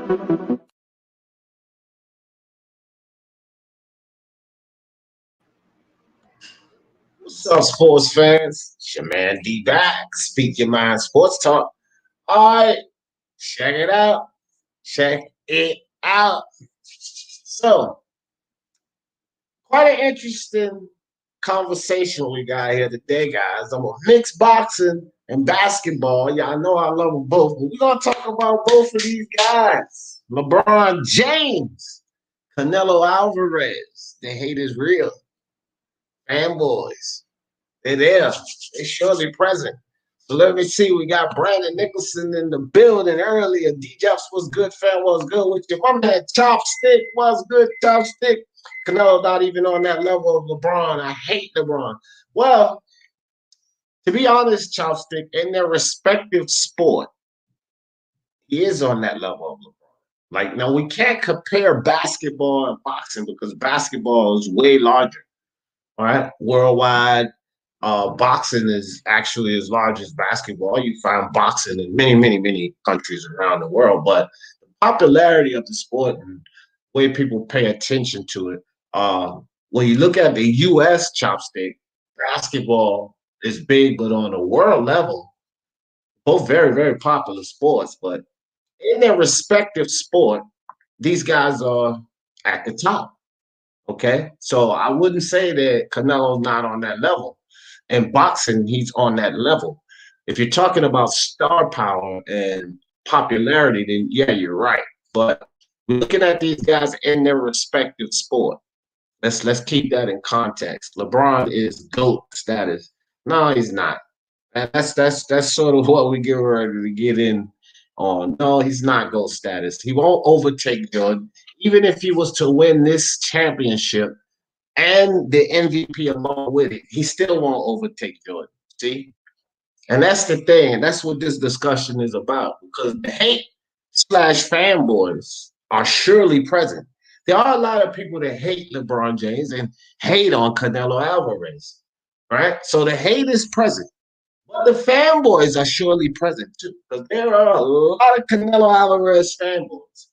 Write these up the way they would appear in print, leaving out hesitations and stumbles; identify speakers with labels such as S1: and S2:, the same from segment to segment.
S1: What's up, sports fans? It's your man D back. Speak Your Mind Sports Talk. All right, check it out. Check it out. So, quite an interesting conversation we got here today, guys. I'm gonna mix boxing and basketball. Y'all know I love them both, but we're gonna talk about both of these guys. LeBron James, Canelo Alvarez. The hate is real. Fanboys. They're there. They're surely present. So let me see. We got Brandon Nicholson in the building earlier. D-Jeffs was good. Fan was good with you. My man Chopstick was good. Chopstick. Canelo not even on that level of LeBron. I hate LeBron. Well, to be honest, Chopstick, in their respective sport, he is on that level of LeBron. Like, now we can't compare basketball and boxing because basketball is way larger, all right? Worldwide, boxing is actually as large as basketball. You find boxing in many, many, many countries around the world, but the popularity of the sport and the way people pay attention to it. When you look at the U.S. Chopstick, basketball is big, but on a world level, both very, very popular sports. But in their respective sport, these guys are at the top. Okay, so I wouldn't say that Canelo's not on that level. In boxing, he's on that level. If you're talking about star power and popularity, then yeah, you're right. But looking at these guys in their respective sport, let's keep that in context. LeBron is GOAT status. No, he's not. That's sort of what we get ready to get in on. No, he's not GOAT status. He won't overtake Jordan. Even if he was to win this championship and the MVP along with it, he still won't overtake Jordan. See? And that's the thing. And that's what this discussion is about. Because the hate slash fanboys are surely present. There are a lot of people that hate LeBron James and hate on Canelo Alvarez. Right? So the hate is present. But the fanboys are surely present too. Because there are a lot of Canelo Alvarez fanboys.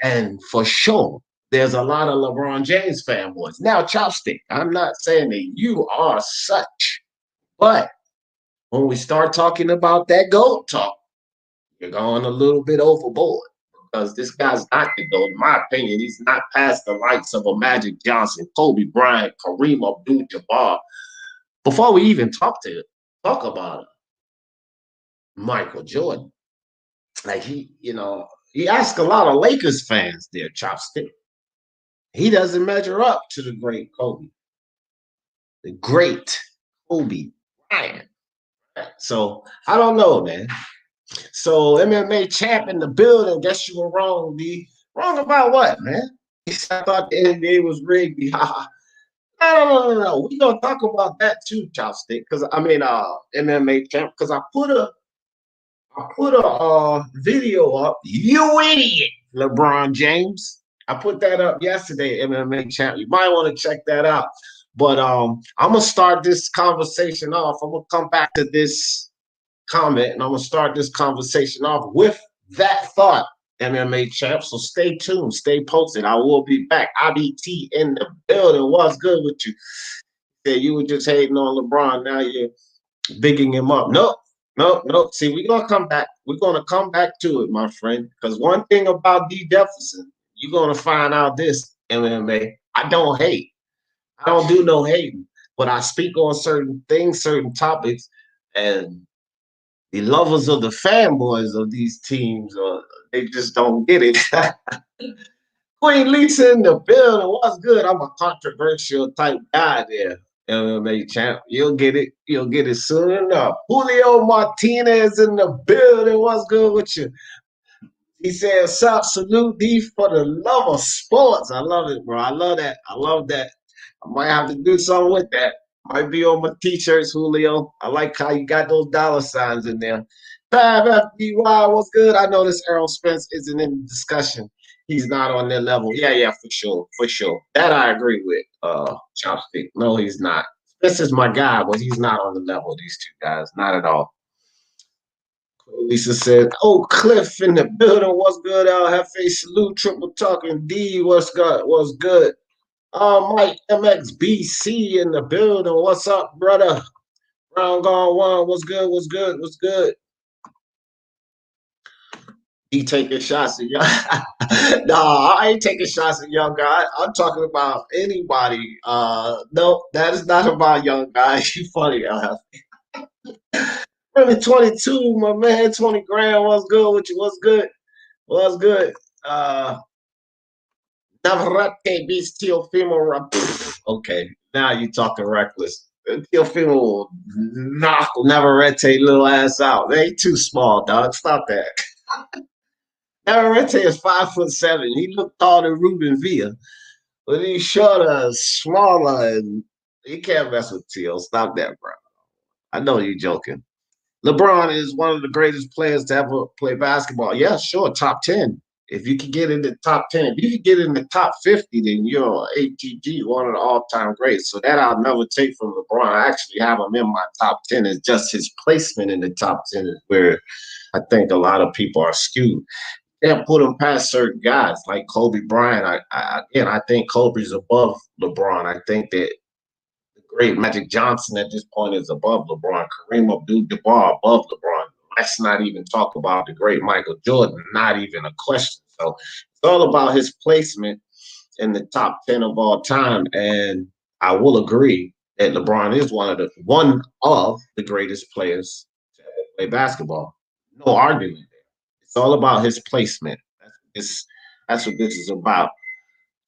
S1: And for sure, there's a lot of LeBron James fanboys. Now, Chopstick, I'm not saying that you are such, but when we start talking about that GOAT talk, you're going a little bit overboard because this guy's not the GOAT. In my opinion, he's not past the likes of a Magic Johnson, Kobe Bryant, Kareem Abdul-Jabbar. Before we even talk about Michael Jordan, like he asked a lot of Lakers fans there, Chopstick. He doesn't measure up to the great Kobe. The great Kobe Bryant. So I don't know, man. So MMA champ in the building. Guess you were wrong, D. Wrong about what, man? I thought the NBA was rigged. No. We're gonna talk about that too, Chopstick. Because I mean, MMA champ. Because I put a video up. You idiot, LeBron James. I put that up yesterday, MMA champ. You might want to check that out. But I'm gonna start this conversation off. I'm gonna come back to this comment, and I'm gonna start this conversation off with that thought, MMA champ. So stay tuned, stay posted. I will be back. IBT in the building. What's good with you? Yeah, you were just hating on LeBron. Now you're bigging him up. Nope. See, we're gonna come back. We're gonna come back to it, my friend. Because one thing about D. Jefferson, you're gonna find out this, MMA. I don't hate. I don't do no hating, but I speak on certain things, certain topics, and the lovers of the fanboys of these teams, they just don't get it. Queen Lisa in the building. What's good? I'm a controversial type guy there. MMA champ. You'll get it. You'll get it soon enough. Julio Martinez in the building. What's good with you? He said, "Sup, salute D for the love of sports." I love it, bro. I love that. I love that. I might have to do something with that. Might be on my t-shirts, Julio. I like how you got those dollar signs in there. Fab FDY, what's good? I notice Errol Spence isn't in the discussion. He's not on their level. Yeah, for sure. That I agree with, Chopstick. No, he's not. Spence is my guy, but he's not on the level of these two guys. Not at all. Lisa said, "Oh, Cliff in the building. What's good? LFA salute. Triple talking D. What's good? What's good? Mike MXBC in the building. What's up, brother? Round gone one. What's good? What's good? What's good? He taking shots at young. No, I ain't taking shots at young guy. I'm talking about anybody. No, that is not about young guy. You funny, LF. Really 22, my man. 20 grand. What's good with you? What's good? What's good? Uh, Navarrete beats Teofimo. Okay, now you talking reckless. Teofimo will knock Navarrete little ass out. They ain't too small, dog. Stop that. Navarrete is 5'7". He looked taller than Ruben Villa, but he's shorter, smaller, and he can't mess with Teo. Stop that, bro. I know you're joking. LeBron is one of the greatest players to ever play basketball. Yeah, sure, top 10. If you can get in the top 10, if you can get in the top 50, then you're ATG, one of the all-time greats. So that I'll never take from LeBron. I actually have him in my top 10. It's just his placement in the top 10 is where I think a lot of people are skewed. Can't put him past certain guys like Kobe Bryant. I think Kobe's above LeBron. I think that great Magic Johnson at this point is above LeBron. Kareem Abdul-Jabbar above LeBron. Let's not even talk about the great Michael Jordan. Not even a question. So it's all about his placement in the top 10 of all time. And I will agree that LeBron is one of the greatest players to ever play basketball. No argument there. It's all about his placement. That's what this is about.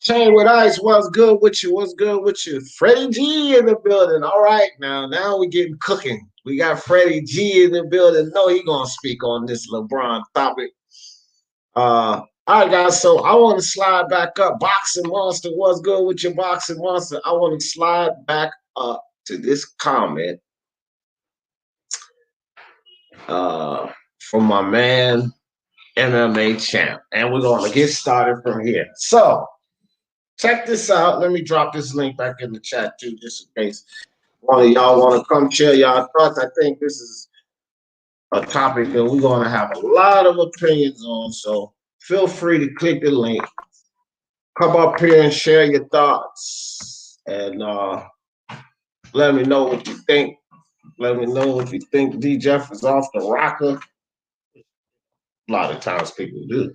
S1: Chain with Ice, what's good with you? What's good with you? Freddie G in the building. All right, now we getting cooking. We got Freddie G in the building. No, he gonna speak on this LeBron topic. All right, guys. So I want to slide back up. Boxing Monster, what's good with your Boxing Monster? I want to slide back up to this comment from my man MMA Champ, and we're gonna get started from here. So check this out. Let me drop this link back in the chat too, just in case one of y'all want to come share y'all thoughts. I think this is a topic that we're going to have a lot of opinions on. So feel free to click the link, come up here and share your thoughts, and let me know what you think. Let me know if you think D. Jeff is off the rocker. A lot of times people do.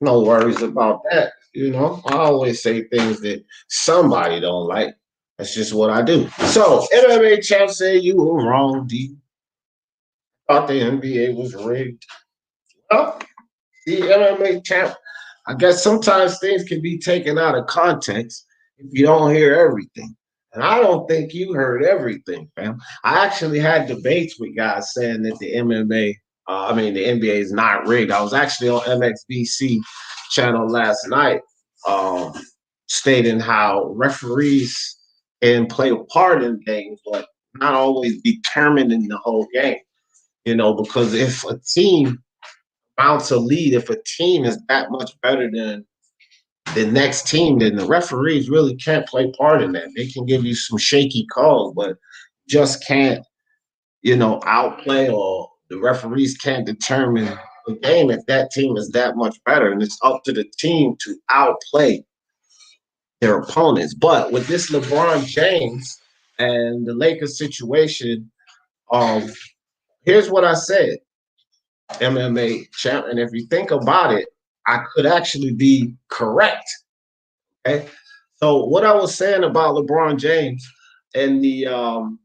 S1: No worries about that. I always say things that somebody don't like. That's just what I do. So, MMA champ said you were wrong, D. Thought the NBA was rigged. Well, the MMA champ, I guess sometimes things can be taken out of context if you don't hear everything. And I don't think you heard everything, fam. I actually had debates with guys saying that the the NBA is not rigged. I was actually on MXBC channel last night, stating how referees can play a part in games, but not always determining the whole game. Because if a team mounts a lead, if a team is that much better than the next team, then the referees really can't play part in that. They can give you some shaky calls, but just can't, outplay, or the referees can't determine the game if that team is that much better. And it's up to the team to outplay their opponents. But with this LeBron James and the Lakers situation, here's what I said, MMA champ. And if you think about it, I could actually be correct. Okay. So what I was saying about LeBron James and the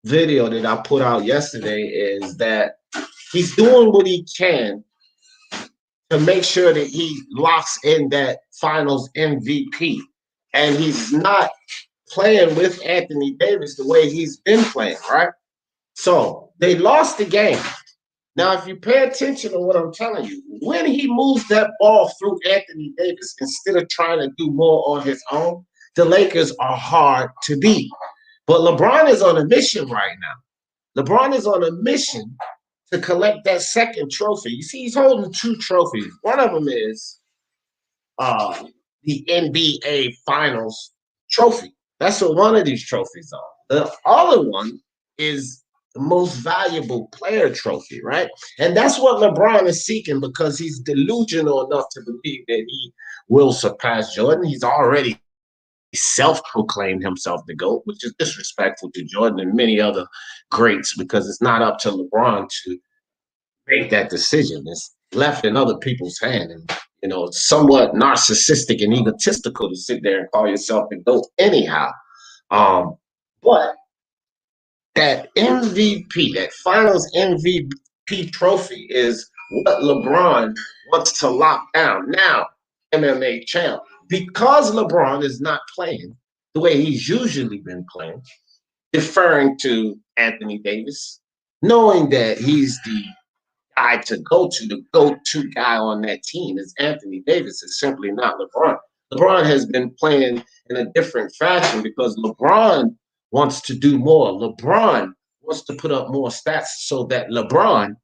S1: video that I put out yesterday is that he's doing what he can to make sure that he locks in that finals MVP. And he's not playing with Anthony Davis the way he's been playing, right? So they lost the game. Now, if you pay attention to what I'm telling you, when he moves that ball through Anthony Davis instead of trying to do more on his own, the Lakers are hard to beat. But LeBron is on a mission right now. LeBron is on a mission to collect that second trophy. You see, he's holding two trophies. One of them is the NBA Finals trophy. That's what one of these trophies are. The other one is the most valuable player trophy, right? And that's what LeBron is seeking because he's delusional enough to believe that he will surpass Jordan. He's already self-proclaimed himself the GOAT, which is disrespectful to Jordan and many other greats because it's not up to LeBron to make that decision. It's left in other people's hand. And, it's somewhat narcissistic and egotistical to sit there and call yourself the GOAT anyhow. But that MVP, that finals MVP trophy is what LeBron wants to lock down. Now, MMA champ, because LeBron is not playing the way he's usually been playing, deferring to Anthony Davis, knowing that he's the guy to go to, the go-to guy on that team is Anthony Davis. It's simply not LeBron. LeBron has been playing in a different fashion because LeBron wants to do more. LeBron wants to put up more stats so that LeBron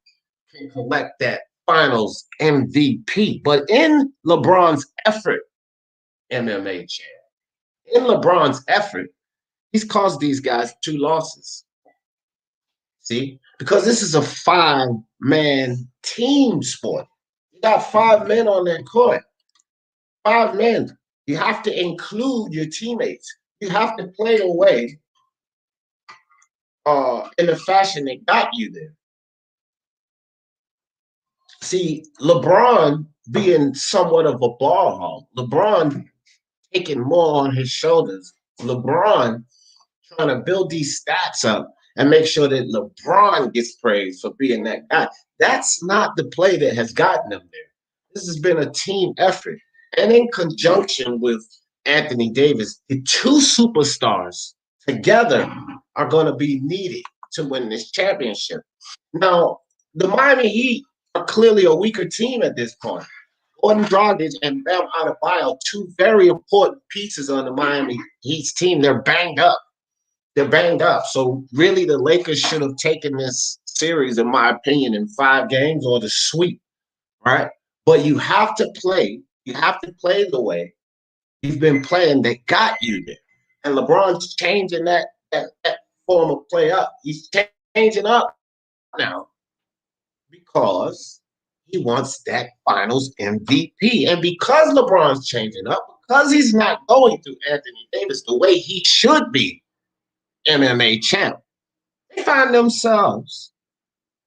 S1: can collect that finals MVP. But in LeBron's effort, MMA champ, in LeBron's effort, he's caused these guys 2 losses. See? Because this is a 5-man team sport. You got 5 men on that court. 5 men. You have to include your teammates. You have to play the way in the fashion that got you there. See, LeBron being somewhat of a ball hog, LeBron taking more on his shoulders, LeBron trying to build these stats up and make sure that LeBron gets praised for being that guy. That's not the play that has gotten him there. This has been a team effort. And in conjunction with Anthony Davis, the 2 superstars together are going to be needed to win this championship. Now, the Miami Heat are clearly a weaker team at this point. Gordon Dragic and Bam Adebayo, 2 very important pieces on the Miami Heat's team. They're banged up. So really the Lakers should have taken this series, in my opinion, in 5 games or the sweep, right? But you have to play the way you've been playing that got you there. And LeBron's changing that form of play up. He's changing up now because he wants that finals MVP. And because LeBron's changing up, because he's not going through Anthony Davis the way he should be MMA champ, they find themselves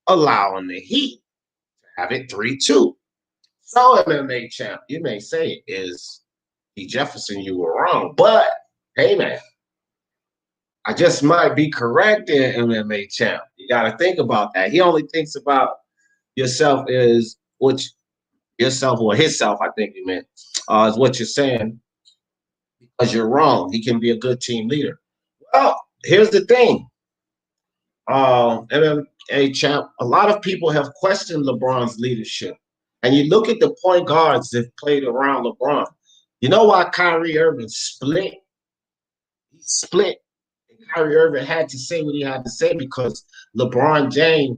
S1: allowing the Heat to have it 3-2. So MMA champ, you may say, is D. Jefferson, you were wrong. But, hey, man, I just might be correct there, MMA champ. You got to think about that. He only thinks about yourself is which yourself or himself, I think you meant, is what you're saying, because you're wrong. He can be a good team leader. Well, here's the thing. MMA champ, a lot of people have questioned LeBron's leadership. And you look at the point guards that played around LeBron. You know why Kyrie Irving split? He split. And Kyrie Irving had to say what he had to say because LeBron James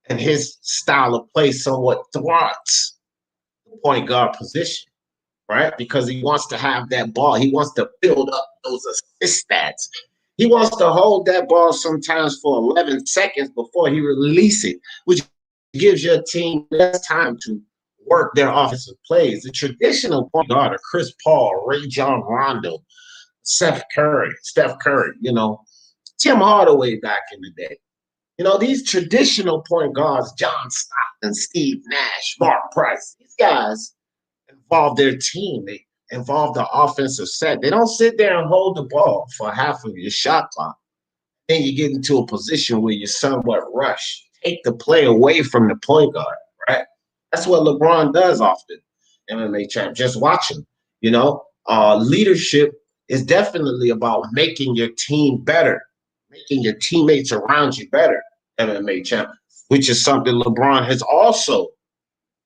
S1: and his style of play somewhat thwarts the point guard position, right? Because he wants to have that ball. He wants to build up those assist stats. He wants to hold that ball sometimes for 11 seconds before he releases it, which gives your team less time to work their offensive plays. The traditional point guard are Chris Paul, Ray John Rondo, Steph Curry, Tim Hardaway back in the day. These traditional point guards, John Stockton, Steve Nash, Mark Price, these guys involve their team. They involve the offensive set. They don't sit there and hold the ball for half of your shot clock. Then you get into a position where you're somewhat rushed. Take the play away from the point guard, right? That's what LeBron does often, MMA champ. Just watch him. Leadership is definitely about making your team better, making your teammates around you better, MMA champ, which is something LeBron has also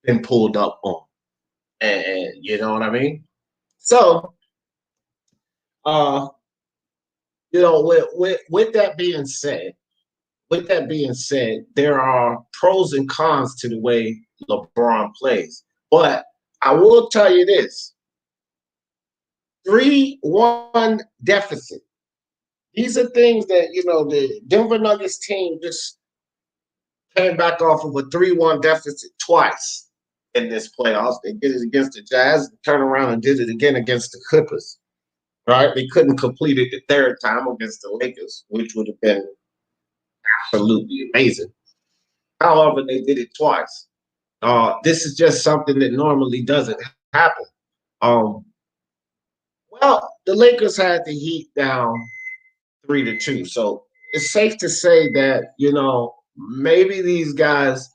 S1: been pulled up on. And you know what I mean? So, with that being said, there are pros and cons to the way LeBron plays. But I will tell you this: 3-1 deficit These are things that, the Denver Nuggets team just came back off of a 3-1 deficit twice in this playoffs. They did it against the Jazz, turned around and did it again against the Clippers. Right? They couldn't complete it the third time against the Lakers, which would have been absolutely amazing. However, they did it twice. This is just something that normally doesn't happen. Um, well, the Lakers had the Heat down 3-2, so it's safe to say that maybe these guys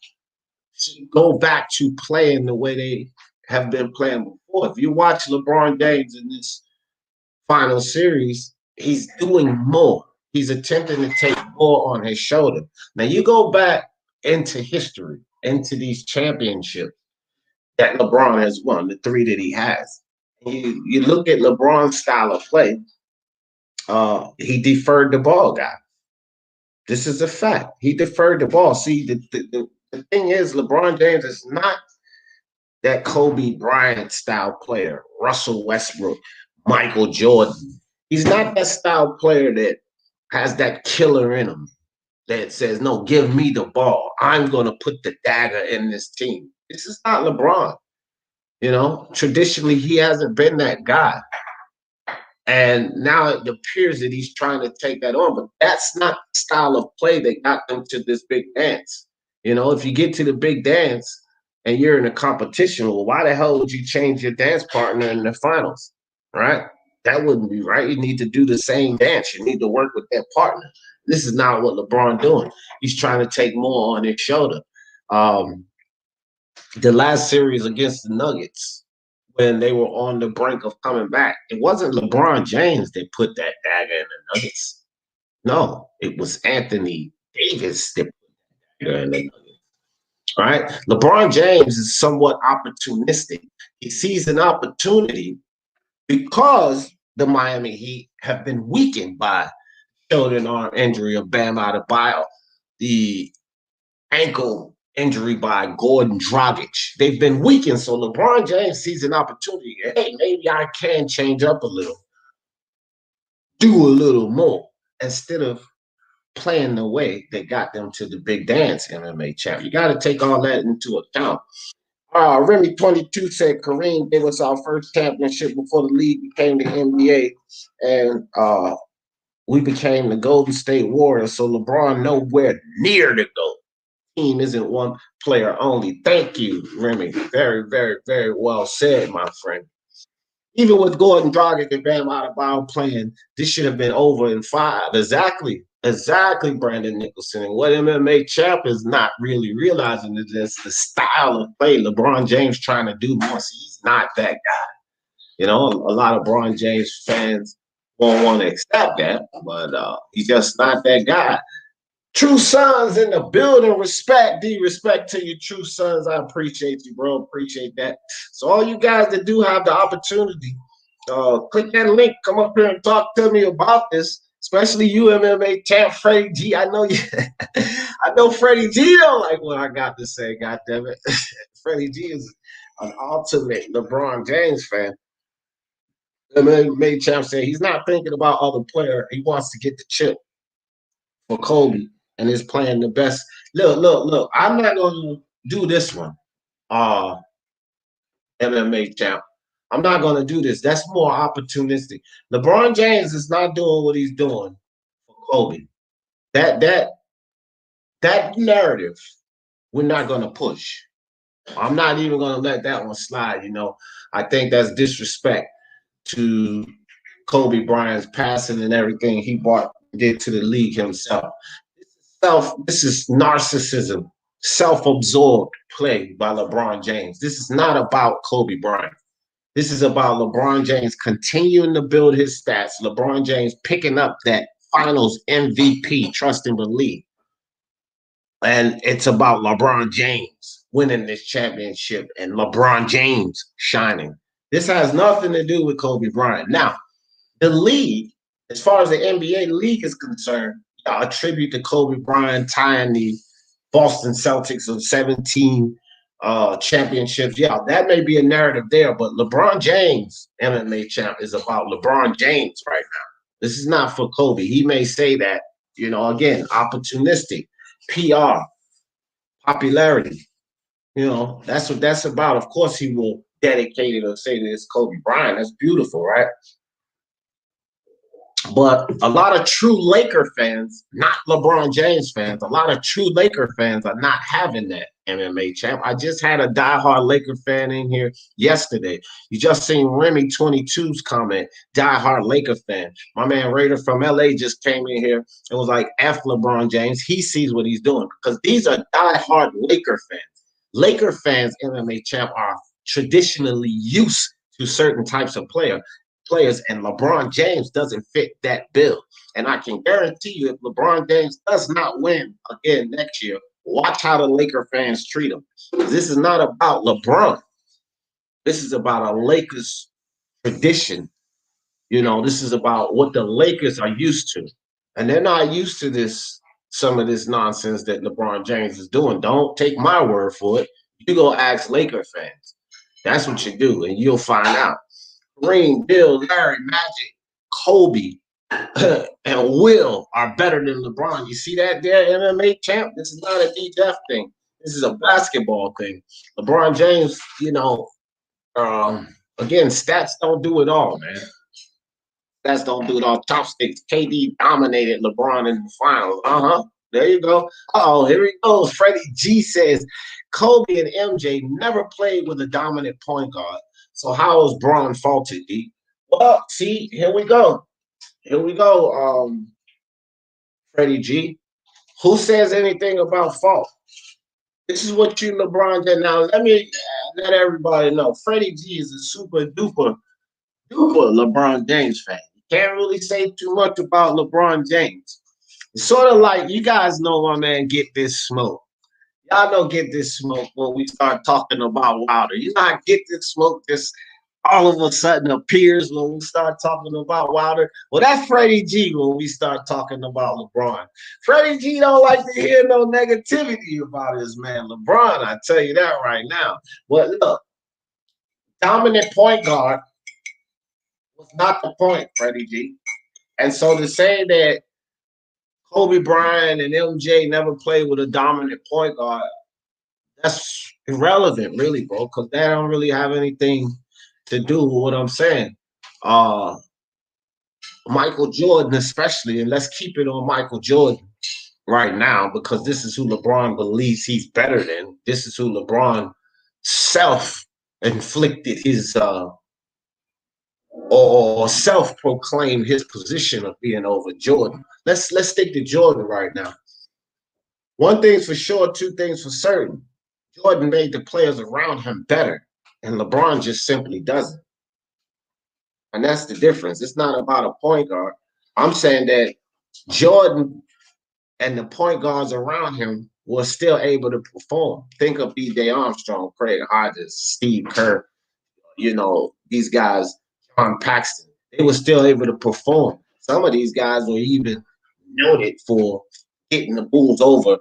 S1: should go back to playing the way they have been playing before. If you watch LeBron James in this final series, he's doing more. He's attempting to take more on his shoulder. Now you go back into history, into these championships that LeBron has won, the three that he has. You look at LeBron's style of play. He deferred the ball, guy. This is a fact. He deferred the ball. See, the thing is, LeBron James is not that Kobe Bryant style player, Russell Westbrook, Michael Jordan. He's not that style player that has that killer in him that says, no, give me the ball. I'm going to put the dagger in this team. This is not LeBron. Traditionally, he hasn't been that guy. And now it appears that he's trying to take that on, but that's not the style of play that got them to this big dance. If you get to the big dance and you're in a competition, well, why the hell would you change your dance partner in the finals, right? That wouldn't be right. You need to do the same dance. You need to work with that partner. This is not what LeBron doing. He's trying to take more on his shoulder. The last series against the Nuggets, when they were on the brink of coming back, it wasn't LeBron James that put that dagger in the Nuggets. No, it was Anthony Davis that put that dagger in the Nuggets. Right? LeBron James is somewhat opportunistic. He sees an opportunity because the Miami Heat have been weakened by shoulder and arm injury of Bam Adebayo, the ankle injury by Gordon Dragic. They've been weakened, so LeBron James sees an opportunity. Hey, maybe I can change up a little, do a little more, instead of playing the way that got them to the big dance MMA champ. You got to take all that into account. Remy 22 said Kareem gave us our first championship before the league became the NBA, and we became the Golden State Warriors. So LeBron nowhere near the GOAT. Team isn't one player only. Thank you, Remy. Very, very, very well said, my friend. Even with Gordon Dragic and Bam Adebayo playing, this should have been over in 5. Exactly, Brandon Nicholson. And what MMA champ is not really realizing is just the style of play LeBron James trying to do more. See, he's not that guy. A lot of LeBron James fans won't want to accept that, but he's just not that guy. True sons in the building. Respect to your true sons. I appreciate you, bro. Appreciate that. So all you guys that do have the opportunity, click that link. Come up here and talk to me about this. Especially you, MMA champ Freddie G. I know you. I know Freddie G don't like what I got to say. God damn it, Freddie G is an ultimate LeBron James fan. MMA champ said he's not thinking about other player. He wants to get the chip for Kobe and is playing the best. Look. I'm not going to do this one, MMA champ. I'm not going to do this. That's more opportunistic. LeBron James is not doing what he's doing for Kobe. That narrative, we're not going to push. I'm not even going to let that one slide. I think that's disrespect to Kobe Bryant's passing and everything he did to the league himself. This is narcissism, self-absorbed play by LeBron James. This is not about Kobe Bryant. This is about LeBron James continuing to build his stats. LeBron James picking up that finals MVP, trust and believe. And it's about LeBron James winning this championship and LeBron James shining. This has nothing to do with Kobe Bryant. Now, the league, as far as the NBA league is concerned, a tribute to Kobe Bryant tying the Boston Celtics of 17 championships. Yeah, that may be a narrative there, but LeBron James, MMA champ, is about LeBron James right now. This is not for Kobe. He may say that, again, opportunistic, PR, popularity. That's what that's about. Of course, he will dedicate it or say that it's Kobe Bryant. That's beautiful, right? But a lot of true Laker fans, not LeBron James fans, a lot of true Laker fans are not having that MMA champ. I just had a diehard Laker fan in here yesterday. You just seen Remy 22's comment, diehard Laker fan. My man Raider from LA just came in here and was like, F LeBron James. He sees what he's doing because these are diehard Laker fans. Laker fans, MMA champ, are traditionally used to certain types of players, and LeBron James doesn't fit that bill. And I can guarantee you, if LeBron James does not win again next year, watch how the Laker fans treat him. This is not about LeBron. This is about a Lakers tradition. This is about what the Lakers are used to. And they're not used to some of this nonsense that LeBron James is doing. Don't take my word for it. You go ask Laker fans. That's what you do, and you'll find out. Kareem, Bill, Larry, Magic, Kobe, and Will are better than LeBron. You see that there, MMA champ? This is not a DJF thing. This is a basketball thing. LeBron James, again, stats don't do it all, man. Stats don't do it all. Chopsticks. KD dominated LeBron in the finals. There you go. Oh, here he goes. Freddie G says, Kobe and MJ never played with a dominant point guard. So how is Braun faulted, D? Well, see, here we go. Freddie G. Who says anything about fault? This is what you LeBron did. Now, let me let everybody know. Freddie G is a super duper LeBron James fan. You can't really say too much about LeBron James. It's sort of like, you guys know my man Get This Smoke. Y'all know Get This Smoke when we start talking about Wilder. You know how Get This Smoke just all of a sudden appears when we start talking about Wilder. Well, that's Freddie G when we start talking about LeBron. Freddie G don't like to hear no negativity about his man LeBron. I tell you that right now. But look, dominant point guard was not the point, Freddie G. And so to say that Kobe Bryant and MJ never played with a dominant point guard, that's irrelevant, really, bro, because they don't really have anything to do with what I'm saying. Michael Jordan, especially, and let's keep it on Michael Jordan right now, because this is who LeBron believes he's better than. This is who LeBron self-inflicted his or self-proclaimed his position of being over Jordan. Let's stick to Jordan right now. One thing's for sure, two things for certain. Jordan made the players around him better, and LeBron just simply doesn't. And that's the difference. It's not about a point guard. I'm saying that Jordan and the point guards around him were still able to perform. Think of B.J. Armstrong, Craig Hodges, Steve Kerr, these guys, John Paxson. They were still able to perform. Some of these guys were even noted for getting the Bulls over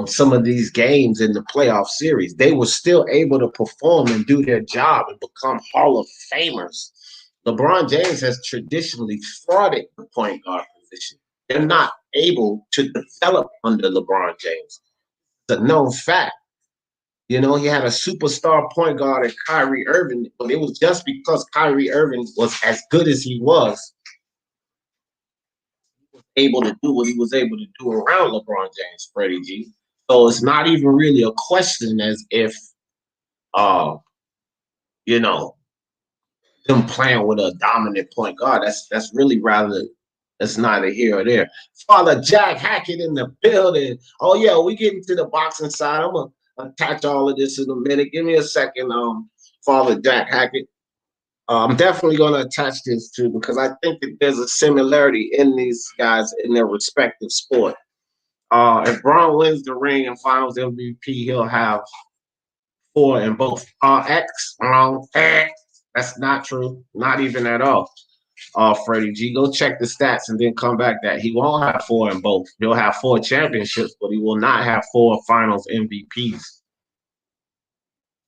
S1: some of these games in the playoff series. They were still able to perform and do their job and become Hall of Famers. LeBron James has traditionally frauded the point guard position. They're not able to develop under LeBron James. It's a known fact. He had a superstar point guard at Kyrie Irving, but it was just because Kyrie Irving was as good as he was able to do what he was able to do around LeBron James, Freddie G. So it's not even really a question as if, them playing with a dominant point guard. That's really that's neither here or there. Father Jack Hackett in the building. Oh yeah, we get into the boxing side. I'm gonna attach all of this in a minute. Give me a second, Father Jack Hackett. I'm definitely going to attach this to, because I think that there's a similarity in these guys in their respective sport. If Braun wins the ring and finals MVP, he'll have 4 in both. X, wrong. That's not true. Not even at all. Freddie G, go check the stats and then come back that he won't have 4 in both. He'll have 4 championships, but he will not have 4 finals MVPs.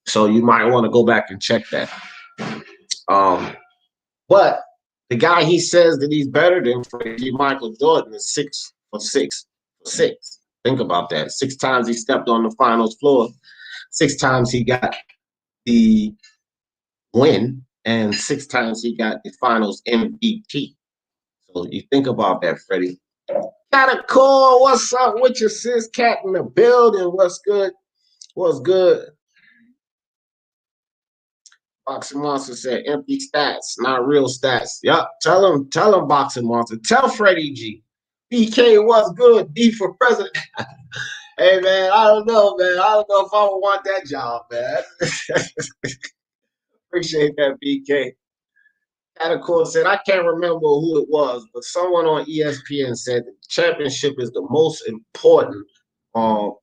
S1: So you might want to go back and check that. But The guy he says that he's better than Freddie G. Michael Jordan is 6 for 6. Think about that. 6 times he stepped on the finals floor. 6 times he got the win, and 6 times he got the finals MVP. So you think about that, Freddie. Got a call. What's up with your sis cat in the building? What's good? What's good? Boxing Monster said empty stats, not real stats. Yup. Tell him, Boxing Monster. Tell Freddie G. BK, what's good? D for president. Hey man, I don't know, man. I don't know if I would want that job, man. Appreciate that, BK. Catacol said, I can't remember who it was, but someone on ESPN said the championship is the most important um,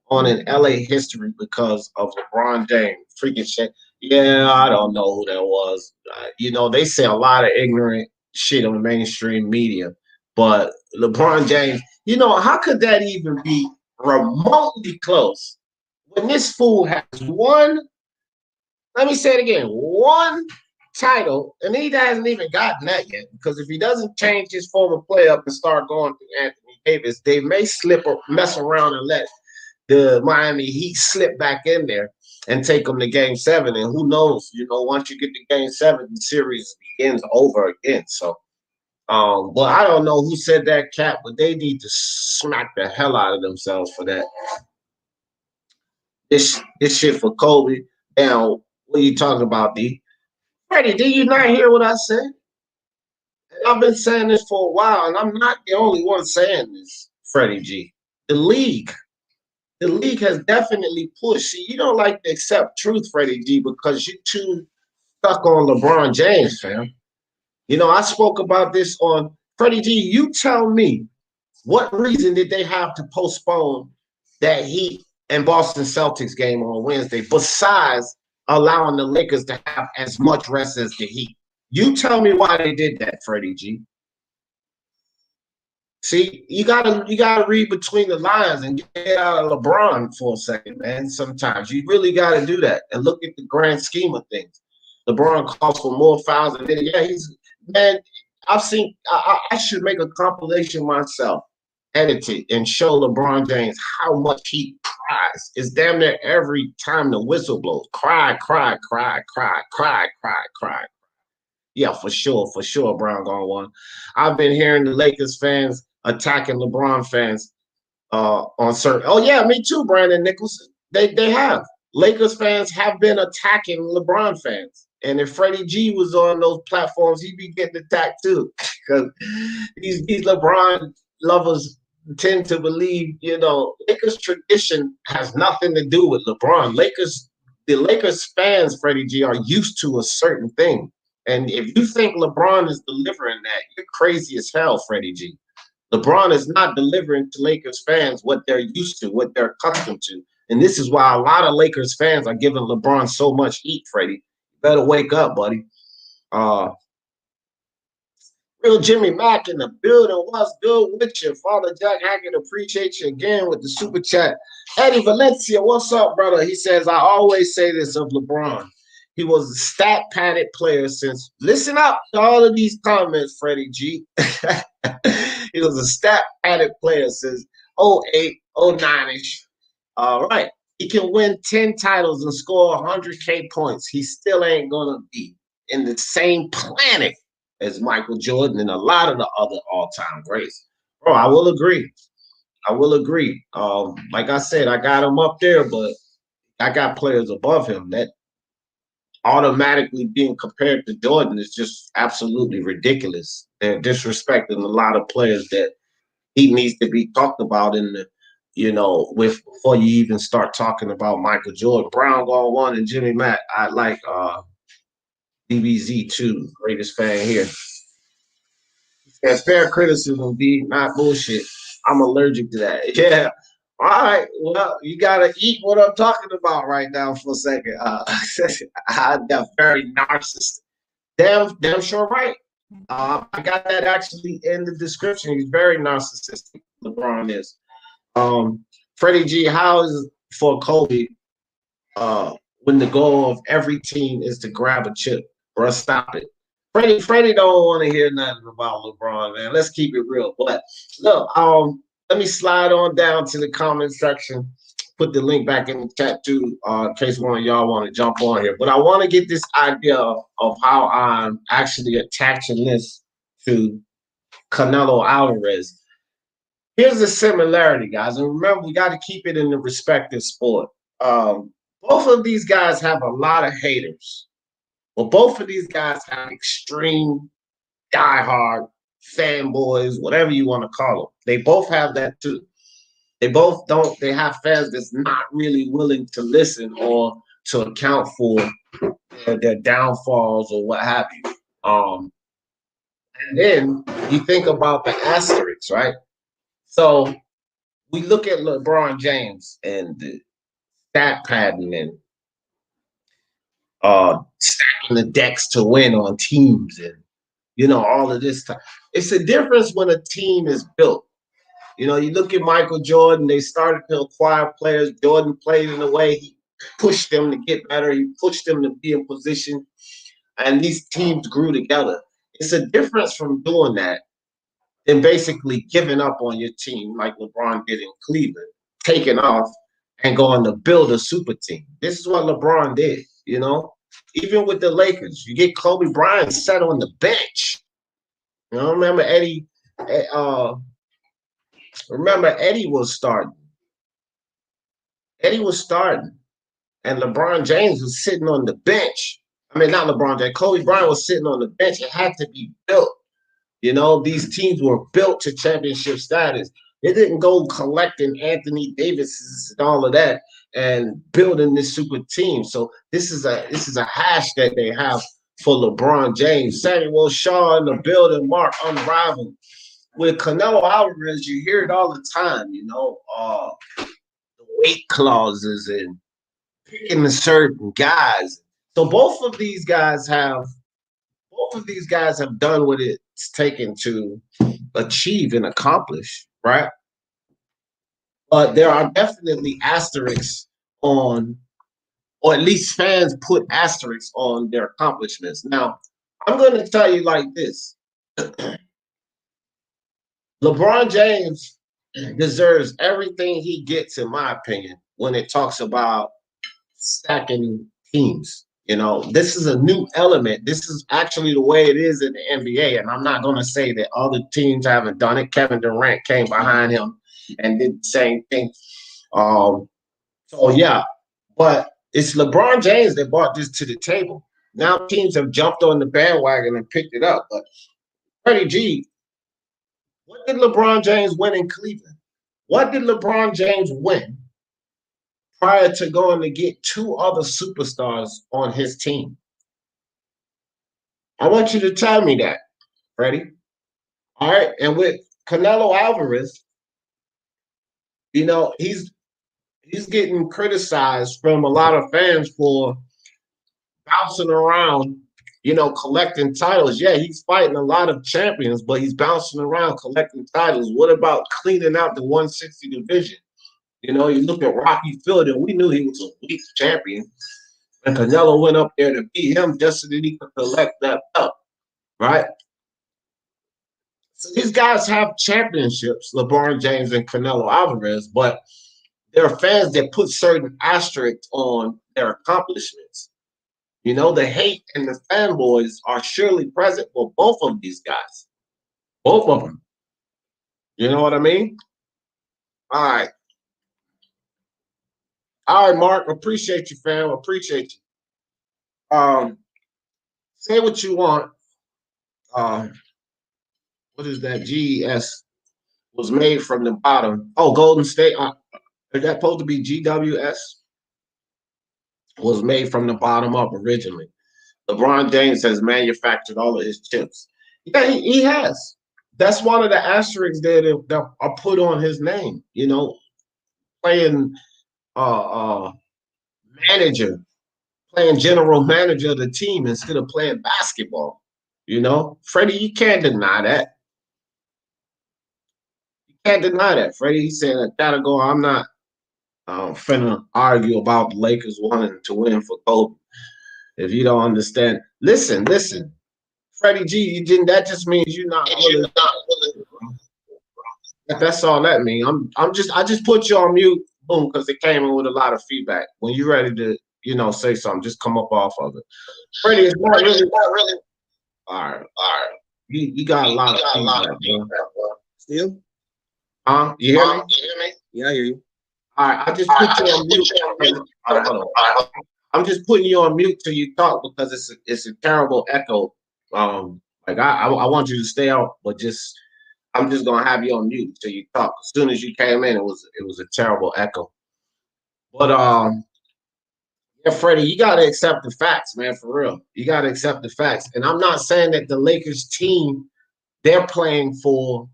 S1: on in LA history because of LeBron James. Freaking shit. Yeah, I don't know who that was. They say a lot of ignorant shit on mainstream media, but LeBron James, how could that even be remotely close when this fool has one? Let me say it again. One title, and he hasn't even gotten that yet. Because if he doesn't change his former play up and start going through Anthony Davis, they may slip or mess around and let the Miami Heat slip back in there and take them to Game 7. And who knows? Once you get to Game 7, the series begins over again. So, but I don't know who said that, Cap, but they need to smack the hell out of themselves for that. This shit for Kobe. Now, what are you talking about, D? Freddie, did you not hear what I said? And I've been saying this for a while, and I'm not the only one saying this, Freddie G. The league has definitely pushed. See, you don't like to accept truth, Freddie G, because you're too stuck on LeBron James, fam. I spoke about this on Freddie G. You tell me, what reason did they have to postpone that Heat and Boston Celtics game on Wednesday, besides allowing the Lakers to have as much rest as the Heat? You tell me why they did that, Freddie G. See, you gotta read between the lines and get out of LeBron for a second, man. Sometimes you really gotta do that and look at the grand scheme of things. LeBron calls for more fouls, and then man. I've seen. I should make a compilation myself, edit it, and show LeBron James how much he cries. It's damn near every time the whistle blows. Cry, cry, cry, cry, cry, cry, cry. Yeah, for sure, Brown gone one. I've been hearing the Lakers fans attacking LeBron fans on certain. Oh yeah, me too, Brandon Nicholson. They have. Lakers fans have been attacking LeBron fans, and if Freddie G was on those platforms, he'd be getting attacked too, because these LeBron lovers tend to believe, Lakers tradition has nothing to do with LeBron. The Lakers fans, Freddie G, are used to a certain thing. And if you think LeBron is delivering that, you're crazy as hell, Freddie G. LeBron is not delivering to Lakers fans what they're used to, what they're accustomed to. And this is why a lot of Lakers fans are giving LeBron so much heat, Freddie. You better wake up, buddy. Real Jimmy Mack in the building. What's good with you? Father Jack Hackett, appreciate you again with the super chat. Eddie Valencia, what's up, brother? He says, I always say this of LeBron. He was a stat padded player since, listen up to all of these comments, Freddie G. He was a stat padded player since 08, 09-ish. All right. He can win 10 titles and score 100K points. He still ain't going to be in the same planet as Michael Jordan and a lot of the other all-time greats. Bro, I will agree. Like I said, I got him up there, but I got players above him. That automatically being compared to Jordan is just absolutely ridiculous. They're disrespecting a lot of players that he needs to be talked about in the, with before you even start talking about Michael Jordan. Brown gone one and Jimmy Mack. I like DBZ too, greatest fan here. That's fair criticism, D, not bullshit. I'm allergic to that. Yeah. All right. Well, you gotta eat what I'm talking about right now for a second. I'm very narcissistic. Damn sure right. I got that actually in the description. He's very narcissistic. LeBron is. Freddie G, how is for Kobe when the goal of every team is to grab a chip? Bruh, stop it. Freddie don't want to hear nothing about LeBron, man. Let's keep it real. But look, let me slide on down to the comment section. Put the link back in the chat too, in case one of y'all want to jump on here. But I want to get this idea of how I'm actually attaching this to Canelo Alvarez. Here's the similarity, guys. And remember, we got to keep it in the respective sport. Both of these guys have a lot of haters. Well, both of these guys have extreme, diehard fanboys, whatever you want to call them. They both have that too. They both don't. They have fans that's not really willing to listen or to account for their downfalls or what have you. And then you think about the asterisks, right? So we look at LeBron James and the stat pattern and stacking the decks to win on teams and all of this stuff. It's a difference when a team is built. You look at Michael Jordan, they started to acquire players. Jordan played in a way he pushed them to get better. He pushed them to be in position, and these teams grew together. It's a difference from doing that than basically giving up on your team like LeBron did in Cleveland, taking off and going to build a super team. This is what LeBron did, Even with the Lakers, you get Kobe Bryant sat on the bench. Remember Eddie was starting. Eddie was starting. And LeBron James was sitting on the bench. I mean, not LeBron James. Kobe Bryant was sitting on the bench. It had to be built. These teams were built to championship status. They didn't go collecting Anthony Davis's and all of that and building this super team. So this is a hash that they have for LeBron James. Samuel Shaw in the building, Mark Unrivaled. With Canelo Alvarez, you hear it all the time, the weight clauses and picking the certain guys. So both of these guys have done what it's taken to achieve and accomplish, right? But there are definitely asterisks on, or at least fans put asterisks on their accomplishments. Now, I'm going to tell you like this. LeBron James deserves everything he gets, in my opinion, when it talks about stacking teams. This is a new element. This is actually the way it is in the NBA. And I'm not going to say that other teams haven't done it. Kevin Durant came behind him and did the same thing. So, yeah, but it's LeBron James that brought this to the table. Now teams have jumped on the bandwagon and picked it up. But Freddie G, what did LeBron James win in Cleveland? What did LeBron James win prior to going to get two other superstars on his team? I want you to tell me that, Freddie. All right. And with Canelo Alvarez, he's getting criticized from a lot of fans for bouncing around, collecting titles. Yeah, he's fighting a lot of champions, but he's bouncing around collecting titles. What about cleaning out the 160 division? You look at Rocky Fielding, we knew he was a weak champion. And Canelo went up there to beat him just so that he could collect that up, right? So these guys have championships, LeBron James and Canelo Alvarez, but there are fans that put certain asterisks on their accomplishments. The hate and the fanboys are surely present for both of these guys. Both of them. You know what I mean? All right. All right, Mark. Appreciate you, fam. Appreciate you. Say what you want. What is that? GES was made from the bottom. Oh, Golden State. Is that supposed to be GWS? Was made from the bottom up originally. LeBron James has manufactured all of his chips. Yeah, he has. That's one of the asterisks that are put on his name. Playing manager, playing general manager of the team instead of playing basketball. Freddie, you can't deny that. You can't deny that. Freddie, he said a gotta go. I'm not finna argue about the Lakers wanting to win for Kobe. If you don't understand, listen. Freddie G, you didn't. That just means you're not willing. That's all that means. I just put you on mute, boom, because it came in with a lot of feedback. When you're ready to, say something, just come up off of it. Freddie, it's not really. All right. You got a lot of feedback, bro.
S2: Still?
S1: You hear me?
S2: Yeah, I hear you.
S1: All right, I just put you on mute. All right, hold on. I'm just putting you on mute till you talk because it's a terrible echo. Like I want you to stay out, but I'm just gonna have you on mute till you talk. As soon as you came in, it was a terrible echo. But yeah, Freddie, you gotta accept the facts, man, for real. You gotta accept the facts. And I'm not saying that the Lakers team, they're playing for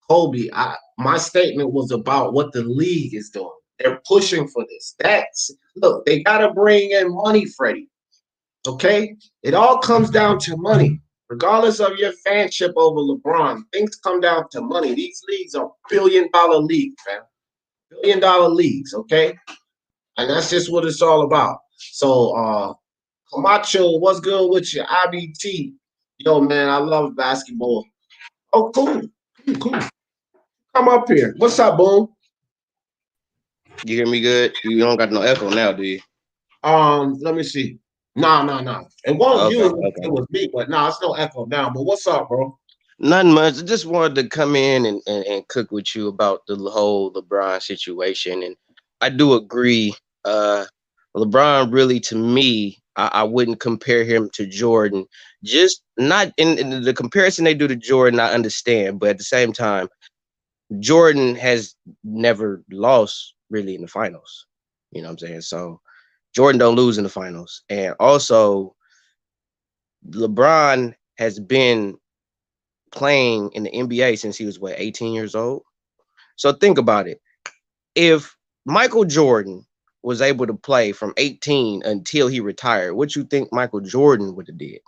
S1: Kobe. My statement was about what the league is doing. They're pushing for this. Look, they gotta bring in money, Freddie. Okay? It all comes down to money. Regardless of your fanship over LeBron, things come down to money. These leagues are billion-dollar leagues, man. Billion-dollar leagues, okay? And that's just what it's all about. So, Camacho, what's good with you? IBT. Yo, man, I love basketball. Oh, cool. Cool. Come up here. What's up, Boom?
S2: You hear me good? You don't got no echo now, do you?
S1: Let me see. No. It wasn't you.
S2: Okay.
S1: It was me, but no, it's no echo now. But what's up, bro?
S2: Nothing much. I just wanted to come in and cook with you about the whole LeBron situation. And I do agree. LeBron really, to me, I wouldn't compare him to Jordan. Just not in the comparison they do to Jordan, I understand. But at the same time, Jordan has never lost really in the finals. You know what I'm saying? So Jordan don't lose in the finals. And also, LeBron has been playing in the NBA since he was 18 years old. So think about it. If Michael Jordan was able to play from 18 until he retired, what you think Michael Jordan would have did?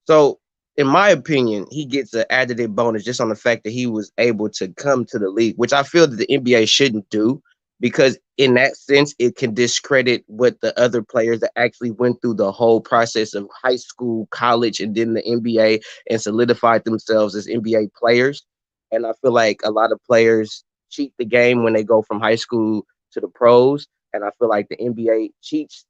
S2: So in my opinion, he gets an additive bonus just on the fact that he was able to come to the league, which I feel that the NBA shouldn't do, because in that sense, it can discredit what the other players that actually went through the whole process of high school, college, and then the NBA and solidified themselves as NBA players. And I feel like a lot of players cheat the game when they go from high school to the pros. And I feel like the NBA cheats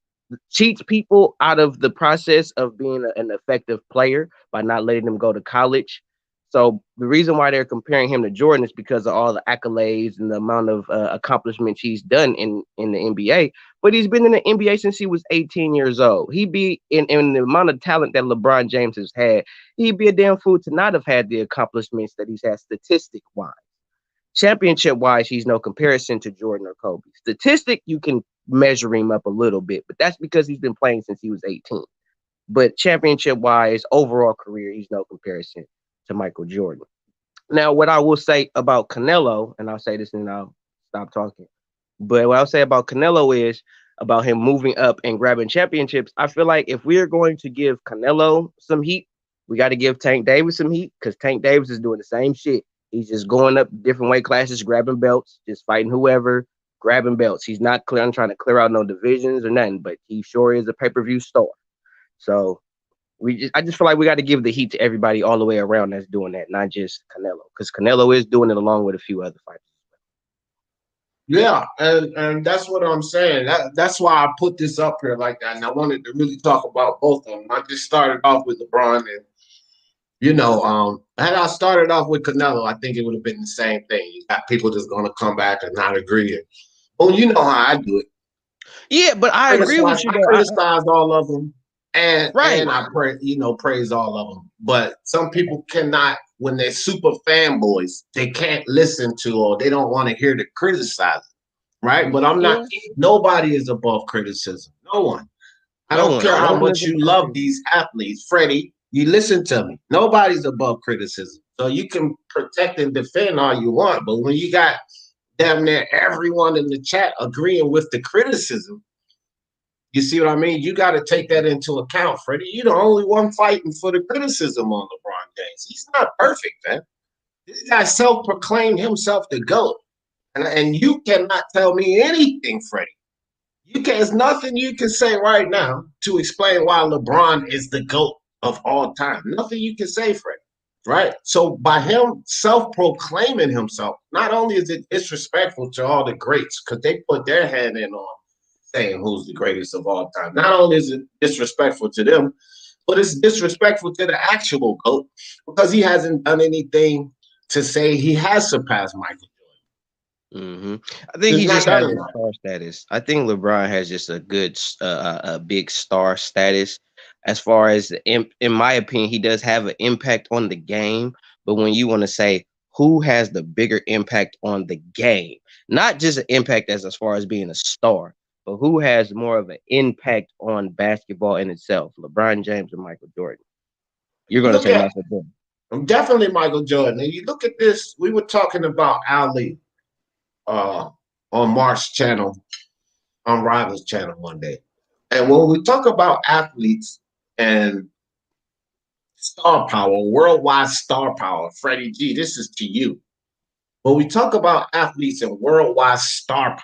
S2: people out of the process of being an effective player by not letting them go to college. So the reason why they're comparing him to Jordan is because of all the accolades and the amount of accomplishments he's done in the NBA. But he's been in the NBA since he was 18 years old. He'd be in the amount of talent that LeBron James has had, he'd be a damn fool to not have had the accomplishments that he's had statistic-wise. Championship-wise, he's no comparison to Jordan or Kobe. Statistic, you can measure him up a little bit, but that's because he's been playing since he was 18. But championship-wise, overall career, he's no comparison to Michael Jordan. Now, what I will say about Canelo, and I'll say this and I'll stop talking, but what I'll say about Canelo is about him moving up and grabbing championships. I feel like if we're going to give Canelo some heat, we got to give Tank Davis some heat, because Tank Davis is doing the same shit. He's just going up different weight classes, grabbing belts, just fighting whoever, grabbing belts. He's not trying to clear out no divisions or nothing, but he sure is a pay-per-view star. So I just feel like we got to give the heat to everybody all the way around that's doing that, not just Canelo, because Canelo is doing it along with a few other fighters.
S1: Yeah, and that's what I'm saying. That's why I put this up here like that, and I wanted to really talk about both of them. I just started off with LeBron, and had I started off with Canelo, I think it would have been the same thing. You got people just going to come back and not agree. Well, you know how I do it.
S2: Yeah, but I agree with you.
S1: I criticize all of them, and
S2: right.
S1: I praise all of them. But some people cannot, when they're super fanboys, they can't listen to, or they don't want to hear the criticism, right? But I'm not. Nobody is above criticism. No one. I don't care how much you love these athletes, Freddie. You listen to me. Nobody's above criticism. So you can protect and defend all you want, but when you got damn near everyone in the chat agreeing with the criticism, you see what I mean? You got to take that into account, Freddie. You're the only one fighting for the criticism on LeBron James. He's not perfect, man. This guy self-proclaimed himself the GOAT. And you cannot tell me anything, Freddie. There's nothing you can say right now to explain why LeBron is the GOAT. of all time. Nothing you can say, Fred. Right? So by him self-proclaiming himself, not only is it disrespectful to all the greats, because they put their hand in on saying who's the greatest of all time. Not only is it disrespectful to them, but it's disrespectful to the actual GOAT because he hasn't done anything to say he has surpassed Michael
S2: Mm-hmm. I think
S1: Jordan.
S2: he
S1: He's not
S2: just has
S1: done
S2: a
S1: it.
S2: star status. I think LeBron has just a good, a big star status. As far as, in my opinion, he does have an impact on the game. But when you want to say who has the bigger impact on the game, not just an impact as far as being a star, but who has more of an impact on basketball in itself, LeBron James or Michael Jordan? You're
S1: You
S2: going to
S1: look
S2: say
S1: at
S2: Michael Jordan.
S1: definitely Michael Jordan. And you look at this, we were talking about Ali uh, on Mark's channel, on Rivals channel one day. And when we talk about athletes and star power, worldwide star power, Freddie G, this is to you. When we talk about athletes and worldwide star power,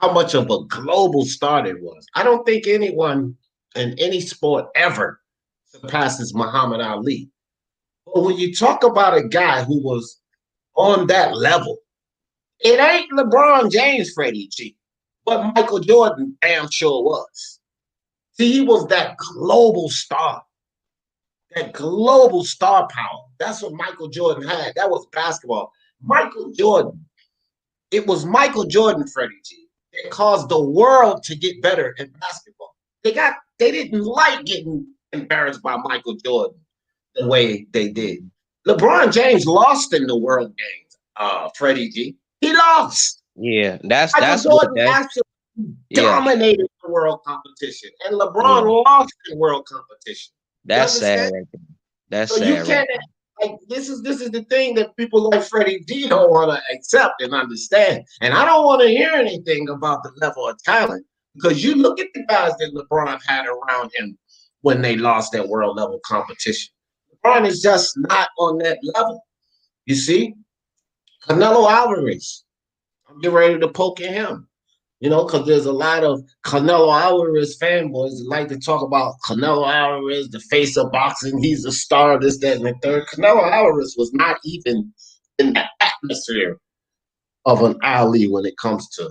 S1: how much of a global star it was. I don't think anyone in any sport ever surpasses Muhammad Ali. But when you talk about a guy who was on that level, it ain't LeBron James, Freddie G, but Michael Jordan damn sure was. See, he was that global star power. That's what Michael Jordan had. That was basketball. Michael Jordan, it was Michael Jordan, Freddie G, that caused the world to get better in basketball. They didn't like getting embarrassed by Michael Jordan the way they did. LeBron James lost in the World Games, Freddie G. He lost.
S2: Yeah,
S1: Michael
S2: that's what
S1: Jordan
S2: that's
S1: absolutely
S2: yeah.
S1: dominated the world competition, and
S2: Yeah,
S1: LeBron lost in world competition. You
S2: that's sad
S1: understand?
S2: right there. That's
S1: So you
S2: sad right
S1: can't like this is the thing that people like Freddie D don't want to accept and understand. And I don't want to hear anything about the level of talent because you look at the guys that LeBron had around him when they lost that world level competition. LeBron is just not on that level. You see, Canelo Alvarez. I'm getting ready to poke at him. Because there's a lot of Canelo Alvarez fanboys that like to talk about Canelo Alvarez, the face of boxing. He's a star, this, that, and the third. Canelo Alvarez was not even in the atmosphere of an Ali when it comes to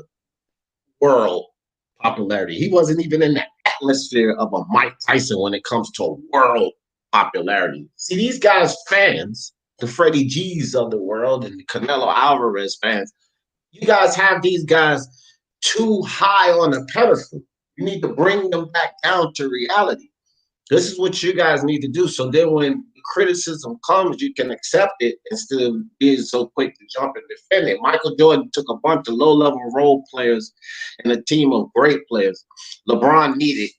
S1: world popularity. He wasn't even in the atmosphere of a Mike Tyson when it comes to world popularity. See, these guys, fans, the Freddie G's of the world and the Canelo Alvarez fans, you guys have these guys too high on a pedestal. You need to bring them back down to reality. This is what you guys need to do. So then when criticism comes, you can accept it instead of being so quick to jump and defend it. Michael Jordan took a bunch of low-level role players and a team of great players. LeBron needed,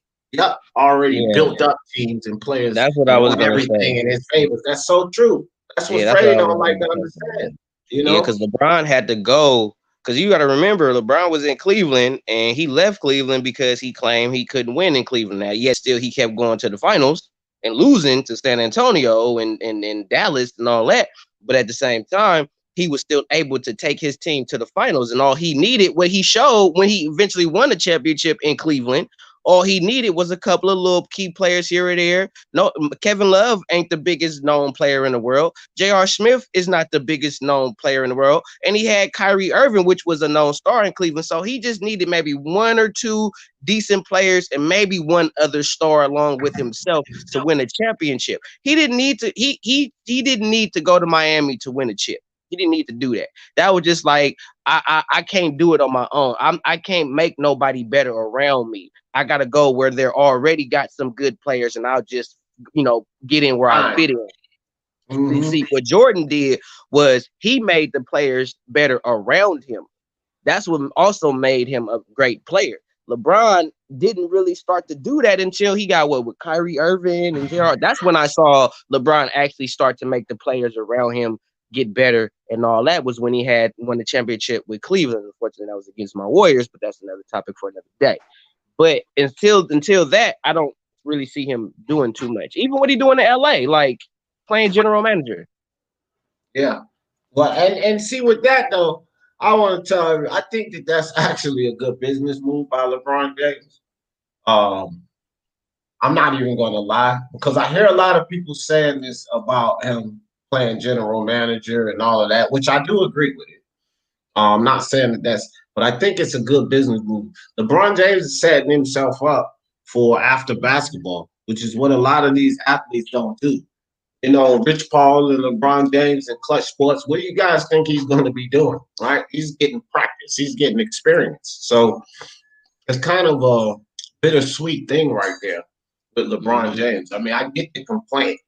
S1: already
S2: Yeah,
S1: built up teams and players
S2: that's what I
S1: and
S2: was
S1: won
S2: gonna
S1: everything
S2: say.
S1: in his favor. That's so true. That's what
S2: Yeah, that's what
S1: Freddie
S2: I was
S1: don't like
S2: gonna
S1: to
S2: say.
S1: understand. You
S2: Yeah,
S1: know?
S2: because LeBron had to go. Because you got to remember, LeBron was in Cleveland and he left Cleveland because he claimed he couldn't win in Cleveland. Now, yet still he kept going to the finals and losing to San Antonio and Dallas and all that. But at the same time, he was still able to take his team to the finals. And all he needed, what he showed when he eventually won the championship in Cleveland, all he needed was a couple of little key players here or there. No, Kevin Love ain't the biggest known player in the world. J.R. Smith is not the biggest known player in the world. And he had Kyrie Irving, which was a known star in Cleveland. So he just needed maybe one or two decent players and maybe one other star along with himself to win a championship. He didn't need to, he didn't need to go to Miami to win a chip. He didn't need to do that. That was just like, I can't do it on my own. I can't make nobody better around me. I gotta go where they're already got some good players, and I'll just get in where I
S1: Right.
S2: fit in. You
S1: Mm-hmm.
S2: see, what Jordan did was he made the players better around him. That's what also made him a great player. LeBron didn't really start to do that until he got with Kyrie Irving and Gerard. That's when I saw LeBron actually start to make the players around him get better and all that was when he had won the championship with Cleveland. Unfortunately, that was against my Warriors, but that's another topic for another day. But until that, I don't really see him doing too much. Even what he doing in LA, like playing general manager.
S1: Yeah. Well, and see with that though, I want to tell you, I think that's actually a good business move by LeBron James. Um, I'm not even going to lie because I hear a lot of people saying this about him playing general manager and all of that, which I do agree with it. I'm not saying that but I think it's a good business move. LeBron James is setting himself up for after basketball, which is what a lot of these athletes don't do. You know, Rich Paul and LeBron James and Clutch Sports, what do you guys think he's going to be doing? Right? He's getting practice. He's getting experience. So it's kind of a bittersweet thing right there with LeBron James. I mean, I get the complaint.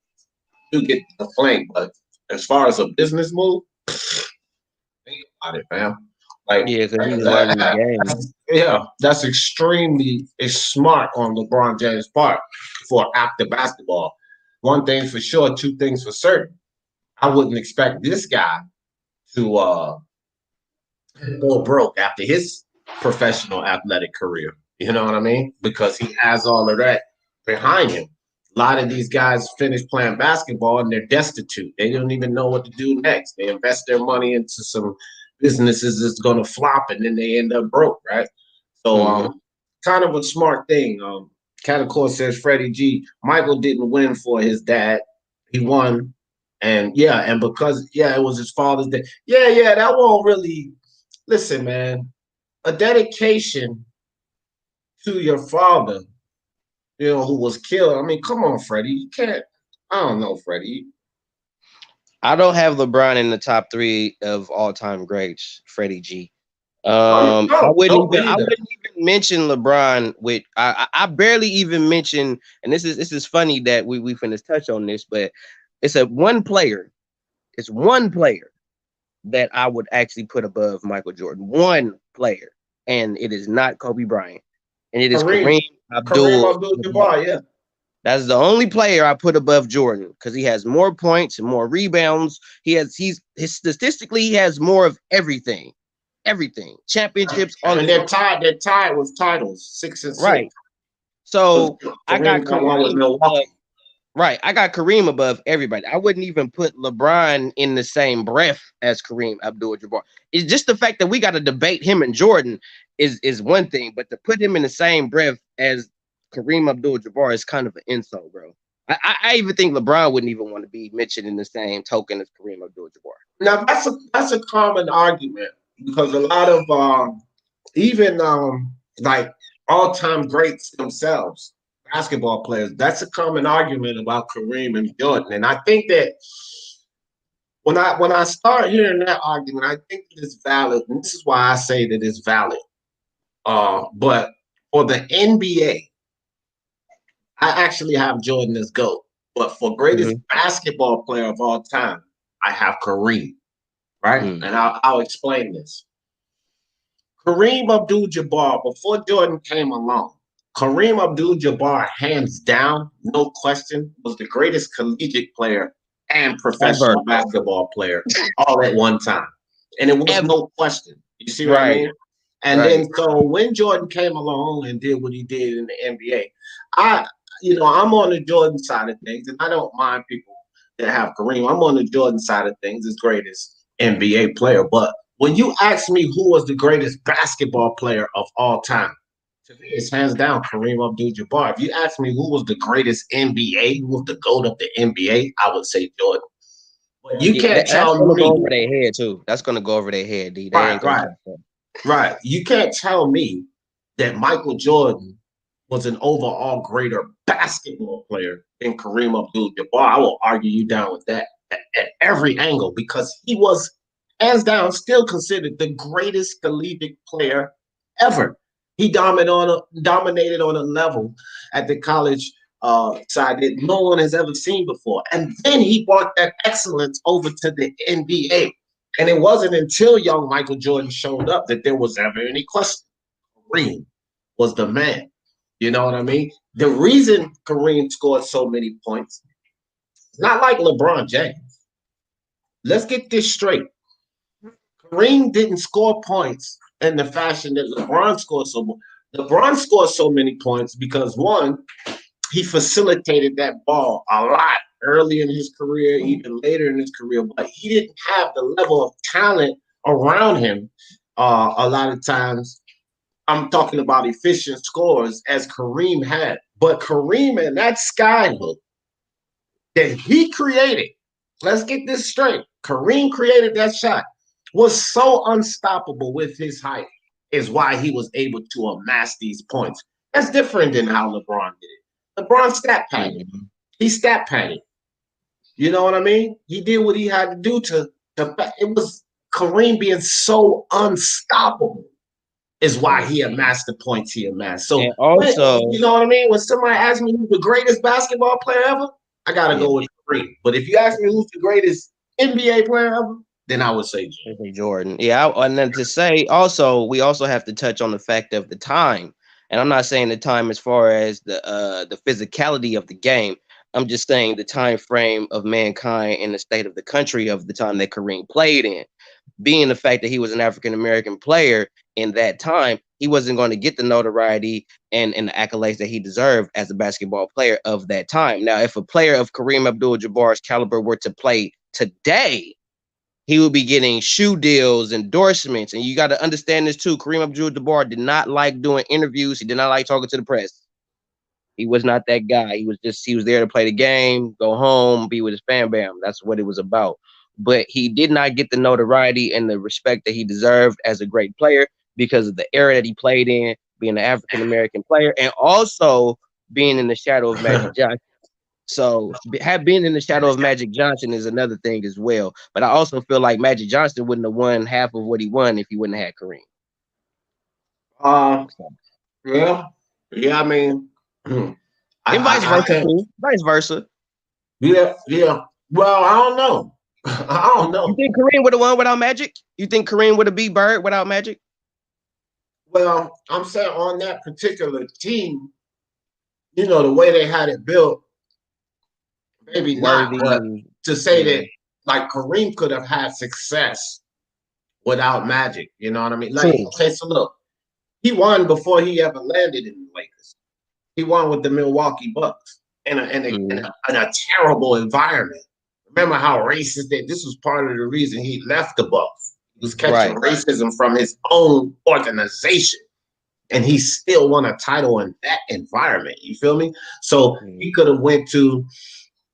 S1: I do get the complaint, but as far as a business move, think about it, fam. Like,
S2: Yeah, because he's learning the game.
S1: that's extremely smart on LeBron James' part for after basketball. One thing for sure, two things for certain. I wouldn't expect this guy to go broke after his professional athletic career. You know what I mean? Because he has all of that behind him. A lot of these guys finish playing basketball and they're destitute. They don't even know what to do next. They invest their money into some businesses that's going to flop and then they end up broke, right? So, kind of a smart thing. Kind of course says Freddie G. Michael didn't win for his dad. He won. And because, it was his father's day. Yeah, that won't really. Listen, man, a dedication to your father, who was killed. I mean, come on, Freddie. You can't. I don't know, Freddie.
S2: I don't have LeBron in the top 3 of all-time greats, Freddie G. I wouldn't even mention LeBron with I barely even mention, and this is funny that we finna touch on this, but it's one player that I would actually put above Michael Jordan. One player, and it is not Kobe Bryant, and it is Kareem
S1: Abdul-Jabbar. Yeah,
S2: that's the only player I put above Jordan because he has more points and more rebounds. Statistically he has more of everything, championships.
S1: And they're tied. They're tied with titles, 6 and 6.
S2: Right. So I got Kareem. Right. I got Kareem above everybody. I wouldn't even put LeBron in the same breath as Kareem Abdul-Jabbar. It's just the fact that we got to debate him and Jordan is one thing, but to put him in the same breath as Kareem Abdul-Jabbar is kind of an insult, bro. I even think LeBron wouldn't even want to be mentioned in the same token as Kareem Abdul-Jabbar.
S1: Now that's a common argument because a lot of even like all-time greats themselves, basketball players, that's a common argument about Kareem and Jordan. And I think that when I start hearing that argument, I think it's valid. And this is why I say that it's valid. But for the NBA, I actually have Jordan as GOAT. But for greatest basketball player of all time, I have Kareem. Right? And I'll explain this. Kareem Abdul-Jabbar, before Jordan came along, Kareem Abdul-Jabbar, hands down, no question, was the greatest collegiate player and professional basketball player all at one time. And it was no question. You see what I mean? And then so when Jordan came along and did what he did in the NBA, I'm on the Jordan side of things, and I don't mind people that have Kareem. I'm on the Jordan side of things, as greatest NBA player. But when you ask me who was the greatest basketball player of all time, to me, it's hands down Kareem Abdul-Jabbar. If you ask me who was the greatest NBA, who was the GOAT of the NBA, I would say Jordan. But you can't tell me.
S2: That's going to go over their head, too. That's going to go over their head, D.
S1: Right. You can't tell me that Michael Jordan was an overall greater basketball player than Kareem Abdul-Jabbar. I will argue you down with that at every angle because he was, hands down, still considered the greatest collegiate player ever. He dominated on a level at the college side that no one has ever seen before. And then he brought that excellence over to the NBA. And it wasn't until young Michael Jordan showed up that there was ever any question. Kareem was the man. You know what I mean? The reason Kareem scored so many points, it's not like LeBron James. Let's get this straight. Kareem didn't score points in the fashion that LeBron scored so much. LeBron scored so many points because, one, he facilitated that ball a lot early in his career, even later in his career, but he didn't have the level of talent around him a lot of times I'm talking about efficient scores as Kareem had. But Kareem and that skyhook that he created, let's get this straight. Kareem created that shot, was so unstoppable with his height, is why he was able to amass these points. That's different than how LeBron did it. LeBron stat padded. He stat padded. You know what I mean? He did what he had to do to it was Kareem being so unstoppable is why he amassed the points he amassed. So,
S2: and also,
S1: you know what I mean? When somebody asks me who's the greatest basketball player ever, I gotta go with Kareem. But if you ask me who's the greatest NBA player ever, then I would say
S2: Jordan. Yeah, and then to say also, we also have to touch on the fact of the time. And I'm not saying the time as far as the physicality of the game. I'm just saying the time frame of mankind and the state of the country of the time that Kareem played in. Being the fact that he was an African American player in that time, he wasn't going to get the notoriety and the accolades that he deserved as a basketball player of that time. Now, if a player of Kareem Abdul-Jabbar's caliber were to play today, he would be getting shoe deals, endorsements. And you got to understand this too. Kareem Abdul-Jabbar did not like doing interviews. He did not like talking to the press. He was not that guy. He was there to play the game, go home, be with his fam bam. That's what it was about. But he did not get the notoriety and the respect that he deserved as a great player because of the era that he played in, being an African-American player, and also being in the shadow of Magic Johnson. So being in the shadow of Magic Johnson is another thing as well. But I also feel like Magic Johnson wouldn't have won half of what he won if he wouldn't have had Kareem.
S1: Yeah. I mean,
S2: and vice versa too. Vice versa.
S1: Yeah. Well, I don't know. I don't know.
S2: You think Kareem would have won without Magic? You think Kareem would have beat Bird without Magic?
S1: Well, I'm saying on that particular team, you know, the way they had it built, maybe not. But to say that like Kareem could have had success without Magic, you know what I mean? Like, okay, so look, he won before he ever landed in the Lakers. He won with the Milwaukee Bucks in a terrible environment. Remember how racist that this was part of the reason he left the Bucks. He was catching racism from his own organization. And he still won a title in that environment. You feel me? So he could have went to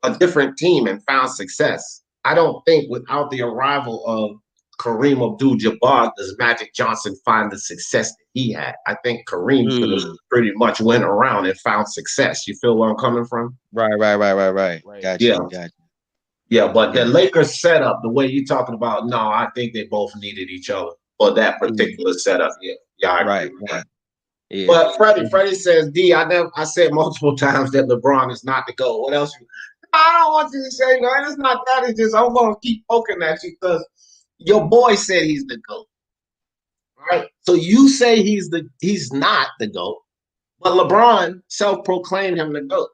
S1: a different team and found success. I don't think without the arrival of Kareem Abdul-Jabbar does Magic Johnson find the success that he had. I think Kareem could have pretty much went around and found success. You feel where I'm coming from?
S2: Right. Gotcha.
S1: Yeah, but the Lakers setup, the way you're talking about, no, I think they both needed each other for that particular setup. Yeah, I agree with that. Yeah. But Freddie says, I said multiple times that LeBron is not the GOAT. What else? I don't want you to say, no, it's not that. It's just I'm going to keep poking at you because your boy said he's the GOAT. Right? So you say he's not the GOAT, but LeBron self-proclaimed him the GOAT.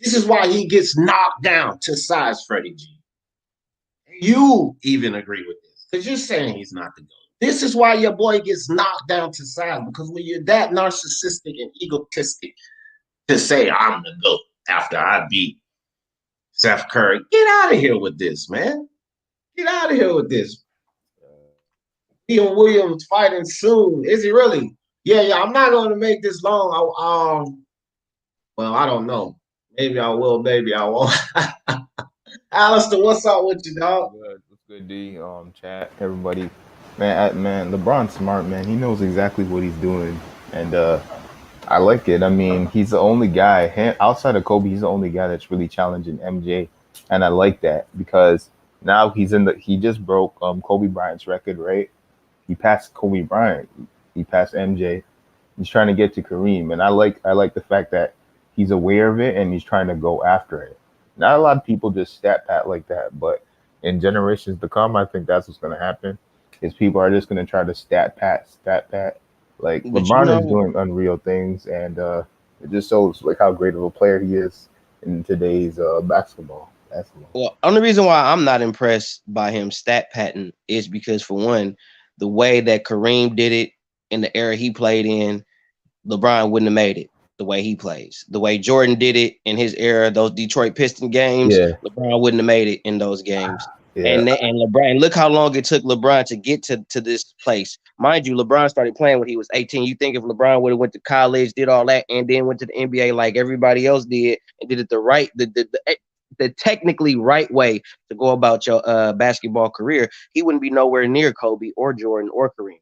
S1: This is why he gets knocked down to size, Freddie G. You even agree with this because you're saying he's not the GOAT. This is why your boy gets knocked down to size because when you're that narcissistic and egotistic to say I'm the GOAT after I beat Steph Curry, get out of here with this, man. Get out of here with this. Ian Williams fighting soon. Is he really? Yeah. I'm not going to make this long. Well, I don't know. Maybe I will. Maybe I won't. Alistair, what's up with you, dog?
S3: What's good, D? Chat, everybody. Man, LeBron's smart, man. He knows exactly what he's doing, and I like it. I mean, he's the only guy outside of Kobe. He's the only guy that's really challenging MJ, and I like that because now he just broke Kobe Bryant's record, right? He passed Kobe Bryant. He passed MJ. He's trying to get to Kareem, and I like the fact that he's aware of it and he's trying to go after it. Not a lot of people just stat pat like that, but in generations to come, I think that's what's going to happen. Is people are just going to try to stat pat. Like LeBron is doing unreal things, and it just shows like how great of a player he is in today's basketball.
S2: Well, only reason why I'm not impressed by him stat patting is because, for one, the way that Kareem did it in the era he played in, LeBron wouldn't have made it the way he plays. The way Jordan did it in his era, those Detroit Pistons games, LeBron wouldn't have made it in those games.
S3: Yeah.
S2: And LeBron, look how long it took LeBron to get to this place. Mind you, LeBron started playing when he was 18. You think if LeBron would have went to college, did all that, and then went to the NBA like everybody else did, and did it the technically right way to go about your basketball career, he wouldn't be nowhere near Kobe or Jordan or Kareem.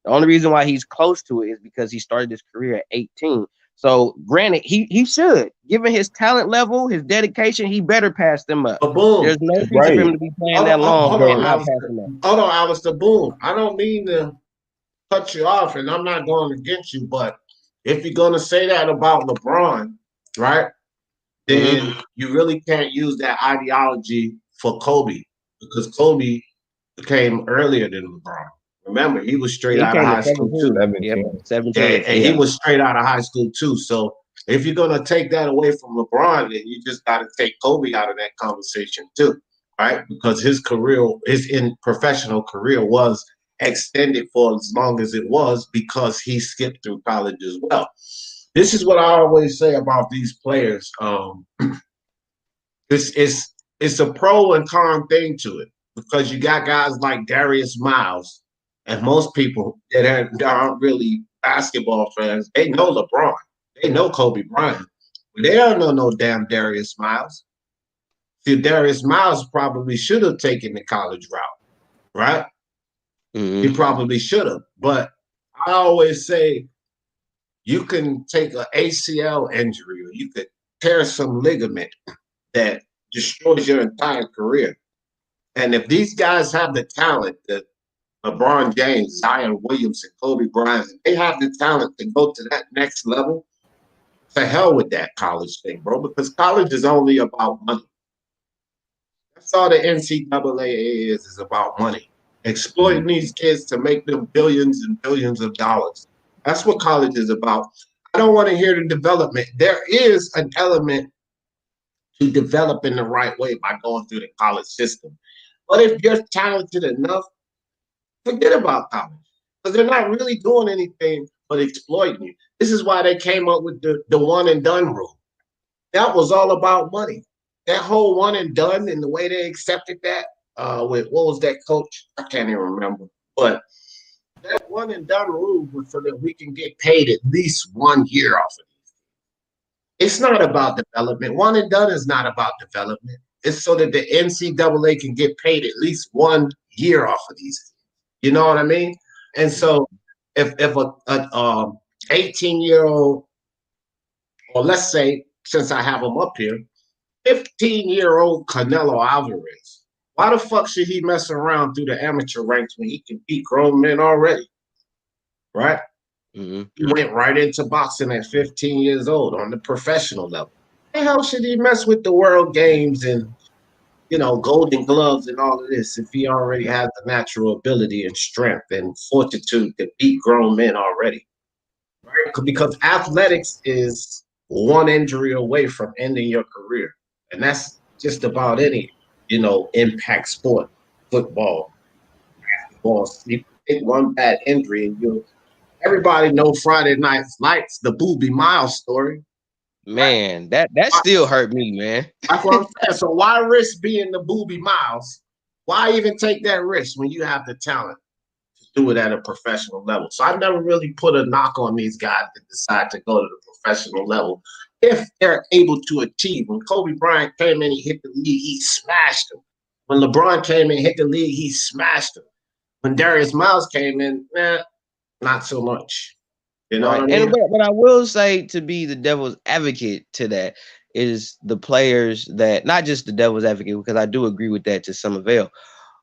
S2: The only reason why he's close to it is because he started his career at 18. So granted, he should, given his talent level, his dedication, he better pass them up.
S1: But boom,
S2: There's no reason for him
S3: Right.
S2: to be playing that long and not pass them up.
S1: Hold on, Alistair. Boom. I don't mean to cut you off, and I'm not going against you, but if you're gonna say that about LeBron, right, then you really can't use that ideology for Kobe because Kobe came earlier than LeBron. Remember, he was straight
S2: He
S1: out of
S2: came
S1: high
S2: at
S1: school too.
S2: 17. Yep,
S3: 17.
S2: 17.
S1: And he was straight out of high school too. So if you're gonna take that away from LeBron, then you just got to take Kobe out of that conversation too, right? Because his career, his in professional career, was extended for as long as it was because he skipped through college as well. This is what I always say about these players. This is it's a pro and con thing to it because you got guys like Darius Miles, and most people that aren't really basketball fans, they know LeBron, they know Kobe Bryant, but they don't know no damn Darius Miles. See, Darius Miles probably should have taken the college route, right? He probably should have, but I always say you can take an ACL injury or you could tear some ligament that destroys your entire career. And if these guys have the talent that LeBron James, Zion Williamson, Kobe Bryant, they have the talent to go to that next level, to hell with that college thing, bro, because college is only about money. That's all the NCAA is about money. Exploiting these kids to make them billions and billions of dollars. That's what college is about. I don't want to hear the development. There is an element to develop in the right way by going through the college system. But if you're talented enough, forget about college because they're not really doing anything but exploiting you. This is why they came up with the one and done rule. That was all about money. That whole one and done and the way they accepted that with what was that coach? I can't even remember. But that one and done rule was so that we can get paid at least 1 year off of it. It's not about development. One and done is not about development. It's so that the NCAA can get paid at least 1 year off of these. You know what I mean? And so if a 18-year-old, or let's say, since I have him up here, 15-year-old Canelo Alvarez, why the fuck should he mess around through the amateur ranks when he can beat grown men already? Right? He went right into boxing at 15 years old on the professional level. Why the hell should he mess with the world games and golden gloves and all of this if he already has the natural ability and strength and fortitude to beat grown men already? Right? Because athletics is one injury away from ending your career. And that's just about any, impact sport, football, basketball. You take one bad injury and everybody know Friday Night Lights, the Booby Miles story.
S2: Man, that still hurt me, man.
S1: That's what I'm saying. So why risk being the Booby Miles? Why even take that risk when you have the talent to do it at a professional level? So I never really put a knock on these guys that decide to go to the professional level if they're able to achieve. When Kobe Bryant came in, he hit the league, he smashed them. When LeBron came in, hit the league, he smashed them. When Darius Miles came in, not so much. You know what I mean?
S2: And but I will say, to be the devil's advocate to that, is the players that, not just the devil's advocate, because I do agree with that to some avail,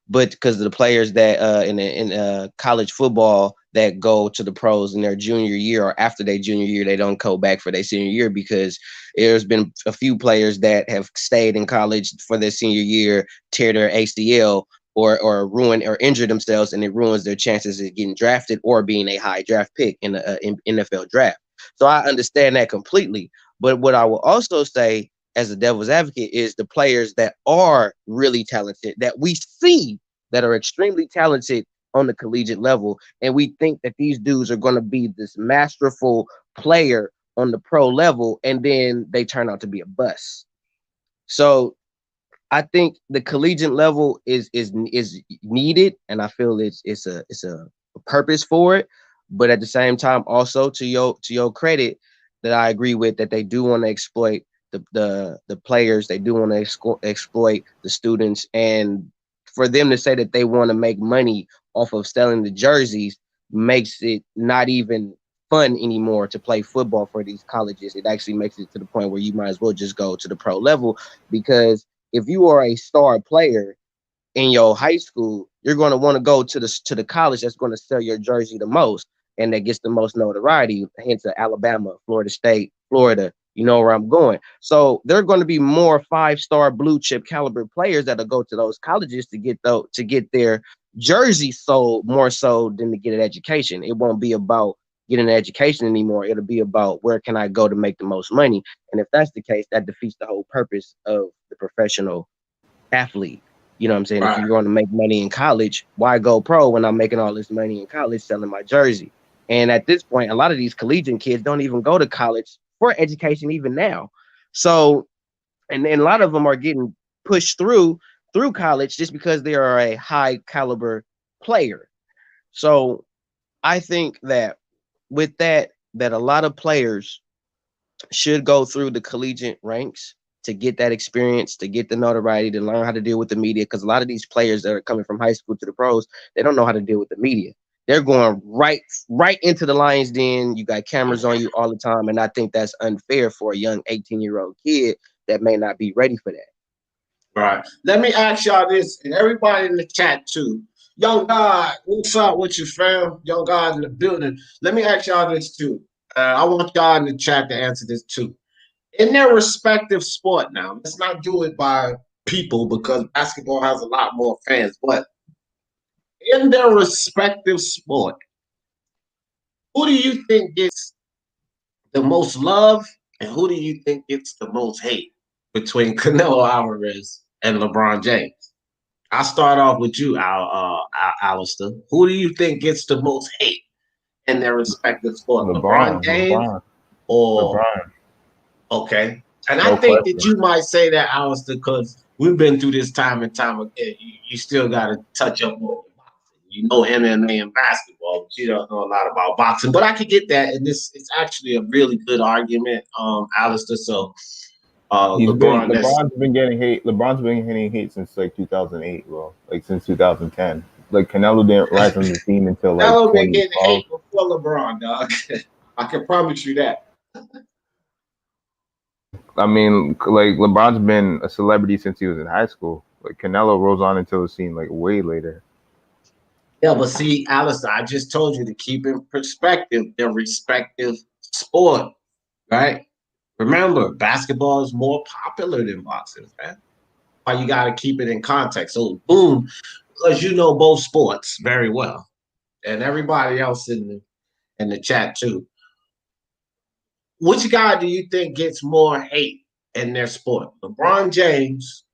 S2: but because of the players that in college football that go to the pros in their junior year or after their junior year, they don't go back for their senior year, because there's been a few players that have stayed in college for their senior year, tear their ACL or ruin or injure themselves, and it ruins their chances of getting drafted or being a high draft pick in the NFL draft. So I understand that completely. But what I will also say as a devil's advocate is the players that are really talented, that we see that are extremely talented on the collegiate level, and we think that these dudes are going to be this masterful player on the pro level, and then they turn out to be a bust. So I think the collegiate level is needed, and I feel it's a purpose for it. But at the same time, also to your credit, that I agree with, that they do want to exploit the players. They do want to exploit the students, and for them to say that they want to make money off of selling the jerseys makes it not even fun anymore to play football for these colleges. It actually makes it to the point where you might as well just go to the pro level, because if you are a star player in your high school, you're going to want to go to the college that's going to sell your jersey the most and that gets the most notoriety. Hence, Alabama, Florida State, Florida. You know where I'm going. So there are going to be more 5-star blue chip caliber players that'll go to those colleges to get their jersey sold more so than to get an education. It won't be about getting an education anymore. It'll be about where can I go to make the most money. And if that's the case, that defeats the whole purpose of the professional athlete. You know what I'm saying? Right. If you're going to make money in college, why go pro when I'm making all this money in college selling my jersey? And at this point, a lot of these collegiate kids don't even go to college for education even now. So, and a lot of them are getting pushed through college just because they are a high caliber player. So I think that with that a lot of players should go through the collegiate ranks to get that experience, to get the notoriety, to learn how to deal with the media. Because a lot of these players that are coming from high school to the pros, they don't know how to deal with the media. They're going right into the lion's den. You got cameras on you all the time. And I think that's unfair for a young 18-year-old kid that may not be ready for that.
S1: Right. Let me ask y'all this, and everybody in the chat too. Young God, what's up with you, fam? Young God in the building. Let me ask y'all this too. I want y'all in the chat to answer this too. In their respective sport now, let's not do it by people because basketball has a lot more fans, but in their respective sport, who do you think gets the most love and who do you think gets the most hate between Canelo Alvarez and LeBron James? I'll start off with you, Alistair. Who do you think gets the most hate in their respective sport? LeBron James or
S3: LeBron?
S1: Okay. And I think that you might say that, Alistair, because we've been through this time and time again. You still got to touch up on boxing. You know MMA and basketball, but you don't know a lot about boxing. But I could get that, and it's actually a really good argument, Alistair. So
S3: LeBron's been getting hate. LeBron's been getting hate since like 2008, bro. Like since 2010. Like Canelo didn't rise on the scene until like
S1: Canelo been getting hate before LeBron, dog. I can promise you that.
S3: I mean, like LeBron's been a celebrity since he was in high school. Like Canelo rose on into the scene like way later.
S1: Yeah, but see, Alistair, I just told you to keep in perspective their respective sport, right? Remember, basketball is more popular than boxing, man. Why you got to keep it in context. So, boom, because you know both sports very well, and everybody else in the chat too. Which guy do you think gets more hate in their sport, LeBron James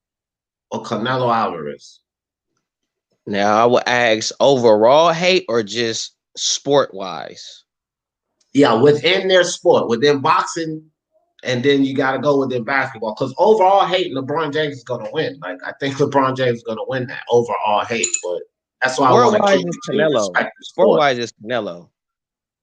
S1: or Canelo Alvarez?
S2: Now, I would ask overall hate or just sport-wise?
S1: Yeah, within their sport, within boxing, and then you got to go within basketball. Because overall hate, LeBron James is going to win. Like, I think LeBron James is going to win that overall hate. But that's why I want to keep
S2: Canelo. Sport-wise is Canelo.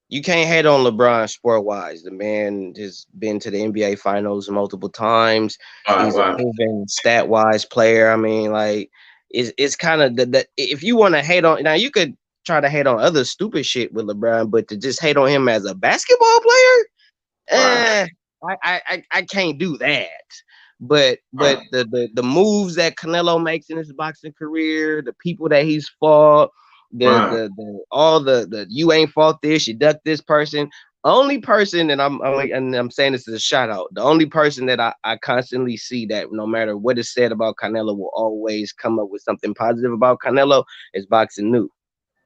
S2: You can't hate on LeBron sport-wise. The man has been to the NBA Finals multiple times. He's a proven stat-wise player. I mean, like, it's kind of the if you want to hate on, now you could try to hate on other stupid shit with LeBron, but to just hate on him as a basketball player, I can't do that. But the moves that Canelo makes in his boxing career, the people that he's fought, all the you ain't fought this, you ducked this person. Only person, and I'm saying this as a shout out, the only person that I constantly see that no matter what is said about Canelo will always come up with something positive about Canelo is Boxing News.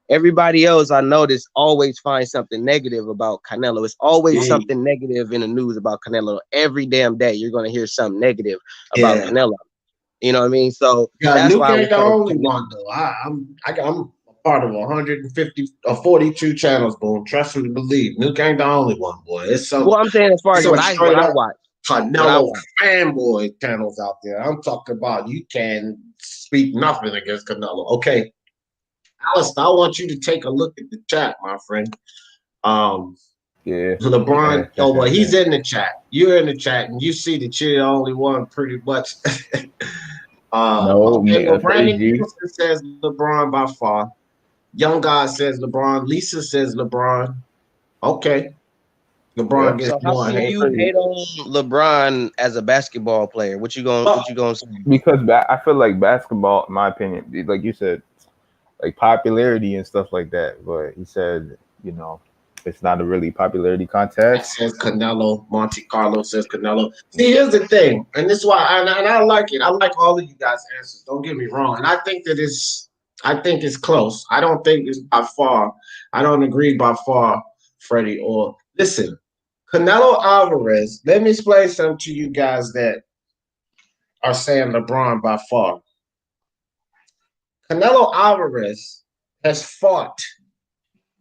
S2: Everybody else I notice always finds something negative about Canelo. It's always something negative in the news about Canelo. Every damn day you're gonna hear something negative about Canelo. You know what I mean? So
S1: that's Nuke why ain't the only one though. I'm part of 150 or 42 channels, boom. Trust me to believe. Nuke ain't the only one, boy. It's so.
S2: Well, I'm saying as far as what I watch.
S1: Canelo fanboy channels out there. I'm talking about you can speak nothing against Canelo. Okay, Alistair, I want you to take a look at the chat, my friend.
S3: Yeah.
S1: LeBron, oh well, he's in the chat. You're in the chat, and you see that you're the only one pretty much.
S3: No,
S1: Okay, well, Brandon
S3: AG.
S1: Nicholson says LeBron by far. Young God says LeBron. Lisa says LeBron. Okay, LeBron
S3: Yep.
S1: gets
S2: So how
S1: more
S2: can
S1: hate.
S2: you hate on LeBron as a basketball player? What you gonna say?
S3: Because I feel like basketball, in my opinion, like you said, like popularity and stuff like that. But he said, you know, it's not a really popularity
S1: That
S3: contest.
S1: says Canelo. Monte Carlo says Canelo. See, here's the thing, and this is why, and I like it. I like all of you guys' answers. Don't get me wrong, and I think it's close. I don't think it's by far. I don't agree by far, Freddie. Or listen, Canelo Alvarez. Let me explain something to you guys that are saying LeBron by far. Canelo Alvarez has fought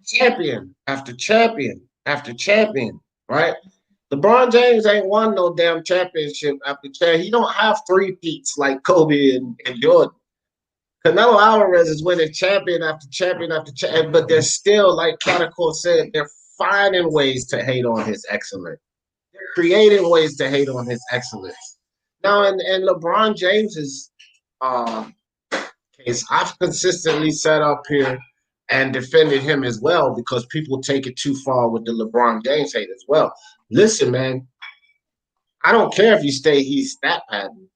S1: champion after champion after champion, right? LeBron James ain't won no damn championship after champion. He don't have three peats like Kobe and Jordan. Canelo Alvarez is winning champion after champion after champion, but they're still, like Catacor said, they're finding ways to hate on his excellence. They're creating ways to hate on his excellence. Now, in LeBron James's case, I've consistently sat up here and defended him as well because people take it too far with the LeBron James hate as well. Listen, man, I don't care if you stay he's stat pattern.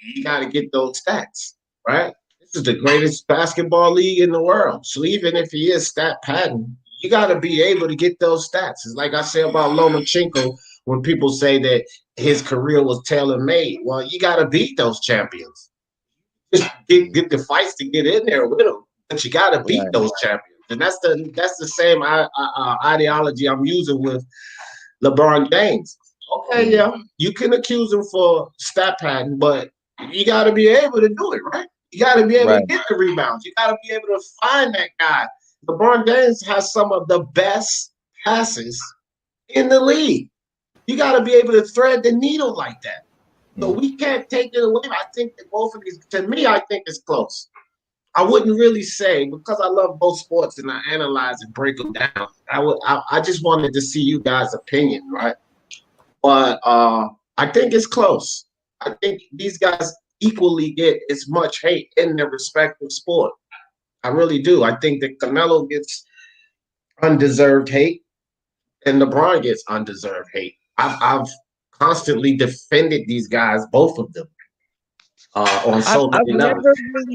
S1: You got to get those stats, right? This is the greatest basketball league in the world. So even if he is stat pattern, you got to be able to get those stats. It's like I say about Lomachenko when people say that his career was tailor-made. Well, you got to beat those champions. Just get the fights to get in there with them, but you got to beat those champions. And that's the same ideology I'm using with LeBron James. Okay, yeah, you can accuse him for stat pattern, but you got to be able to do it, right? You got to be able to get the rebounds. You got to be able to find that guy. LeBron James has some of the best passes in the league. You got to be able to thread the needle like that. So we can't take it away. I think that both of these, to me, I think it's close. I wouldn't really say, because I love both sports and I analyze and break them down. I just wanted to see you guys' opinion, right? But I think it's close. I think these guys equally get as much hate in their respective sport. I really do. I think that Canelo gets undeserved hate and LeBron gets undeserved hate. I've constantly defended these guys, both of them, on so many levels.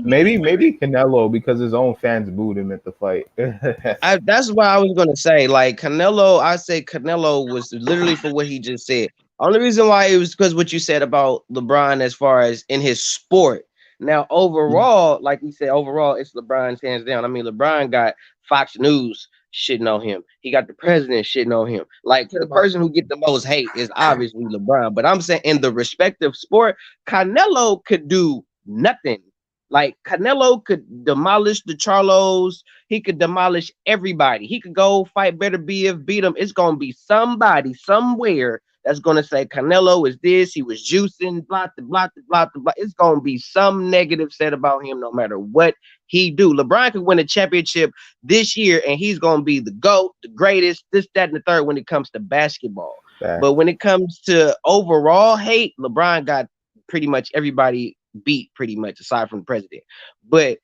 S3: Maybe Canelo because his own fans booed him at the fight.
S2: That's what I was gonna say. Like Canelo, I say Canelo was literally for what he just said. Only reason why it was because what you said about LeBron as far as in his sport. Now overall, like you said, overall it's LeBron's hands down. I mean, LeBron got Fox News shitting on him. He got the president shitting on him. Like the person who get the most hate is obviously LeBron. But I'm saying in the respective sport, Canelo could do nothing. Like Canelo could demolish the Charlos. He could demolish everybody. He could go fight better BF, beat him. It's gonna be somebody somewhere that's gonna say Canelo is this. He was juicing, blah, blah, blah, blah. It's gonna be some negative said about him, no matter what he do. LeBron could win a championship this year, and he's gonna be the GOAT, the greatest, this, that, and the third when it comes to basketball. But when it comes to overall hate, LeBron got pretty much everybody beat pretty much aside from the president. But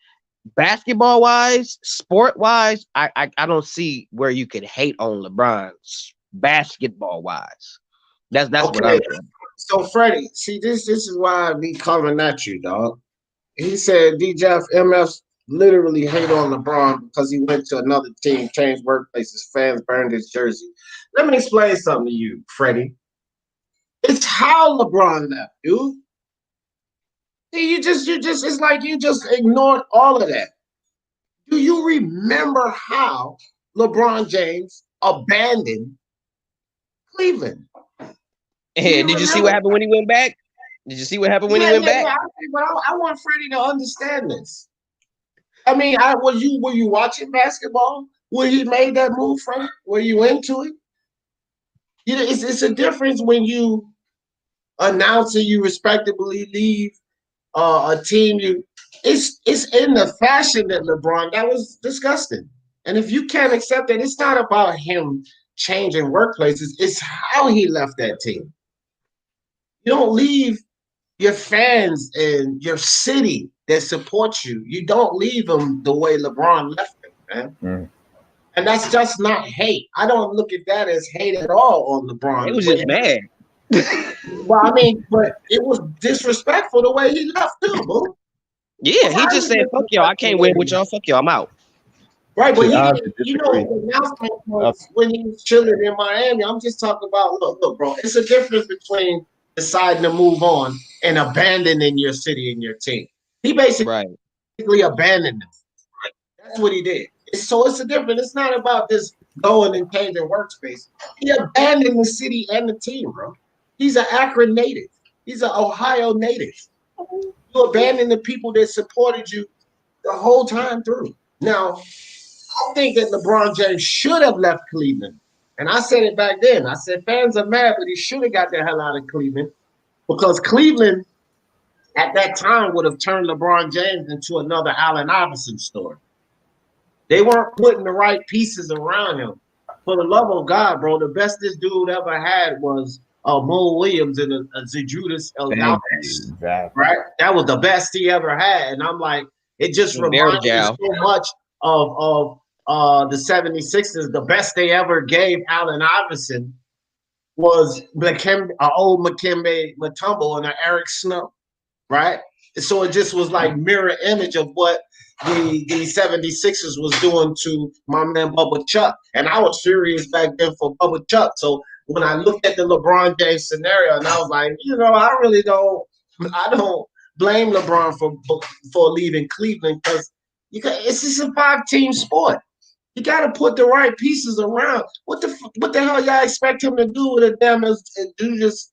S2: basketball wise, sport wise, I don't see where you could hate on LeBron basketball wise. That's okay. What I'm saying.
S1: So Freddie, see this is why I be coming at you, dog. He said DJ MF literally hate on LeBron because he went to another team, changed workplaces, fans burned his jersey. Let me explain something to you, Freddie. It's how LeBron left, dude. See, you just it's like you just ignored all of that. Do you remember how LeBron James abandoned Cleveland?
S2: Hey, did you see what happened when he went back? Did you see what happened when he went back?
S1: But I want Freddie to understand this. I mean, were you watching basketball when he made that move, Freddie? Were you into it? You know, it's a difference when you announcing you respectably leave a team it's in the fashion that LeBron, that was disgusting. And if you can't accept that, it's not about him changing workplaces, it's how he left that team. You don't leave your fans and your city that supports you. You don't leave them the way LeBron left them, man.
S3: Mm.
S1: And that's just not hate. I don't look at that as hate at all on
S2: It
S1: LeBron.
S2: was just mad.
S1: Well, I mean, but it was disrespectful the way he left too, bro.
S2: Yeah, he just said, "Fuck y'all, I can't win with y'all. Fuck y'all, I'm out."
S1: Right, but
S3: See,
S1: he
S3: I have
S1: didn't,
S3: to
S1: you know,
S3: disagree.
S1: the announcement was when he was chilling in Miami. I'm just talking about, look, bro, it's a difference between deciding to move on and abandoning your city and your team. He basically
S2: Right.
S1: abandoned them. Right? That's what he did. So it's a difference. It's not about this going and changing workspace. He abandoned the city and the team, bro. He's an Akron native. He's an Ohio native. You abandoned the people that supported you the whole time through. Now, I think that LeBron James should have left Cleveland. And I said it back then. I said fans are mad, but he should have got the hell out of Cleveland because Cleveland at that time would have turned LeBron James into another Allen Iverson story. They weren't putting the right pieces around him. For the love of God, bro, the best this dude ever had was Mo Williams and a Zydrunas Ilgauskas,
S3: Exactly.
S1: right? That was the best he ever had. And I'm like, it just reminds me so much of the 76ers. The best they ever gave Allen Iverson was old Dikembe Mutombo and an Eric Snow, right? So it just was like mirror image of what the 76ers was doing to my man Bubba Chuck. And I was furious back then for Bubba Chuck. So when I looked at the LeBron James scenario, and I was like, I don't blame LeBron for leaving Cleveland because it's just a 5-team sport. You got to put the right pieces around. What the hell y'all expect him to do with a damn Zydrunas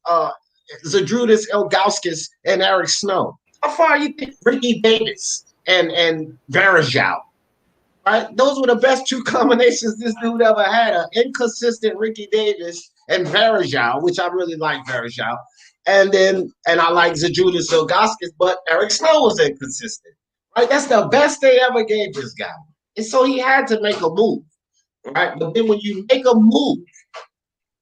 S1: Ilgauskas and Eric Snow? How far you think Ricky Davis and Varejao, right? Those were the best two combinations this dude ever had. An inconsistent Ricky Davis and Varejao, which I really like Varejao. And I like Zydrunas Ilgauskas, but Eric Snow was inconsistent. Right? That's the best they ever gave this guy. And so he had to make a move. Right? But then when you make a move,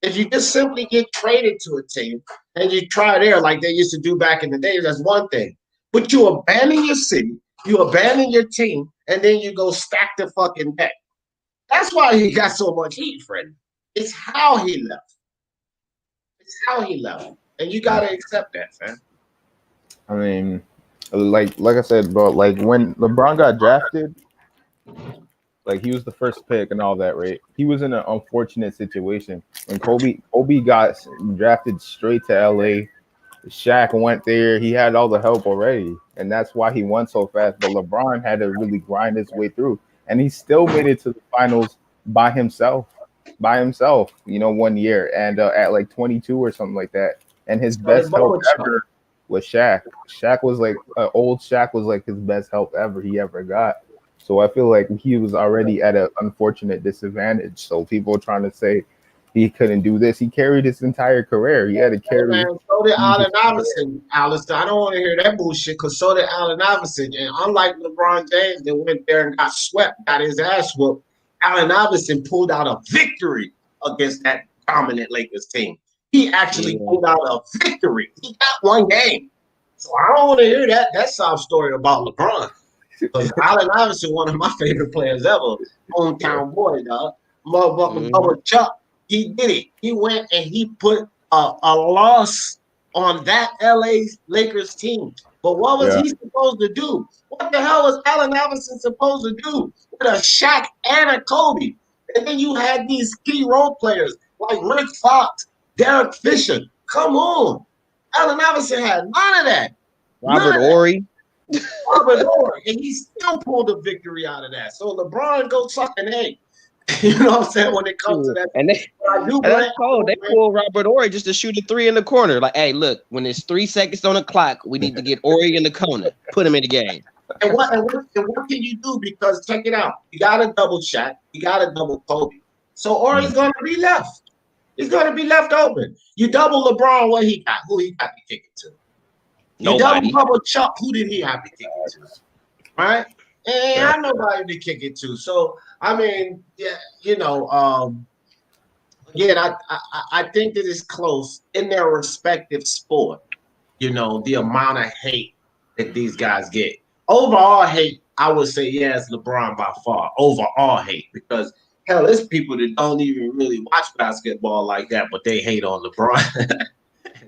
S1: if you just simply get traded to a team and you try there like they used to do back in the day, that's one thing. But you abandon your city, you abandon your team, and then you go stack the fucking deck. That's why he got so much heat, Freddie. It's how he left. It's how he left. And you got to accept that, man.
S3: I mean, like I said, bro, like when LeBron got drafted, like he was the first pick and all that, right? He was in an unfortunate situation. When Kobe got drafted straight to LA, Shaq went there. He had all the help already, and that's why he won so fast. But LeBron had to really grind his way through, and he still made it to the finals by himself. You know, 1 year and at like 22 or something like that. And his best help ever was Shaq. Shaq was like old Shaq was like his best help he ever got. So I feel like he was already at an unfortunate disadvantage. So people trying to say he couldn't do this. He carried his entire career. He had to carry.
S1: Man, so did Allen Iverson. Alistair, I don't want to hear that bullshit because so did Allen Iverson. And unlike LeBron James that went there and got swept, got his ass whooped, Allen Iverson pulled out a victory against that dominant Lakers team. He actually pulled out a victory. He got one game. So I don't want to hear that sob story about LeBron. Because Allen Iverson, one of my favorite players ever, hometown boy, dog. Motherfucking Bubba Chuck. He did it. He went and he put a loss on that LA Lakers team. But what was he supposed to do? What the hell was Allen Iverson supposed to do with a Shaq and a Kobe? And then you had these key role players like Rick Fox, Derek Fisher. Come on. Allen Iverson had none of that.
S2: Robert Horry.
S1: Robert Horry. And he still pulled a victory out of that. So LeBron go suck an egg. You know what I'm saying? When it comes to that.
S2: And that's cold. They pull Robert Horry just to shoot a 3 in the corner. Like, hey, look, when there's 3 seconds on the clock, we need to get Horry in the corner. Put him in the game.
S1: And what can you do? Because check it out. You got a double Shaq. You got a double Kobe. So Horry's going to be left. He's going to be left open. You double LeBron, what he got? Who he got to kick it to? You
S2: Nobody.
S1: double Chuck, who did he have to kick it to? Right? And
S3: Yeah.
S1: I nobody to kick it to. So I mean, yeah, again, I think that it's close in their respective sport. The amount of hate that these guys get. Overall hate, I would say, yes, LeBron by far. Overall hate, because hell, there's people that don't even really watch basketball like that, but they hate on LeBron.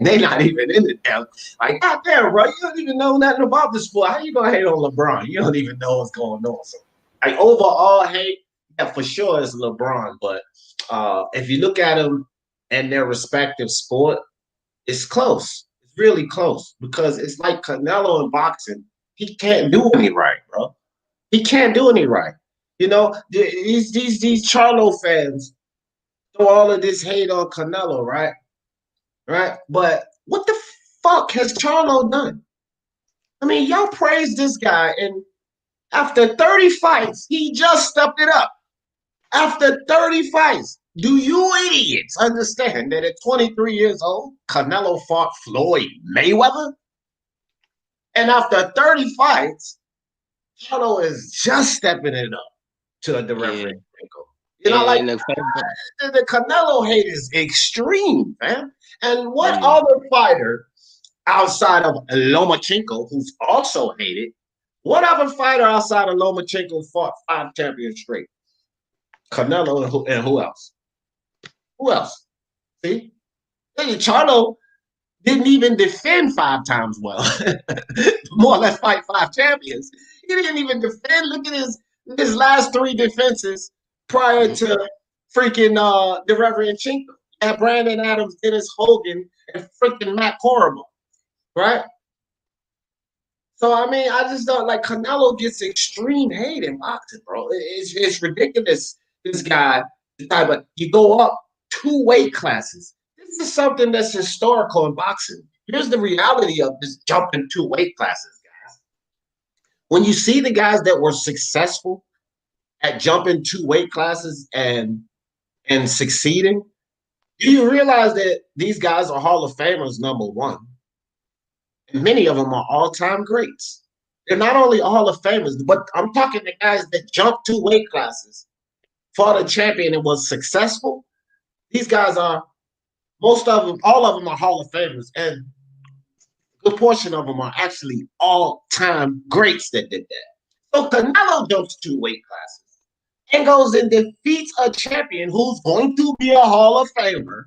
S1: They not even in the damn. Like, goddamn, bro, you don't even know nothing about the sport. How you gonna hate on LeBron? You don't even know what's going on. So, like, overall hate, yeah, for sure is LeBron. But if you look at them and their respective sport, it's close. It's really close because it's like Canelo in boxing. He can't do any right, bro. He can't do any right. These Charlo fans throw all of this hate on Canelo, right? Right? But what the fuck has Charlo done? I mean, y'all praise this guy, and after 30 fights, he just stepped it up. After 30 fights, do you idiots understand that at 23 years old, Canelo fought Floyd Mayweather? And after 30 fights, Charlo is just stepping it up to the referee. The Canelo hate is extreme, man. And what other fighter outside of Lomachenko, who's also hated, what other fighter outside of Lomachenko fought 5 champions straight? Canelo and who else? Who else? See? Charlo didn't even defend 5 times well. More or less fight 5 champions. He didn't even defend. Look at his last 3 defenses prior to freaking the Reverend Chinko. And Brandon Adams, Dennis Hogan, and freaking Matt Corrigan, right? So, I mean, I just don't like Canelo gets extreme hate in boxing, bro. It's ridiculous. This guy, but you go up 2 weight classes. This is something that's historical in boxing. Here's the reality of this jumping 2 weight classes, guys. When you see the guys that were successful at jumping 2 weight classes and succeeding, do you realize that these guys are Hall of Famers, number one? And many of them are all-time greats. They're not only Hall of Famers, but I'm talking the guys that jumped 2 weight classes, fought a champion and was successful. These guys are, most of them, all of them are Hall of Famers. And a good portion of them are actually all-time greats that did that. So Canelo jumps 2 weight classes and goes and defeats a champion who's going to be a Hall of Famer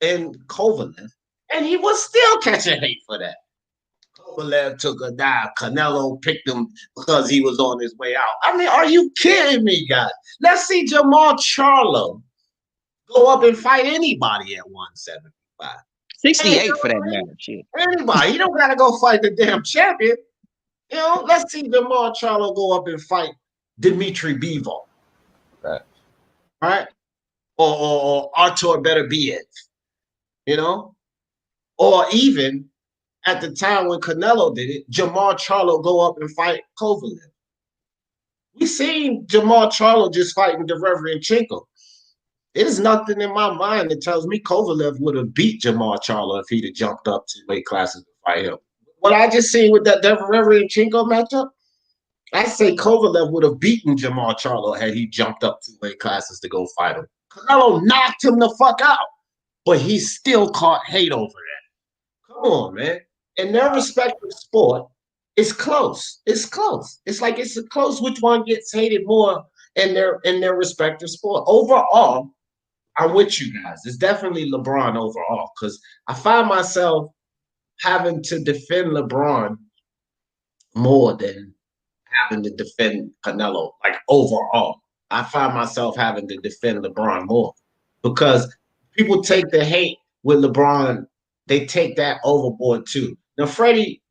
S1: in Kovalev, and he was still catching hate for that. Kovalev took a dive. Canelo picked him because he was on his way out. I mean, are you kidding me, guys? Let's see Jamal Charlo go up and fight anybody at 175.
S2: 68 for that matter. Shit.
S1: Anybody. You don't got to go fight the damn champion. Let's see Jamal Charlo go up and fight Dmitry Bivol. Right? Or Artur Beterbiev, or even at the time when Canelo did it, Jamal Charlo go up and fight Kovalev. We seen Jamal Charlo just fighting the Reverend Chinko. There's nothing in my mind that tells me Kovalev would have beat Jamal Charlo if he'd have jumped up 2 weight classes to fight him. What I just seen with that Reverend Chinko matchup, I say Kovalev would have beaten Jamal Charlo had he jumped up 2 weight classes to go fight him. Canelo knocked him the fuck out, but he still caught hate over that. Come on, man. In their respective sport, it's close. It's close. It's like it's close which one gets hated more in their respective sport. Overall, I'm with you guys. It's definitely LeBron overall because I find myself having to defend LeBron more than having to defend Canelo. Like overall, I find myself having to defend LeBron more because people take the hate with LeBron. They take that overboard too. Now, Freddie,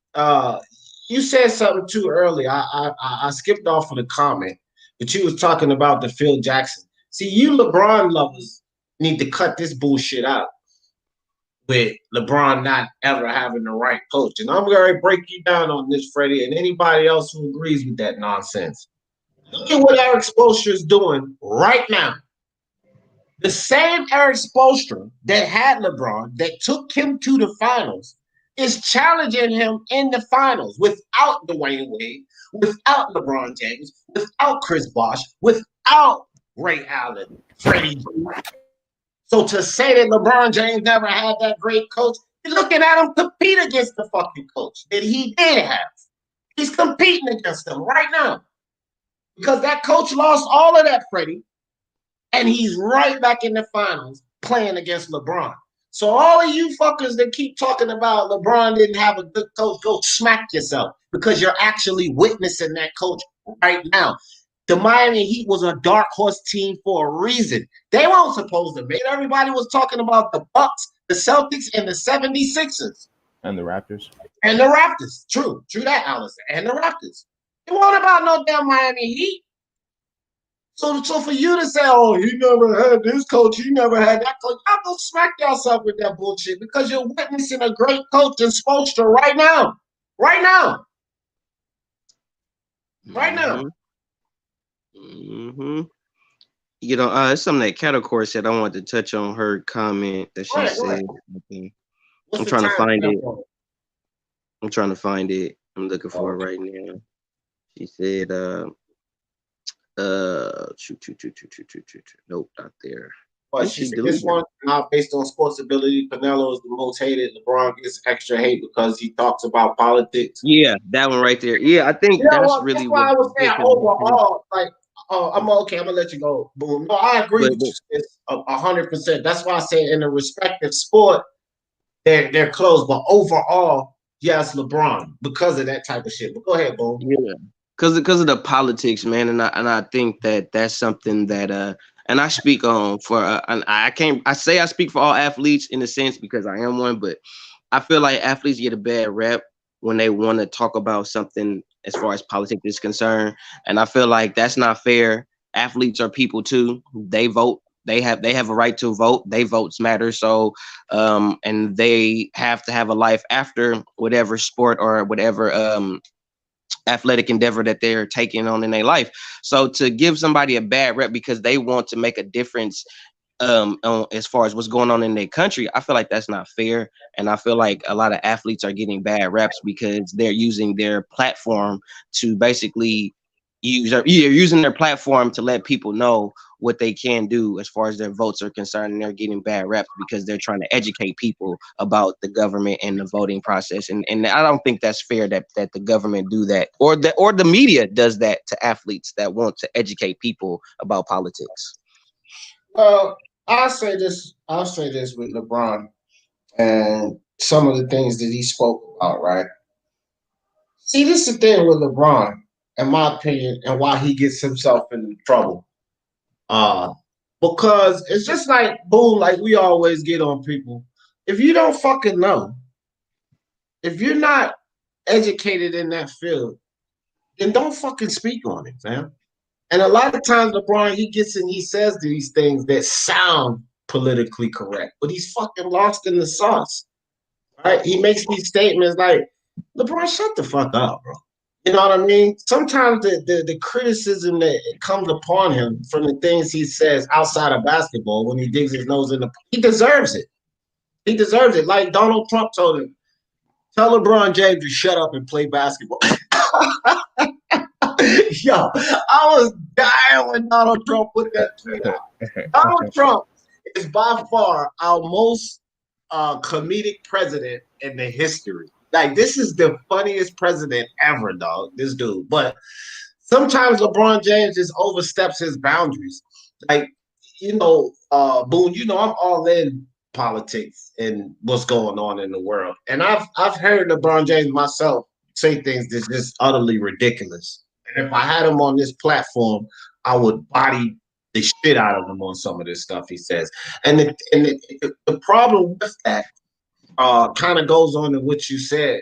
S1: you said something too early. I skipped off of the comment, but you was talking about the Phil Jackson. See, you LeBron lovers need to cut this bullshit out with LeBron not ever having the right coach. And I'm going to break you down on this, Freddie, and anybody else who agrees with that nonsense. Look at what Eric Spoelstra is doing right now. The same Eric Spoelstra that had LeBron, that took him to the finals, is challenging him in the finals without Dwayne Wade, without LeBron James, without Chris Bosh, without Ray Allen, Freddie G. So to say that LeBron James never had that great coach, you're looking at him compete against the fucking coach that he did have. He's competing against them right now because that coach lost all of that, Freddie, and he's right back in the finals playing against LeBron. So all of you fuckers that keep talking about LeBron didn't have a good coach, go smack yourself because you're actually witnessing that coach right now. The Miami Heat was a dark horse team for a reason. They weren't supposed to be. Everybody was talking about the Bucks, the Celtics, and the 76ers.
S3: And the Raptors.
S1: And the Raptors. True that, Allison. And the Raptors. It wasn't about no damn Miami Heat. So for you to say, oh, he never had this coach, he never had that coach, y'all go smack yourself with that bullshit because you're witnessing a great coach in Spoelstra right now. Right now. Right now.
S2: Mm-hmm. You know, it's something that Category said. I wanted to touch on her comment that she said. Okay. I'm trying to find it. I'm trying to find it. I'm looking for it right now. She said, nope, not there.
S1: But she said this one, not based on sports ability, Canelo is the most hated. LeBron gets extra hate because he talks about politics.
S2: Yeah, that one right there. Yeah, I think really
S1: why I was saying overall, like, I'm okay. I'm gonna let you go. Boom. No, I agree with you 100%. That's why I say in the respective sport, they're close. But overall, yes, LeBron because of that type of shit. But go ahead, Boom.
S2: Yeah, because of the politics, man, and I think that's something that and I speak on for and I say I speak for all athletes in a sense because I am one, but I feel like athletes get a bad rep when they want to talk about something as far as politics is concerned, and I feel like that's not fair. Athletes are people too. They vote. They have a right to vote. They votes matter. So, and they have to have a life after whatever sport or whatever athletic endeavor that they're taking on in their life. So to give somebody a bad rep because they want to make a difference as far as what's going on in their country, I feel like that's not fair. And I feel like a lot of athletes are getting bad reps because they're using their platform to basically using their platform to let people know what they can do as far as their votes are concerned, and they're getting bad reps because they're trying to educate people about the government and the voting process. And I don't think that's fair that the government do that, or the media does that to athletes that want to educate people about politics.
S1: Well, I'll say this with LeBron and some of the things that he spoke about, right? See, this is the thing with LeBron, in my opinion, and why he gets himself in trouble. Because it's just like, boom, like we always get on people. If you don't fucking know, if you're not educated in that field, then don't fucking speak on it, man. And a lot of times LeBron, he gets and he says these things that sound politically correct, but he's fucking lost in the sauce. Right? He makes these statements like, LeBron, shut the fuck up, bro. You know what I mean? Sometimes the criticism that comes upon him from the things he says outside of basketball when he digs his nose in he deserves it. He deserves it. Like Donald Trump told him, tell LeBron James to shut up and play basketball. Yo, I was dying when Donald Trump put that tweet out. Donald Trump is by far our most comedic president in the history. Like, this is the funniest president ever, dog, this dude. But sometimes LeBron James just oversteps his boundaries. Like, Boone, I'm all in politics and what's going on in the world. And I've heard LeBron James myself say things that's just utterly ridiculous. And if I had him on this platform, I would body the shit out of him on some of this stuff he says. And the problem with that kind of goes on to what you said,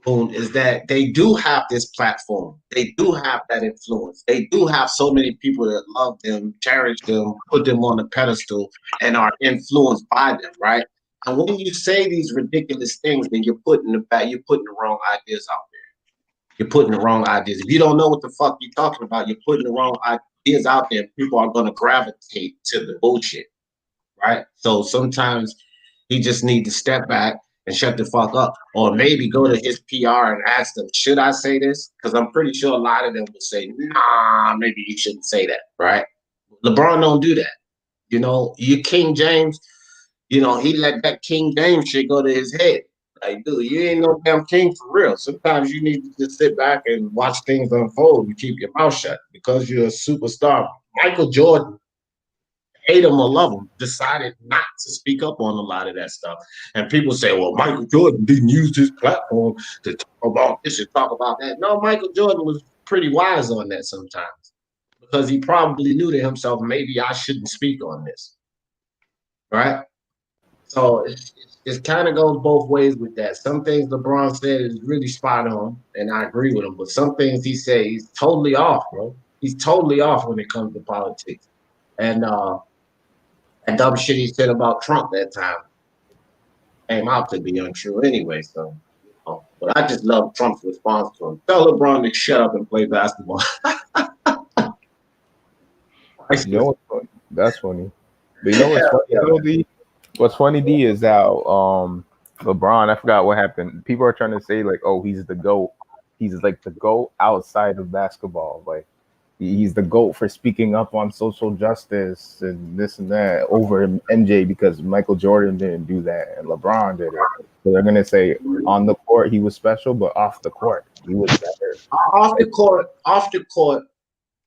S1: Boone, is that they do have this platform. They do have that influence. They do have so many people that love them, cherish them, put them on a pedestal, and are influenced by them, right? And when you say these ridiculous things, then you're putting the wrong ideas out there. You're putting the wrong ideas. If you don't know what the fuck you're talking about, you're putting the wrong ideas out there. People are going to gravitate to the bullshit. right? So sometimes he just need to step back and shut the fuck up, or maybe go to his PR and ask them, should I say this? Because I'm pretty sure a lot of them would say, nah, maybe you shouldn't say that, right? LeBron don't do that. You know, you King James, you know, he let that King James shit go to his head. Like, dude, you ain't no damn king for real. Sometimes you need to just sit back and watch things unfold and keep your mouth shut because you're a superstar. Michael Jordan, hate him or love him, decided not to speak up on a lot of that stuff. And people say, well, Michael Jordan didn't use his platform to talk about this and talk about that. No, Michael Jordan was pretty wise on that sometimes because he probably knew to himself, maybe I shouldn't speak on this, right? So it kind of goes both ways with that. Some things LeBron said is really spot on, and I agree with him. But some things he said, he's totally off, bro. He's totally off when it comes to politics. And that dumb shit he said about Trump that time came out to be untrue anyway. So, you know, but I just love Trump's response to him. Tell LeBron to shut up and play basketball.
S3: You know what's funny? That's funny. But you know what's funny, though, D? What's funny, D, is how LeBron, I forgot what happened. People are trying to say, like, oh, he's the GOAT. He's like the GOAT outside of basketball. Like, he's the GOAT for speaking up on social justice and this and that over MJ because Michael Jordan didn't do that and LeBron did it. So they're gonna say on the court he was special, but off the court he was better.
S1: Off the court,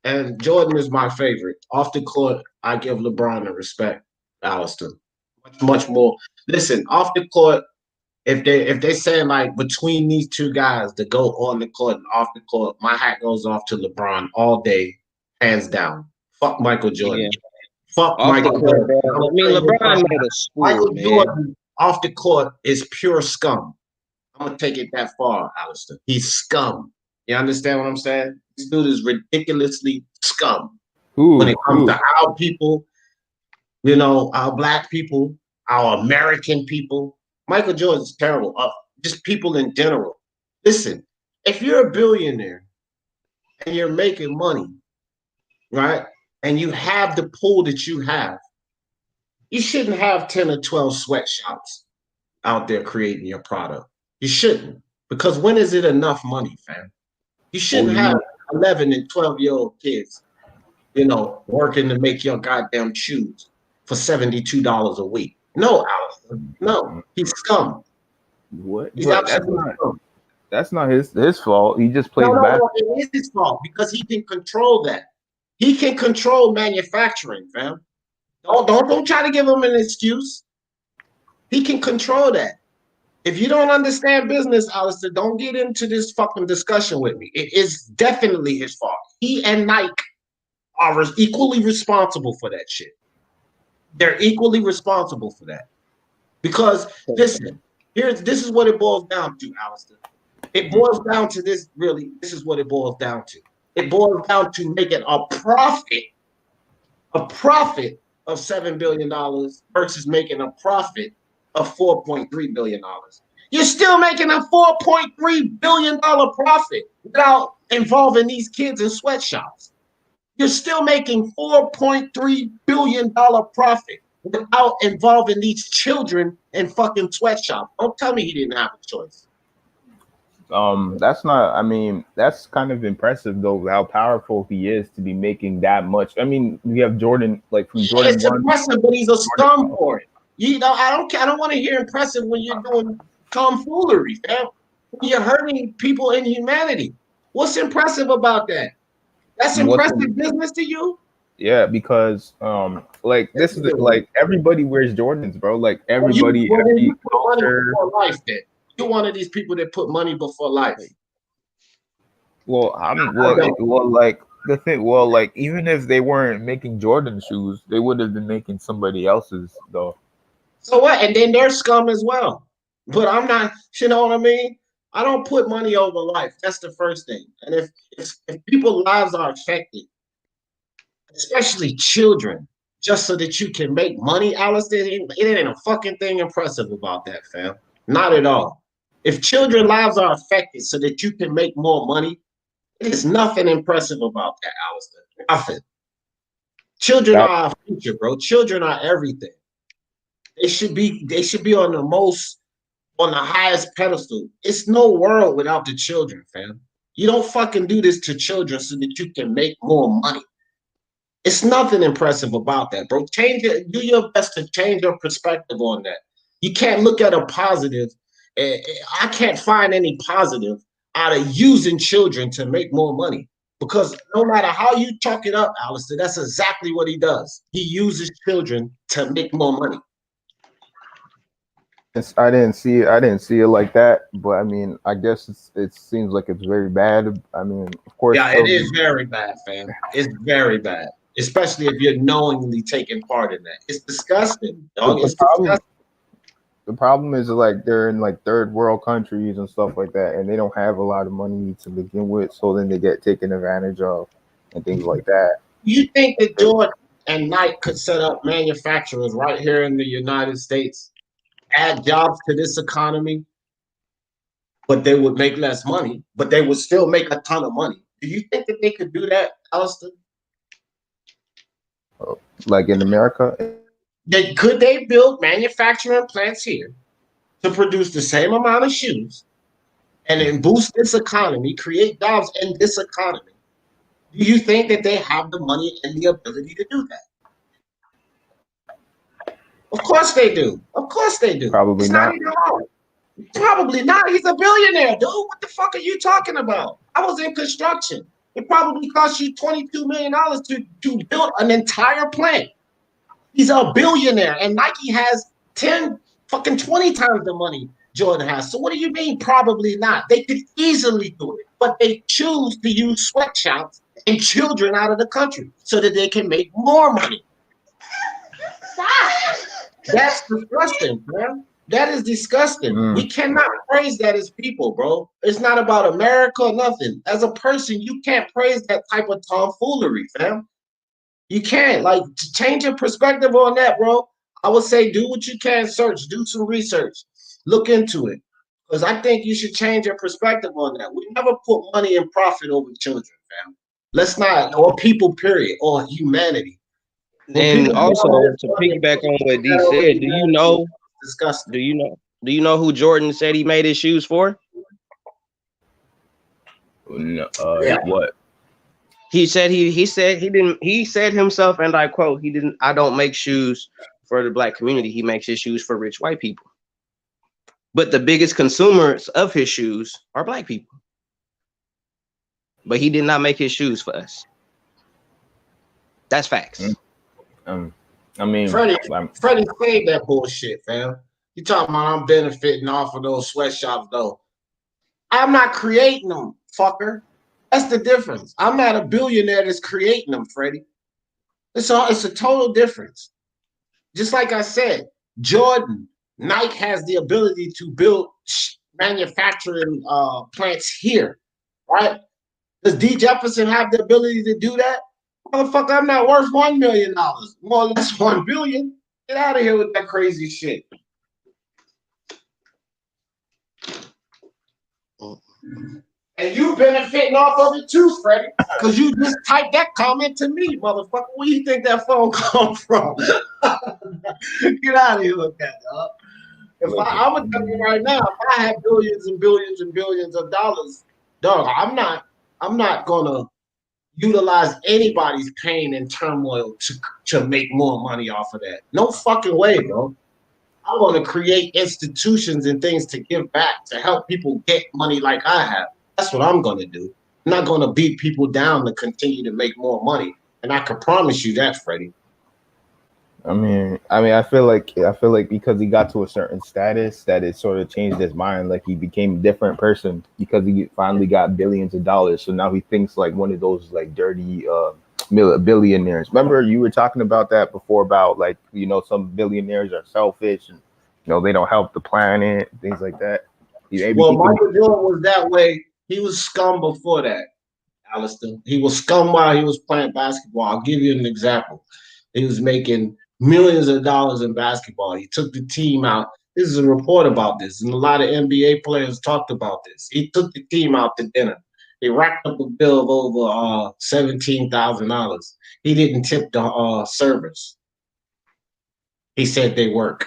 S1: and Jordan is my favorite. Off the court, I give LeBron the respect, Alistair. Much more. Listen, off the court, if they saying like between these two guys to go on the court and off the court, my hat goes off to LeBron all day, hands down. Fuck Michael Jordan.
S2: Yeah.
S1: Fuck
S2: Off
S1: Michael
S2: the court,
S1: Jordan.
S2: I mean, LeBron made a school,
S1: Michael
S2: man.
S1: Jordan off the court is pure scum. I'm gonna take it that far, Alistair. He's scum. You understand what I'm saying? This dude is ridiculously scum when it comes to our people, you know, our black people, our American people. Michael Jordan's terrible. Just people in general. Listen, if you're a billionaire and you're making money, right, and you have the pool that you have, you shouldn't have 10 or 12 sweatshops out there creating your product. You shouldn't. Because when is it enough money, fam? You shouldn't have 11 and 12-year-old kids, you know, working to make your goddamn shoes for $72 a week. No, Alistair. No. He's scum.
S3: What?
S1: He's
S3: But that's not his fault. He just plays basketball.
S1: No, it is his fault because he can control that. He can control manufacturing, fam. Don't try to give him an excuse. He can control that. If you don't understand business, Alistair, don't get into this fucking discussion with me. It is definitely his fault. He and Nike are equally responsible for that shit. They're equally responsible for that. Because listen, this is what it boils down to, Alistair. It boils down to this, really, this is what it boils down to. It boils down to making a profit of $7 billion versus making a profit of $4.3 billion. You're still making a $4.3 billion profit without involving these kids in sweatshops. You're still making $4.3 billion profit without involving these children in fucking sweatshops. Don't tell me he didn't have a choice.
S3: That's not, I mean, that's kind of impressive though, how powerful he is to be making that much. I mean, we have Jordan, like from Jordan.
S1: It's impressive, but he's a scum for it. You know, I don't want to hear impressive when you're doing tomfoolery, fam. When you're hurting people in humanity. What's impressive about that? That's impressive business to you?
S3: Yeah, because like this is like everybody wears Jordans, bro. Like everybody.
S1: You put money before life, then. You're one of these people that put money before life.
S3: Well, like the thing. Well, like even if they weren't making Jordan shoes, they would have been making somebody else's though.
S1: So what? And then they're scum as well. But I'm not. You know what I mean? I don't put money over life. That's the first thing. And if people's lives are affected, especially children, just so that you can make money, Alistair, it ain't a fucking thing impressive about that, fam. Not at all. If children's lives are affected so that you can make more money, there's nothing impressive about that, Alistair. Nothing. Children are our future, bro. Children are everything. They should be on the highest pedestal. It's no world without the children, fam. You don't fucking do this to children so that you can make more money. It's nothing impressive about that, bro. Change it. Do your best to change your perspective on that. You can't look at a positive. I can't find any positive out of using children to make more money. Because no matter how you chalk it up, Alistair, that's exactly what he does. He uses children to make more money.
S3: I didn't see it. I didn't see it like that. But I mean, I guess it seems like it's very bad. I mean, of course,
S1: Yeah, it is very bad, fam. It's very bad, especially if you're knowingly taking part in that. It's disgusting, dog. It's disgusting.
S3: The problem is like they're in like third world countries and stuff like that, and they don't have a lot of money to begin with, so then they get taken advantage of and things like that.
S1: You think that Jordan and Nike could set up manufacturers right here in the United States, add jobs to this economy, but they would make less money, but they would still make a ton of money? Do you think that they could do that, Alistair?
S3: Like in America,
S1: Could they build manufacturing plants here to produce the same amount of shoes and then boost this economy, create jobs in this economy? Do you think that they have the money and the ability to do that? Of course they do. Of course they do.
S3: Probably
S1: it's
S3: not.
S1: Even hard. Probably not. He's a billionaire, dude. What the fuck are you talking about? I was in construction. It probably cost you $22 million to build an entire plant. He's a billionaire, and Nike has 20 times the money Jordan has. So what do you mean probably not? They could easily do it, but they choose to use sweatshops and children out of the country so that they can make more money. Stop. That's disgusting, man. That is disgusting. We cannot praise that as people, bro. It's not about America or nothing. As a person, you can't praise that type of tomfoolery, fam. You can't. Like, to change your perspective on that, bro. I would say do what you can, do some research, look into it. Because I think you should change your perspective on that. We never put money and profit over children, fam. Let's not, or people, period, or humanity.
S2: And also to piggyback on what D said, do you know?
S1: Disgusting.
S2: Do you know who Jordan said he made his shoes for?
S3: No, what?
S2: He said he said himself, and I quote, I don't make shoes for the black community. He makes his shoes for rich white people. But the biggest consumers of his shoes are black people. But he did not make his shoes for us. That's facts.
S3: I mean,
S1: Freddie saved that bullshit, fam. You talking about I'm benefiting off of those sweatshops, though. I'm not creating them, fucker. That's the difference. I'm not a billionaire that's creating them, Freddie. It's a total difference. Just like I said, Jordan, Nike has the ability to build manufacturing plants here, right? Does D. Jefferson have the ability to do that? Motherfucker, I'm not worth $1 million. More or less $1 billion. Get out of here with that crazy shit. And you benefiting off of it too, Freddie, because you just typed that comment to me, motherfucker. Where you think that phone come from? Get out of here with that, dog. I'm gonna tell you right now, if I had billions and billions and billions of dollars, dog, I'm not gonna utilize anybody's pain and turmoil to make more money off of that. No fucking way, bro. I want to create institutions and things to give back to help people get money like I have. That's what I'm going to do. I'm not going to beat people down to continue to make more money. And I can promise you that, Freddie.
S3: I mean, I feel like because he got to a certain status that it sort of changed his mind. Like he became a different person because he finally got billions of dollars. So now he thinks like one of those like dirty billionaires. Remember you were talking about that before about like, you know, some billionaires are selfish and, you know, they don't help the planet, things like that.
S1: Michael Jordan was that way. He was scum before that, Alistair. He was scum while he was playing basketball. I'll give you an example. He was making millions of dollars in basketball. He took the team out. This is a report about this, and a lot of NBA players talked about this. He took the team out to dinner. They racked up a bill of over $17,000. He didn't tip the servers. He said they work.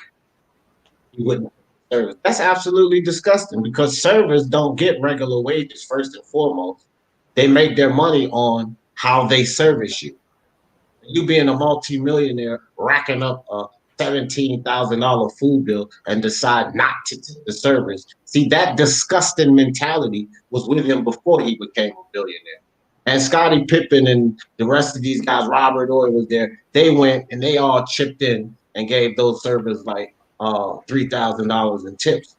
S1: He wouldn't service. That's absolutely disgusting because servers don't get regular wages first and foremost. They make their money on how they service you. You being a multimillionaire racking up a $17,000 food bill and decide not to take the service. See, that disgusting mentality was with him before he became a billionaire. And Scottie Pippen and the rest of these guys, Robert Ory was there. They went and they all chipped in and gave those servers like $3,000 in tips.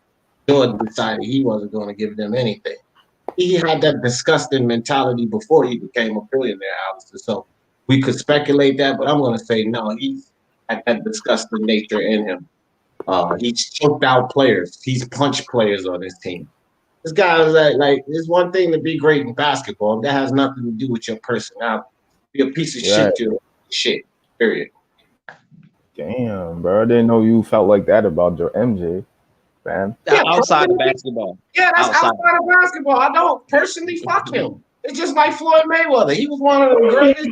S1: Jordan decided he wasn't going to give them anything. He had that disgusting mentality before he became a billionaire, Alistair. So we could speculate that, but I'm going to say no. He's had that disgusting nature in him. He's choked out players. He's punched players on his team. This guy is like it's one thing to be great in basketball. That has nothing to do with your personality. Be a piece of shit, you're shit. Period.
S3: Damn, bro. I didn't know you felt like that about your MJ, man.
S2: Yeah, outside of basketball.
S1: Yeah, that's outside of basketball. I don't personally fuck him. It's just like Floyd Mayweather. He was one of the greatest.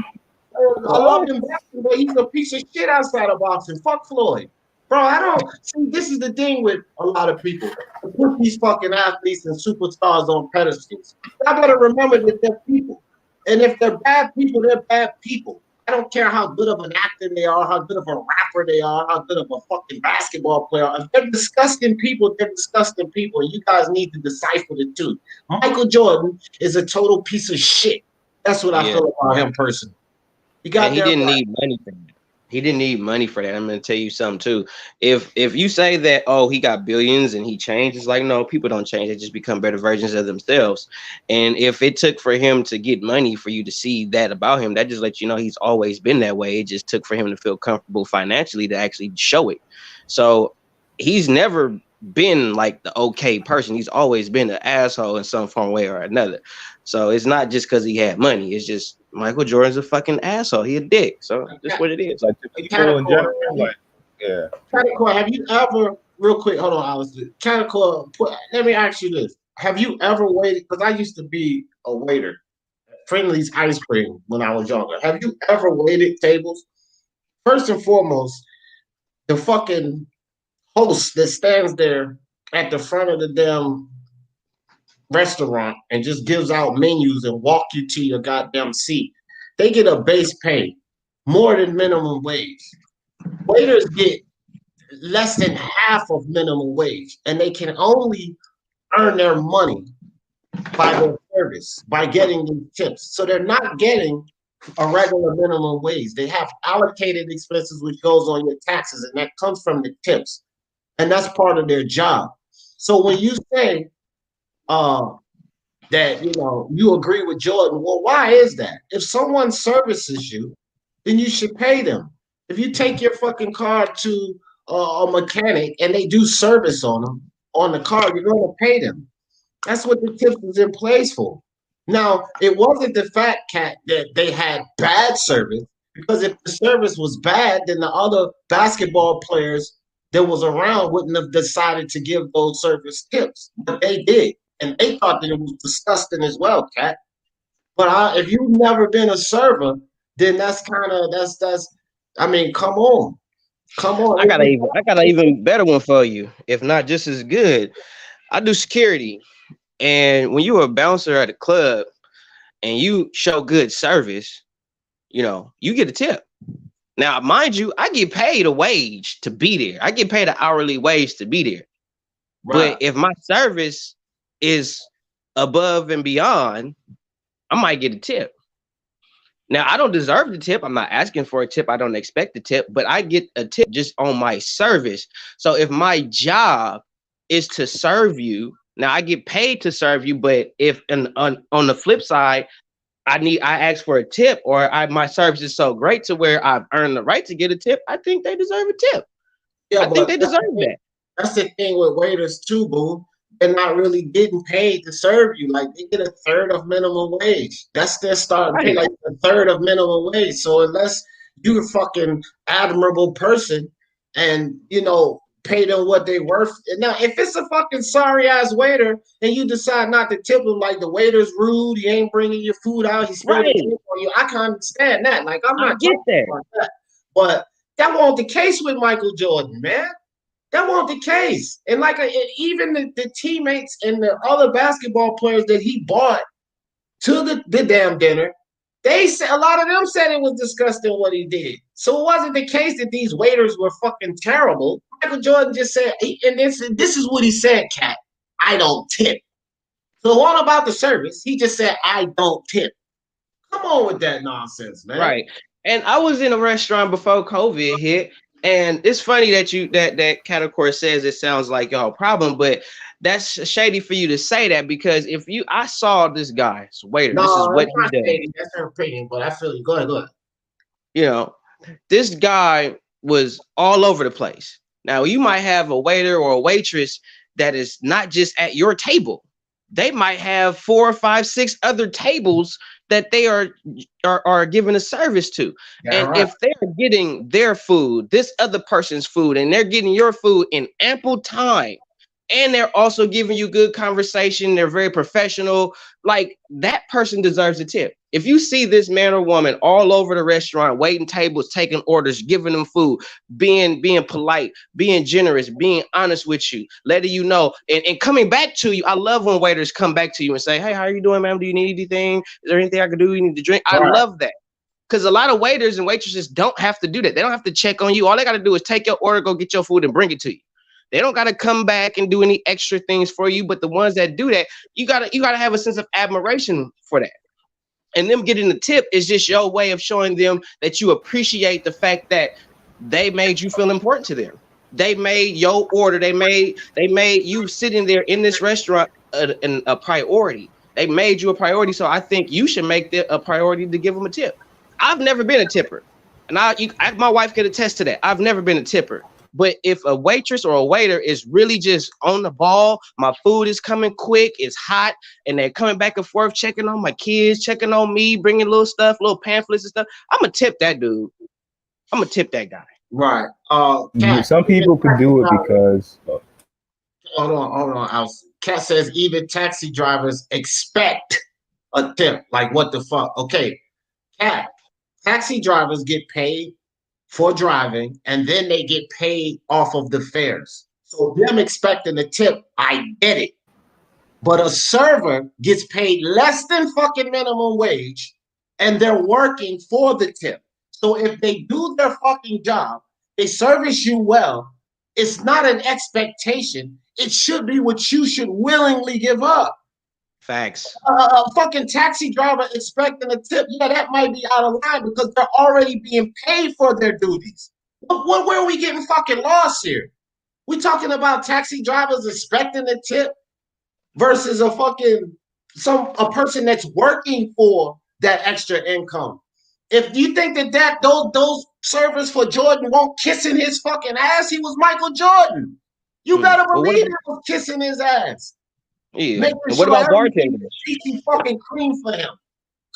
S1: I love him boxing, but he's a piece of shit outside of boxing. Fuck Floyd. Bro, I don't see. This is the thing with a lot of people. They put these fucking athletes and superstars on pedestals. I gotta remember that they're people. And if they're bad people, they're bad people. I don't care how good of an actor they are, how good of a rapper they are, how good of a fucking basketball player. If they're disgusting people, they're disgusting people. And you guys need to decipher the two. Michael Jordan is a total piece of shit. That's what I feel about him personally.
S2: He didn't need money for that. He didn't need money for that. I'm going to tell you something too. If you say that, oh, he got billions and he changed, it's like, no, people don't change. They just become better versions of themselves. And if it took for him to get money for you to see that about him, that just lets you know he's always been that way. It just took for him to feel comfortable financially to actually show it. So he's never been like the okay person. He's always been an asshole in some form, way or another. So it's not just because he had money. It's just Michael Jordan's a fucking asshole. He a dick. So that's what it is.
S3: Like people in general, like
S1: Catacor, have you ever, real quick, hold on, Alistair. Catacor, let me ask you this. Have you ever waited, because I used to be a waiter at Friendly's Ice Cream when I was younger. Have you ever waited tables? First and foremost, the fucking host that stands there at the front of the damn restaurant and just gives out menus and walk you to your goddamn seat. They get a base pay more than minimum wage. Waiters get less than half of minimum wage, and they can only earn their money by their service, by getting these tips. So they're not getting a regular minimum wage. They have allocated expenses, which goes on your taxes, and that comes from the tips. And that's part of their job. So when you say that, you know, you agree with Jordan, well, why is that? If someone services you, then you should pay them. If you take your fucking car to a mechanic and they do service on them, on the car, you're going to pay them. That's what the tips is in place for. Now, it wasn't the fat cat that they had bad service, because if the service was bad, then the other basketball players that was around wouldn't have decided to give those service tips, but they did, and they thought that it was disgusting as well, Cat. But if you've never been a server, then that's I mean, come on.
S2: I got an even better one for you, if not just as good. I do security, and when you're a bouncer at a club and you show good service, you know, you get a tip. Now, mind you, I get paid a wage to be there. I get paid an hourly wage to be there. Right. But if my service is above and beyond, I might get a tip. Now, I don't deserve the tip. I'm not asking for a tip. I don't expect the tip, but I get a tip just on my service. So if my job is to serve you, now I get paid to serve you, but if on the flip side, I ask for a tip, or my service is so great to where I've earned the right to get a tip, I think they deserve a tip. Yeah, I think they deserve that.
S1: That's the thing with waiters too, boo. They're not really getting paid to serve you. Like, they get a third of minimum wage. That's their starting pay, like a third of minimum wage. So unless you're a fucking admirable person and, you know, pay them what they worth. Now, if it's a fucking sorry ass waiter and you decide not to tip him, like the waiter's rude, he ain't bringing your food out, he's spilling tip on you, I can understand that. Like, I'm not
S2: get there.
S1: About that. But that wasn't the case with Michael Jordan, man. That wasn't the case. And like even the teammates and the other basketball players that he bought to the damn dinner, they said a lot of them said it was disgusting what he did. So it wasn't the case that these waiters were fucking terrible. Michael Jordan just said, and this is what he said, Cat. I don't tip. So what about the service? He just said, I don't tip. Come on with that nonsense, man.
S2: Right. And I was in a restaurant before COVID hit, and it's funny that category says it sounds like y'all problem, but that's shady for you to say that, because I saw this guy, waiter, this is what he does.
S1: Shady. That's her opinion, but I feel you. Go ahead.
S2: You know, this guy was all over the place. Now, you might have a waiter or a waitress that is not just at your table. They might have 4, 5, 6 other tables that they are giving a service to. Yeah, and right. If they're getting their food, this other person's food, and they're getting your food in ample time, and they're also giving you good conversation, they're very professional, like that person deserves a tip. If you see this man or woman all over the restaurant, waiting tables, taking orders, giving them food, being polite, being generous, being honest with you, letting you know, and coming back to you. I love when waiters come back to you and say, hey, how are you doing, ma'am? Do you need anything? Is there anything I can do? You need to drink? Right. I love that. Because a lot of waiters and waitresses don't have to do that. They don't have to check on you. All they got to do is take your order, go get your food, and bring it to you. They don't got to come back and do any extra things for you. But the ones that do that, you gotta have a sense of admiration for that. And them getting the tip is just your way of showing them that you appreciate the fact that they made you feel important to them. They made your order. They made you sitting there in this restaurant a priority. They made you a priority. So I think you should make it a priority to give them a tip. I've never been a tipper, and my wife can attest to that. I've never been a tipper. But if a waitress or a waiter is really just on the ball, my food is coming quick, it's hot, and they're coming back and forth, checking on my kids, checking on me, bringing little stuff, little pamphlets and stuff, I'm going to tip that dude. I'm going to tip that guy.
S1: Right.
S3: Some people could do it because...
S1: Hold on. Kat says even taxi drivers expect a tip. Like, what the fuck? Okay, Kat, taxi drivers get paid for driving, and then they get paid off of the fares. So them expecting a tip, I get it. But a server gets paid less than fucking minimum wage, and they're working for the tip. So if they do their fucking job, they service you well, it's not an expectation. It should be what you should willingly give up.
S2: Facts.
S1: A fucking taxi driver expecting a tip, yeah, that might be out of line because they're already being paid for their duties. Where are we getting fucking lost here? We talking about taxi drivers expecting a tip versus a person that's working for that extra income. If you think that those servers for Jordan won't kissing his fucking ass, he was Michael Jordan. You better believe he was kissing his ass.
S2: Yeah. And what about bartenders?
S1: He fucking clean for him.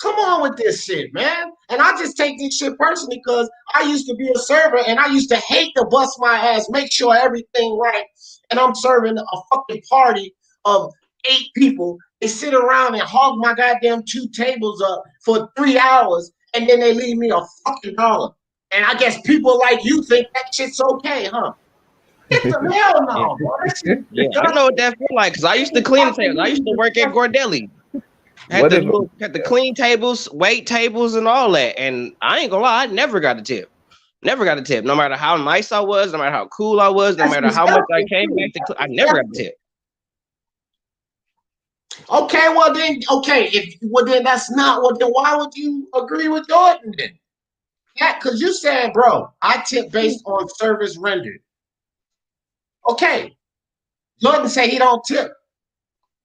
S1: Come on with this shit, man. And I just take this shit personally because I used to be a server and I used to hate to bust my ass, make sure everything right. And I'm serving a fucking party of 8 people. They sit around and hog my goddamn 2 tables up for 3 hours, and then they leave me a fucking $1. And I guess people like you think that shit's okay, huh? Hell no,
S2: yeah, I know what that feel like because I used to clean the tables. I used to work at Gordelli. Had the clean tables, wait tables, and all that. And I ain't gonna lie, I never got a tip. Never got a tip. No matter how nice I was, no matter how cool I was, no matter how much I came back to, I never got a tip.
S1: Okay, then that's not what. Then why would you agree with Jordan then? Yeah, because you said, bro, I tip based on service rendered. Okay, Jordan say he don't tip.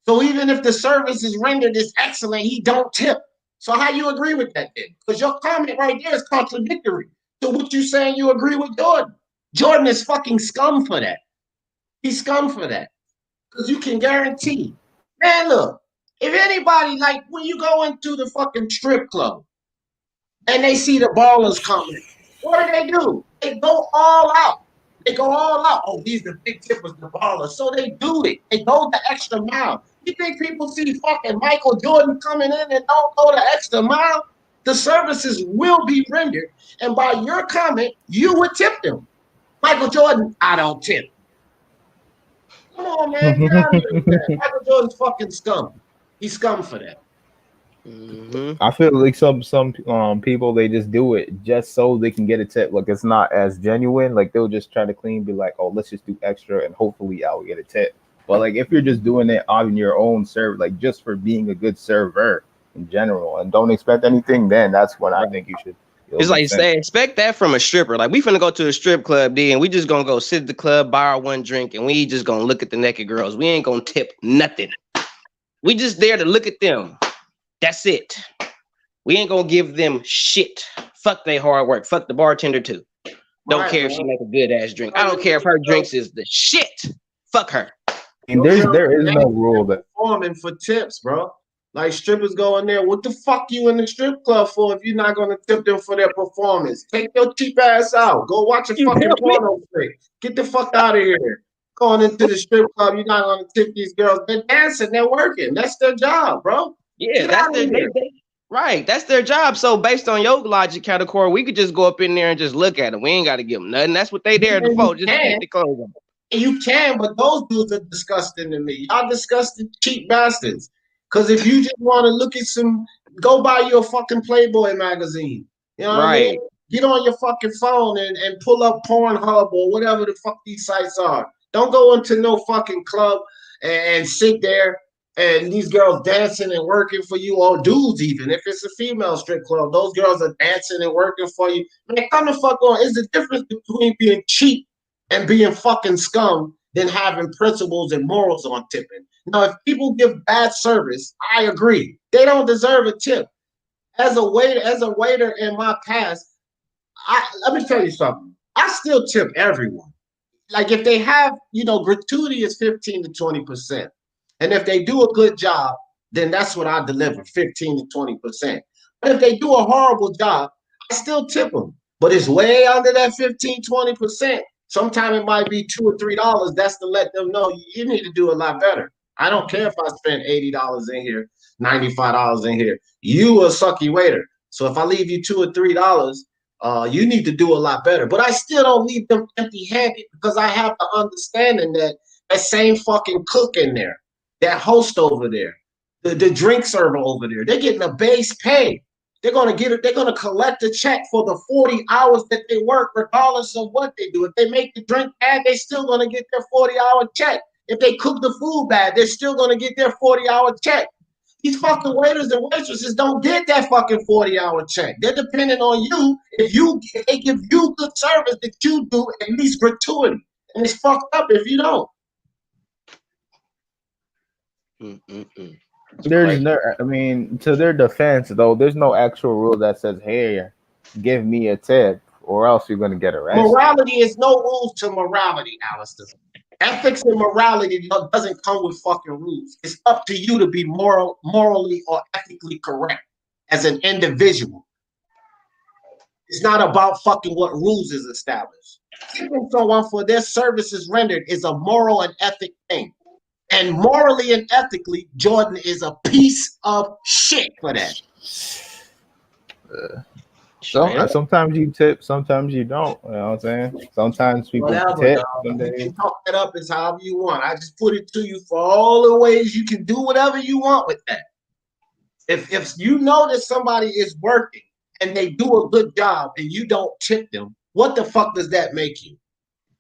S1: So even if the service is rendered is excellent, he don't tip. So how you agree with that then? Because your comment right there is contradictory to what you saying you agree with Jordan. Jordan is fucking scum for that. He's scum for that. Because you can guarantee. Man, look, if anybody, like when you go into the fucking strip club and they see the ballers coming, what do? They go all out. They go all out. Oh, these the big tippers, the ballers. So they do it. They go the extra mile. You think people see fucking Michael Jordan coming in and don't go the extra mile? The services will be rendered. And by your comment, you would tip them. Michael Jordan, I don't tip. Come on, man, get out of here with that. Michael Jordan's fucking scum. He's scum for that.
S2: Mm-hmm.
S3: I feel like some people they just do it just so they can get a tip. Like it's not as genuine. Like they'll just try to clean, be like, oh, let's just do extra and hopefully I'll get a tip. But like if you're just doing it on your own serve, like just for being a good server in general, and don't expect anything, then that's when I think you should.
S2: It's like say expect that from a stripper. Like we finna go to a strip club, D, and we just gonna go sit at the club, buy our one drink, and we just gonna look at the naked girls. We ain't gonna tip nothing. We just there to look at them. That's it. We ain't gonna give them shit. Fuck they hard work. Fuck the bartender too. Don't care if she make a good ass drink. I don't care if her drinks is the shit. Fuck her.
S3: And there is no rule that
S1: performing for tips, bro. Like strippers go in there. What the fuck you in the strip club for if you're not gonna tip them for their performance? Take your cheap ass out. Go watch a fucking porno flick. Get the fuck out of here. Going into the strip club, you're not gonna tip these girls. They're dancing, they're working. That's their job, bro.
S2: Yeah, that's their right. That's their job. So based on your logic category, we could just go up in there and just look at them. We ain't got to give them nothing. That's what they there for. Just keep the clothes on.
S1: You can, but those dudes are disgusting to me. Y'all disgusting cheap bastards. Because if you just want to look at some, go buy you a fucking Playboy magazine. You know what I mean? Get on your fucking phone and pull up Pornhub or whatever the fuck these sites are. Don't go into no fucking club and sit there and these girls dancing and working for you, or dudes even. If it's a female strip club, those girls are dancing and working for you. Man, come the fuck on. It's the difference between being cheap and being fucking scum than having principles and morals on tipping. Now, if people give bad service, I agree. They don't deserve a tip. As a waiter in my past, let me tell you something. I still tip everyone. Like if they have, gratuity is 15 to 20%. And if they do a good job, then that's what I deliver, 15 to 20%. But if they do a horrible job, I still tip them. But it's way under that 15, 20%. Sometimes it might be $2 or $3. That's to let them know you need to do a lot better. I don't care if I spend $80 in here, $95 in here. You a sucky waiter. So if I leave you $2 or $3, you need to do a lot better. But I still don't leave them empty-handed because I have the understanding that same fucking cook in there, that host over there, the drink server over there, they're getting a base pay. They're gonna collect a check for the 40 hours that they work, regardless of what they do. If they make the drink bad, they're still gonna get their 40-hour check. If they cook the food bad, they're still gonna get their 40-hour check. These fucking waiters and waitresses don't get that fucking 40-hour check. They're dependent on you. If they give you good service that you do, at least gratuity. And it's fucked up if you don't.
S3: There's no, I mean, to their defense though, there's no actual rule that says, "Hey, give me a tip, or else you're gonna get arrested."
S1: Morality is no rules to morality, Alistair. Ethics and morality doesn't come with fucking rules. It's up to you to be morally or ethically correct as an individual. It's not about fucking what rules is established. Tipping someone for their services rendered is a moral and ethic thing. And morally and ethically, Jordan is a piece of shit for that.
S3: So sometimes you tip, sometimes you don't. You know what I'm saying? Sometimes people tip.
S1: You can talk that up as however you want. I just put it to you for all the ways you can do whatever you want with that. If you know that somebody is working and they do a good job and you don't tip them, what the fuck does that make you?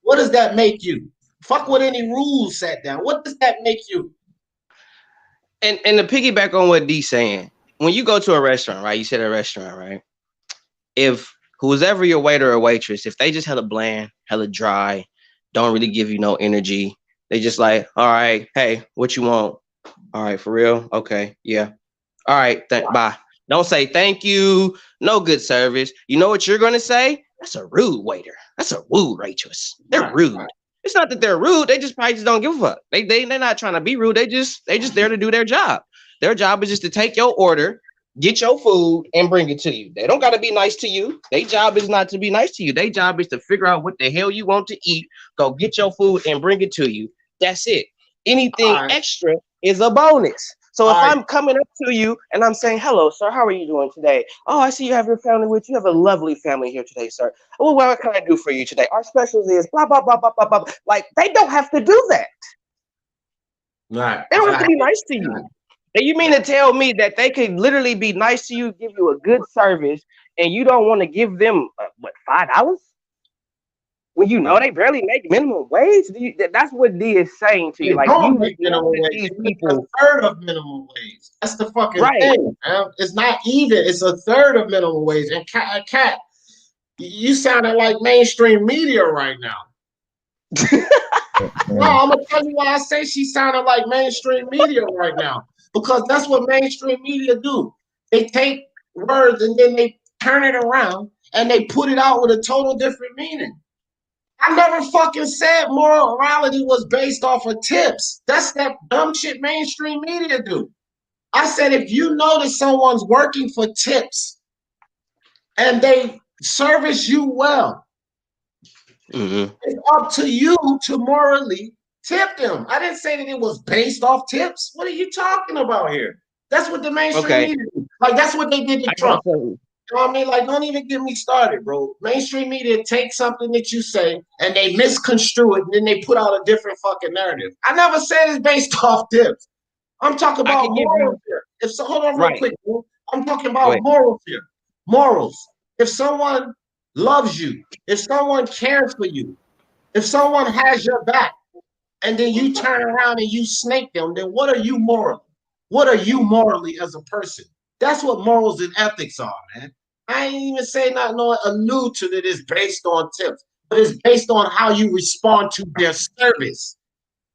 S1: What does that make you? Fuck what any rules set down. What does that make you?
S2: And to piggyback on what D's saying, when you go to a restaurant, right? You said a restaurant, right? If who's ever your waiter or waitress, if they just hella bland, hella dry, don't really give you no energy, they just like, all right, hey, what you want? All right, for real? Okay, yeah. All right, bye. Don't say thank you, no good service. You know what you're gonna say? That's a rude waiter. That's a rude waitress. They're rude. Right. It's not that they're rude. They just probably just don't give a fuck. They're not trying to be rude. They just there to do their job. Their job is just to take your order, get your food, and bring it to you. They don't got to be nice to you. Their job is not to be nice to you. Their job is to figure out what the hell you want to eat, go get your food, and bring it to you. That's it. Anything extra is a bonus. So if I'm coming up to you and I'm saying, hello, sir, how are you doing today? Oh, I see you have your family with you. You have a lovely family here today, sir. Well, what can I do for you today? Our specials is blah, blah, blah, blah, blah, blah. Like, they don't have to do that.
S1: Right.
S2: They don't have to
S1: Right.
S2: be nice to you. And you mean to tell me that they could literally be nice to you, give you a good service, and you don't want to give them what, $5? When you know they barely make minimum wage? That's what D is saying to you.
S1: They
S2: Like,
S1: don't
S2: you
S1: make
S2: know
S1: minimum
S2: that
S1: wage.
S2: these
S1: They make a
S2: people,
S1: third of minimum wage. That's the fucking
S2: right?
S1: thing, man. It's not even. It's a third of minimum wage. And Cat, you sounding like mainstream media right now. No, I'm gonna tell you why I say she sounded like mainstream media right now. Because that's what mainstream media do. They take words and then they turn it around and they put it out with a total different meaning. I never fucking said morality was based off of tips. That's that dumb shit mainstream media do. I said if you know that someone's working for tips and they service you well, it's up to you to morally tip them. I didn't say that it was based off tips. What are you talking about here? That's what the mainstream
S2: Okay,
S1: media do. Like that's what they did to
S2: I got
S1: Trump.
S2: something.
S1: You know what I mean? Like, don't even get me started, bro. Mainstream media takes something that you say and they misconstrue it and then they put out a different fucking narrative. I never said it's based off tips. I'm talking
S2: I
S1: about
S2: can give
S1: morals
S2: you
S1: here. If so, hold on real
S2: right.
S1: quick, bro. I'm talking
S2: Go
S1: about
S2: ahead.
S1: morals here. Morals. If someone loves you, if someone cares for you, if someone has your back, and then you turn around and you snake them, then what are you morally? What are you morally as a person? That's what morals and ethics are, man. I ain't even saying not knowing allude to that is based on tips, but it's based on how you respond to their service.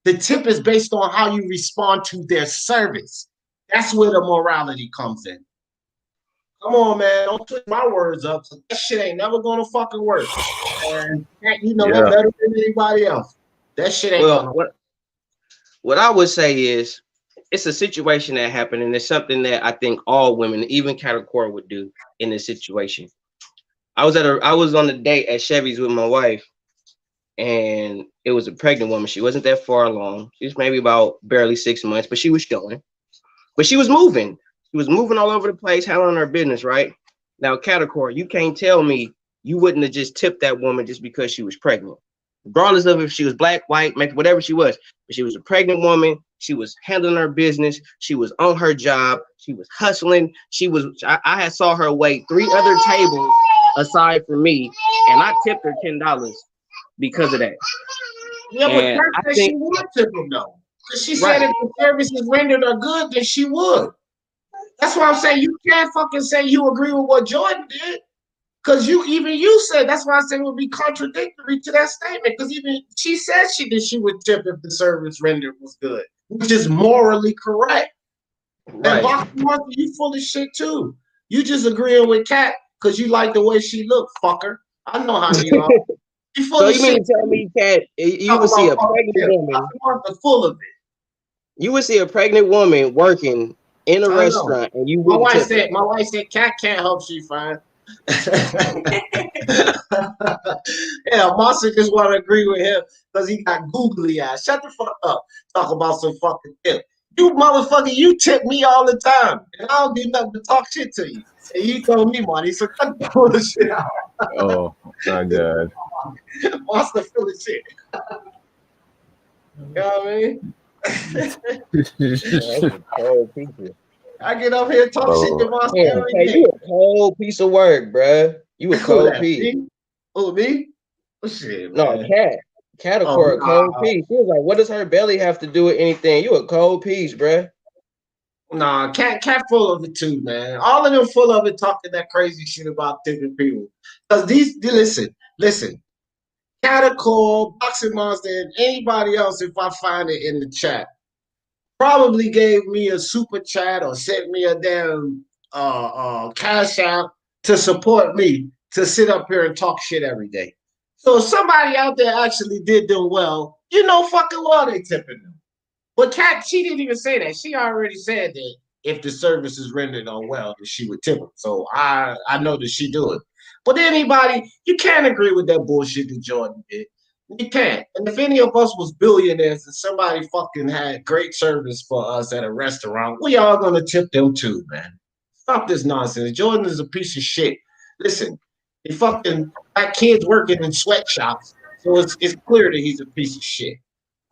S1: The tip is based on how you respond to their service. That's where the morality comes in. Come on, man. Don't twist my words up. That shit ain't never gonna fucking work. And you know that
S3: Yeah.
S1: better than anybody else. That shit ain't
S2: Well,
S1: gonna
S2: what I would say is it's a situation that happened, and it's something that I think all women, even Category, would do in this situation. I was on a date at Chevy's with my wife, and it was a pregnant woman. She wasn't that far along. She was maybe about barely 6 months, but she was showing. But she was moving. She was moving all over the place, handling her business, right? Now, Category, you can't tell me you wouldn't have just tipped that woman just because she was pregnant. Regardless of if she was black, white, Mexican, whatever she was. But she was a pregnant woman. She was handling her business. She was on her job. She was hustling. I had saw her wait 3 other tables aside from me, and I tipped her $10 because of that.
S1: Yeah, but
S2: And
S1: Kirk
S2: I
S1: said she
S2: think,
S1: would tip him though. Because she said
S2: right,
S1: if the services rendered are good, then she would. That's why I'm saying you can't fucking say you agree with what Jordan did. Because you said that's why I said it would be contradictory to that statement. Because even she said she would tip if the service rendered was good, which is morally correct. And
S2: right.
S1: Boxer Monster, you full of shit too. You just agreeing with Kat because you like the way she looked, fucker. I know how you are. You full
S2: So
S1: of
S2: you mean
S1: shit
S2: to tell
S1: too.
S2: me, Kat, you
S1: Talk
S2: would see
S1: about
S2: a
S1: fucking
S2: pregnant
S1: tip.
S2: woman,
S1: Boxer Monster full of it.
S2: you would see a pregnant woman working in a
S1: I know.
S2: restaurant, and you wouldn't tip her.
S1: My wife said Cat can't help she fine. Yeah, Monster just want to agree with him because he got googly eyes. Shut the fuck up. Talk about some fucking tip. You motherfucker, you tip me all the time. And I don't do nothing but talk shit to you. And you throw me money, so cut the bullshit out.
S3: Oh my God.
S1: Monster full of shit. You know what I mean?
S2: That's a cold piece.
S1: I get up here and talk shit to
S3: Oh,
S1: Monster
S2: Yeah,
S1: every
S2: hey,
S1: day.
S2: you a cold piece of work, bruh. You a
S1: Who
S2: cold
S1: that?
S2: piece.
S1: Me? Who, me? Oh, shit,
S2: No,
S1: man.
S2: Cat. Cat
S1: Oh,
S2: a cold
S1: nah.
S2: piece. He was like, what does her belly have to do with anything? You a cold piece, bruh.
S1: Nah, cat full of it too, man. All of them full of it talking that crazy shit about different people. Because listen. Catacall, Boxing Monster, and anybody else, if I find it in the chat, probably gave me a super chat or sent me a damn cash out to support me to sit up here and talk shit every day. So if somebody out there actually did them well, you know fucking well they tipping them. But Kat, she didn't even say that. She already said that if the service is rendered on well, that she would tip them. So I know that she do it. But anybody, you can't agree with that bullshit that Jordan did. You can't. And if any of us was billionaires and somebody fucking had great service for us at a restaurant, we all gonna tip them too, man. Stop this nonsense. Jordan is a piece of shit. Listen, he fucking got kids working in sweatshops, so it's clear that he's a piece of shit.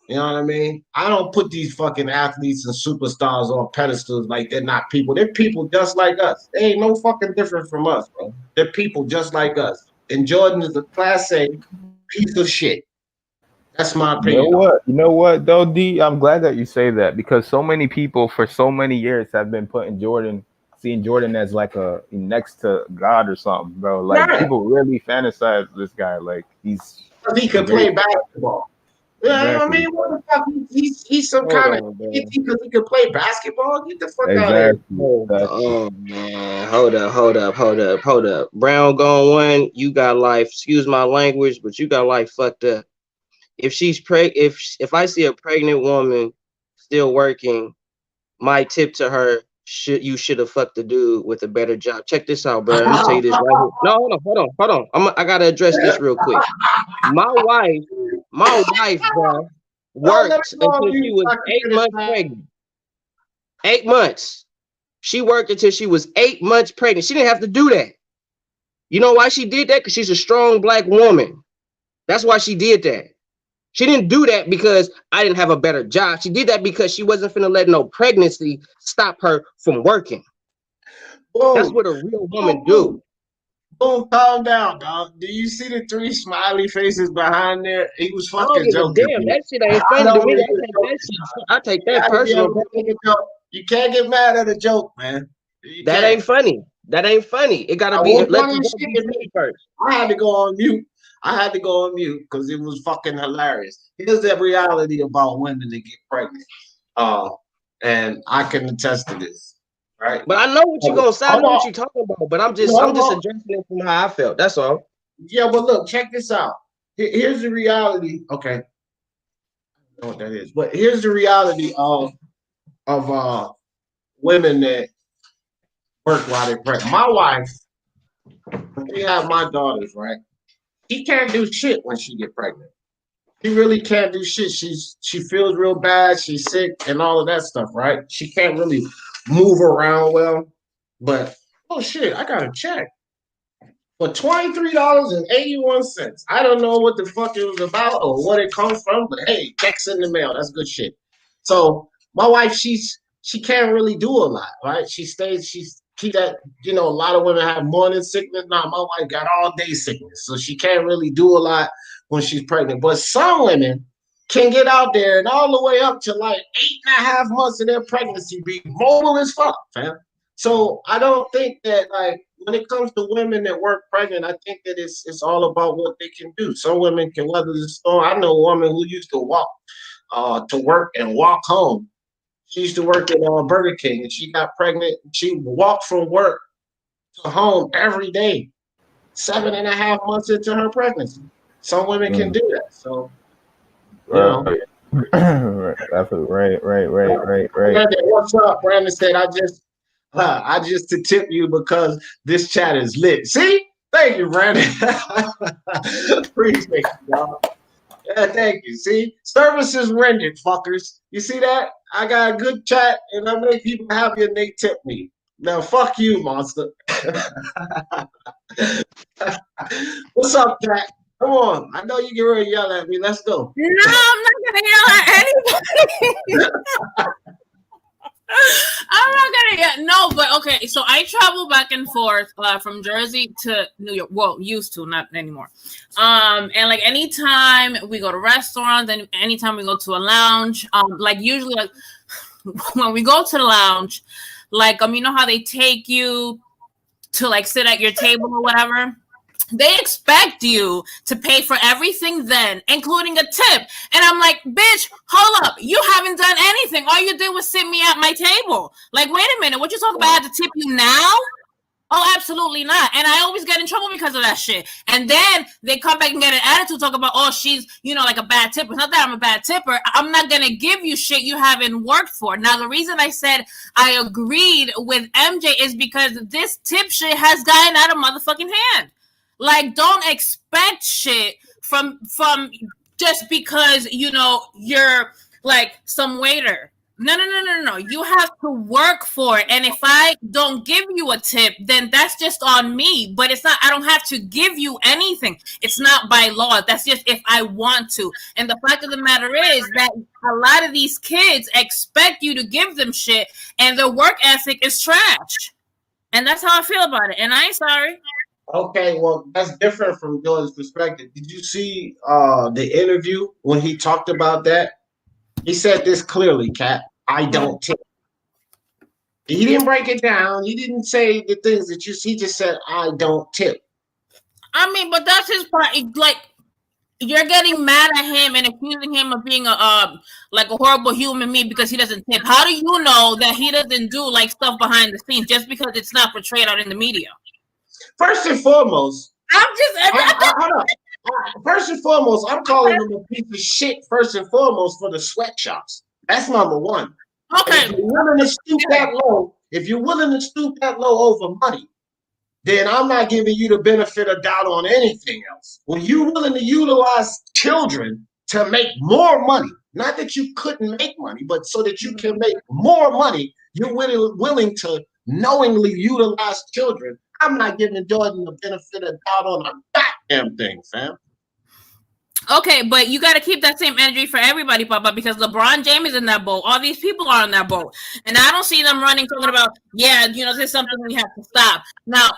S1: You know what I mean? I don't put these fucking athletes and superstars on pedestals like they're not people. They're people just like us. They ain't no fucking different from us, bro. They're people just like us. And Jordan is a class A piece of shit. That's my
S3: You know
S1: opinion.
S3: what? You know what though, D? I'm glad that you say that because so many people for so many years have been putting Jordan, seeing Jordan as like a next to God or something, bro. Like
S1: Right.
S3: people really fantasize this guy. Like he's
S1: Because he
S3: a
S1: could
S3: great
S1: play basketball. Yeah, I
S3: exactly,
S1: mean, what the fuck? He's some
S2: Hold
S1: kind of
S2: on,
S1: idiot
S2: bro.
S1: because he could play basketball. Get the fuck out of here.
S3: exactly, exactly.
S2: Oh man, hold up. Brown gone one. You got life. Excuse my language, but you got life fucked up. If she's if I see a pregnant woman still working, my tip to her should have fucked the dude with a better job. Check this out, bro. Let me tell you this right here. No, hold on. I gotta address this real quick. My wife, bro,
S1: Oh, let me
S2: worked
S1: go
S2: until
S1: on
S2: she
S1: mute
S2: was
S1: so I can
S2: 8
S1: finish,
S2: months
S1: man.
S2: pregnant. 8 months. She worked until she was 8 months pregnant. She didn't have to do that. You know why she did that? Because she's a strong black woman. That's why she did that. She didn't do that because I didn't have a better job. She did that because she wasn't finna let no pregnancy stop her from working. That's
S1: Boom.
S2: what a real woman
S1: Boom,
S2: do.
S1: boom. Boom, calm down, dog. Do you see the 3 smiley faces behind there? He was
S2: I don't
S1: fucking
S2: give a
S1: joking,
S2: damn.
S1: man.
S2: That shit ain't
S1: I
S2: funny to
S1: know
S2: me.
S1: he was joking.
S2: I take
S1: You
S2: that
S1: gotta be
S2: personal,
S1: able
S2: bro.
S1: to make a joke. You can't get mad at a joke, man. You
S2: That
S1: can't.
S2: ain't funny. That ain't funny. It gotta
S1: I
S2: be
S1: was
S2: let the
S1: funny as
S2: joke
S1: shit.
S2: be funny first.
S1: I had to go on mute. I had to go on mute because it was fucking hilarious. Here's the reality about women that get pregnant. Uh, and I can attest to this, right?
S2: But I know what you're gonna say. I
S1: Hold
S2: know what
S1: on.
S2: you're talking about. But I'm
S1: Hold
S2: just
S1: on.
S2: addressing it from how I felt. That's all.
S1: Yeah, but look, check this out. Here's the reality. Okay, I don't know what that is, but here's the reality of women that work while they're pregnant. My wife, when she had my daughters, right? She can't do shit when she get pregnant. She really can't do shit. She feels real bad. She's sick and all of that stuff, right? She can't really move around well. But oh shit, I got a check for $23.81. I don't know what the fuck it was about or what it comes from, but hey, checks in the mail. That's good shit. So my wife, she can't really do a lot, right? She got, you know, a lot of women have morning sickness. Now my wife got all day sickness. So she can't really do a lot when she's pregnant. But some women can get out there and all the way up to like 8.5 months of their pregnancy be mobile as fuck, fam. So I don't think that like when it comes to women that work pregnant, I think that it's all about what they can do. Some women can weather the storm. I know a woman who used to walk to work and walk home. She used to work at Burger King and she got pregnant. She walked from work to home every day, 7.5 months into her pregnancy. Some women can
S3: Mm,
S1: do that. So, you know.
S3: right. Right. That's right.
S1: Brandon, what's up? Brandon said, I just to tip you because this chat is lit. See? Thank you, Brandon. Appreciate you, y'all. Yeah, thank you. See? Services rendered, fuckers. You see that? I got a good chat and I make people happy and they tip me. Now, fuck you, monster. What's up, Jack? Come on. I know you get ready to yell at me. Let's go.
S4: No, I'm not gonna yell at anybody. I'm not gonna yell. No, but okay. So I travel back and forth from Jersey to New York. Well, used to, not anymore. And like anytime we go to restaurants and anytime we go to a lounge, like usually like when we go to the lounge, like you know how they take you to like sit at your table or whatever. They expect you to pay for everything then, including a tip. And I'm like, bitch, hold up. You haven't done anything. All you did was sit me at my table. Like, wait a minute. What you talking about? I have to tip you now? Oh, absolutely not. And I always get in trouble because of that shit. And then they come back and get an attitude, talk about, oh, she's, you know, like a bad tipper. It's not that I'm a bad tipper. I'm not going to give you shit you haven't worked for. Now, the reason I said I agreed with MJ is because this tip shit has gotten out of motherfucking hand. Like, don't expect shit from just because, you know, you're like some waiter. No. You have to work for it. And if I don't give you a tip, then that's just on me. But it's not, I don't have to give you anything. It's not by law. That's just if I want to. And the fact of the matter is that a lot of these kids expect you to give them shit, and their work ethic is trash. And that's how I feel about it. And I ain't sorry.
S1: Okay, well, that's different from Jordan's perspective. Did you see the interview when he talked about that? He said this clearly, Kat. I don't tip. He didn't break it down. He didn't say the things that you see. He just said, I don't tip.
S4: I mean, but that's his part. Like, you're getting mad at him and accusing him of being a like a horrible human being because he doesn't tip. How do you know that he doesn't do like stuff behind the scenes just because it's not portrayed out in the media?
S1: First and foremost, hold on. First and foremost, I'm calling him a piece of shit. First and foremost, for the sweatshops. That's number one.
S4: Okay.
S1: If you're willing to stoop that low, over money, then I'm not giving you the benefit of doubt on anything else. When you're willing to utilize children to make more money, not that you couldn't make money, but so that you can make more money, you're willing to knowingly utilize children. I'm not giving Jordan the benefit of doubt on a goddamn thing, fam.
S4: Okay, but you got to keep that same energy for everybody, Papa, because LeBron James is in that boat. All these people are in that boat. And I don't see them running talking about, yeah, you know, this is something we have to stop. Now,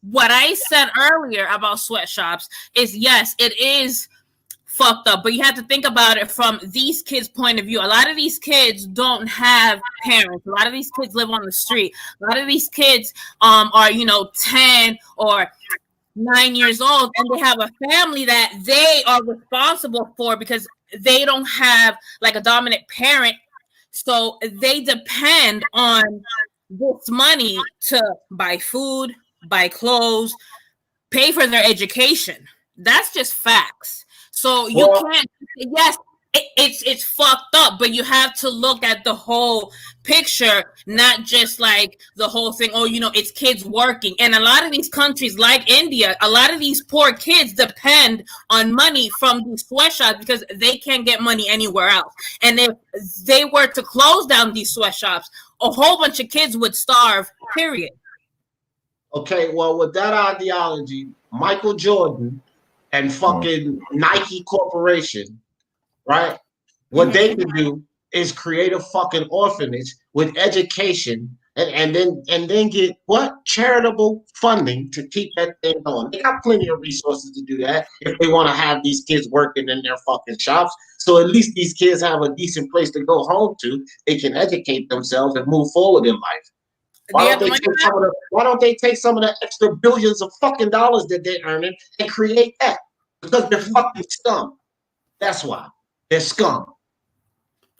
S4: what I said earlier about sweatshops is, yes, it is fucked up, but you have to think about it from these kids' point of view. A lot of these kids don't have parents. A lot of these kids live on the street. A lot of these kids are, you know, 10 or 9 years old, and they have a family that they are responsible for because they don't have like a dominant parent. So they depend on this money to buy food, buy clothes, pay for their education. That's just facts. So you can't, yes, it's fucked up, but you have to look at the whole picture, not just like the whole thing. Oh, you know, it's kids working. And a lot of these countries like India, a lot of these poor kids depend on money from these sweatshops because they can't get money anywhere else. And if they were to close down these sweatshops, a whole bunch of kids would starve, period.
S1: Okay, well, with that ideology, Michael Jordan and fucking Nike Corporation, right? What they could do is create a fucking orphanage with education and then get what? Charitable funding to keep that thing going. They got plenty of resources to do that if they want to have these kids working in their fucking shops. So at least these kids have a decent place to go home to. They can educate themselves and move forward in life. Why don't they take some of the extra billions of fucking dollars that they're earning and create that? Because they're fucking scum. That's why. They're scum.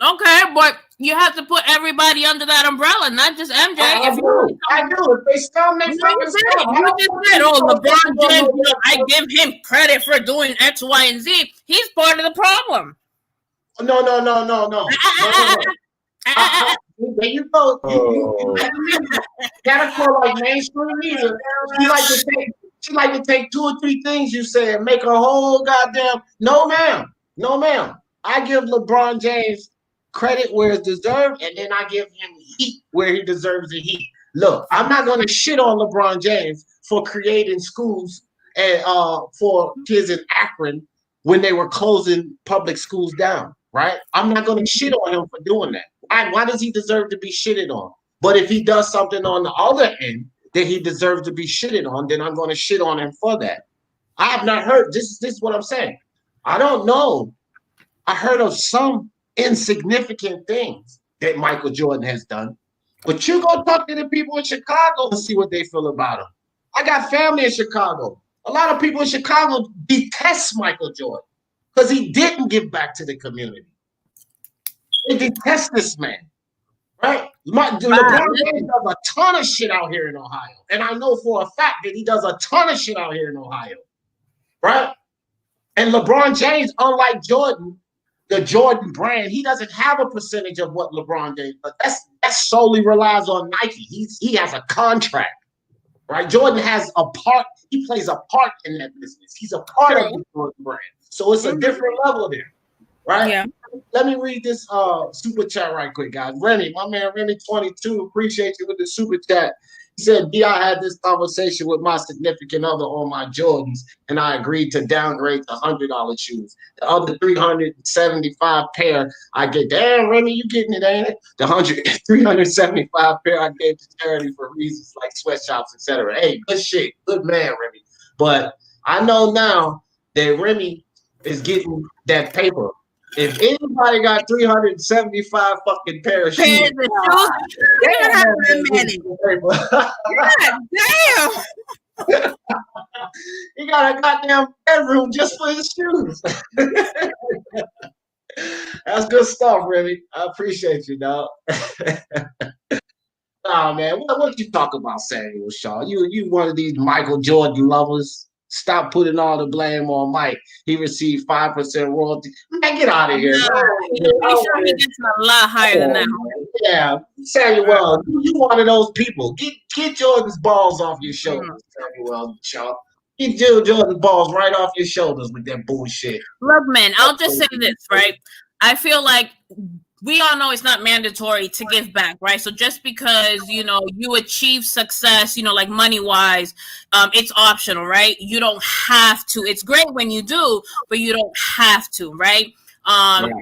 S4: Okay, but you have to put everybody under that umbrella, not just MJ.
S1: I do. If they scum, they fucking scum.
S4: You just said, oh, LeBron James, you know, I give him credit for doing X, Y, and Z. He's part of the problem.
S1: No. There you go. You gotta call like mainstream media. She like to take 2 or 3 things you say and make a whole goddamn. No, ma'am. I give LeBron James credit where it's deserved, and then I give him heat where he deserves the heat. Look, I'm not gonna shit on LeBron James for creating schools and for kids in Akron when they were closing public schools down. Right? I'm not gonna shit on him for doing that. Why does he deserve to be shitted on? But if he does something on the other end that he deserves to be shitted on, then I'm going to shit on him for that. I have not heard, this is what I'm saying. I don't know. I heard of some insignificant things that Michael Jordan has done. But you go talk to the people in Chicago and see what they feel about him. I got family in Chicago. A lot of people in Chicago detest Michael Jordan because he didn't give back to the community. They detest this man, right? LeBron James does a ton of shit out here in Ohio. And I know for a fact that he does a ton of shit out here in Ohio, right? And LeBron James, unlike Jordan, the Jordan brand, he doesn't have a percentage of what LeBron James, but that solely relies on Nike. He has a contract, right? Jordan has a part, he plays a part in that business. He's a part of the Jordan brand. So it's a different level there. right?
S4: Yeah.
S1: Let me read this super chat right quick, guys. Remy, my man Remy 22, appreciate you with the super chat. He said, I had this conversation with my significant other on my Jordans, and I agreed to downgrade the $100 shoes. The other 375 pair I get. Damn, Remy, you getting it, ain't it? The 375 pair I gave to charity for reasons like sweatshops, etc. Hey, good shit. Good man, Remy. But I know now that Remy is getting that paper. If anybody got 375 fucking pair of shoes,
S4: Pairs of shoes. You don't have that many. God damn.
S1: He got a goddamn bedroom just for his shoes. That's good stuff, Remy. I appreciate you, dog. Nah, man, what you talk about, Samuel Shaw? You one of these Michael Jordan lovers. Stop putting all the blame on Mike. He received 5% royalty. Man, get out of here.
S4: Nah, I'm pretty sure he gets a lot higher than that.
S1: Yeah, Samuel, you one of those people. Get Jordan's balls off your shoulders, Samuel Shaw. Get Jordan's balls right off your shoulders with that bullshit.
S4: Look, man, I'll just say this, right? I feel like we all know it's not mandatory to give back, right? So just because, you achieve success, like money-wise, it's optional, right? You don't have to. It's great when you do, but you don't have to, right? And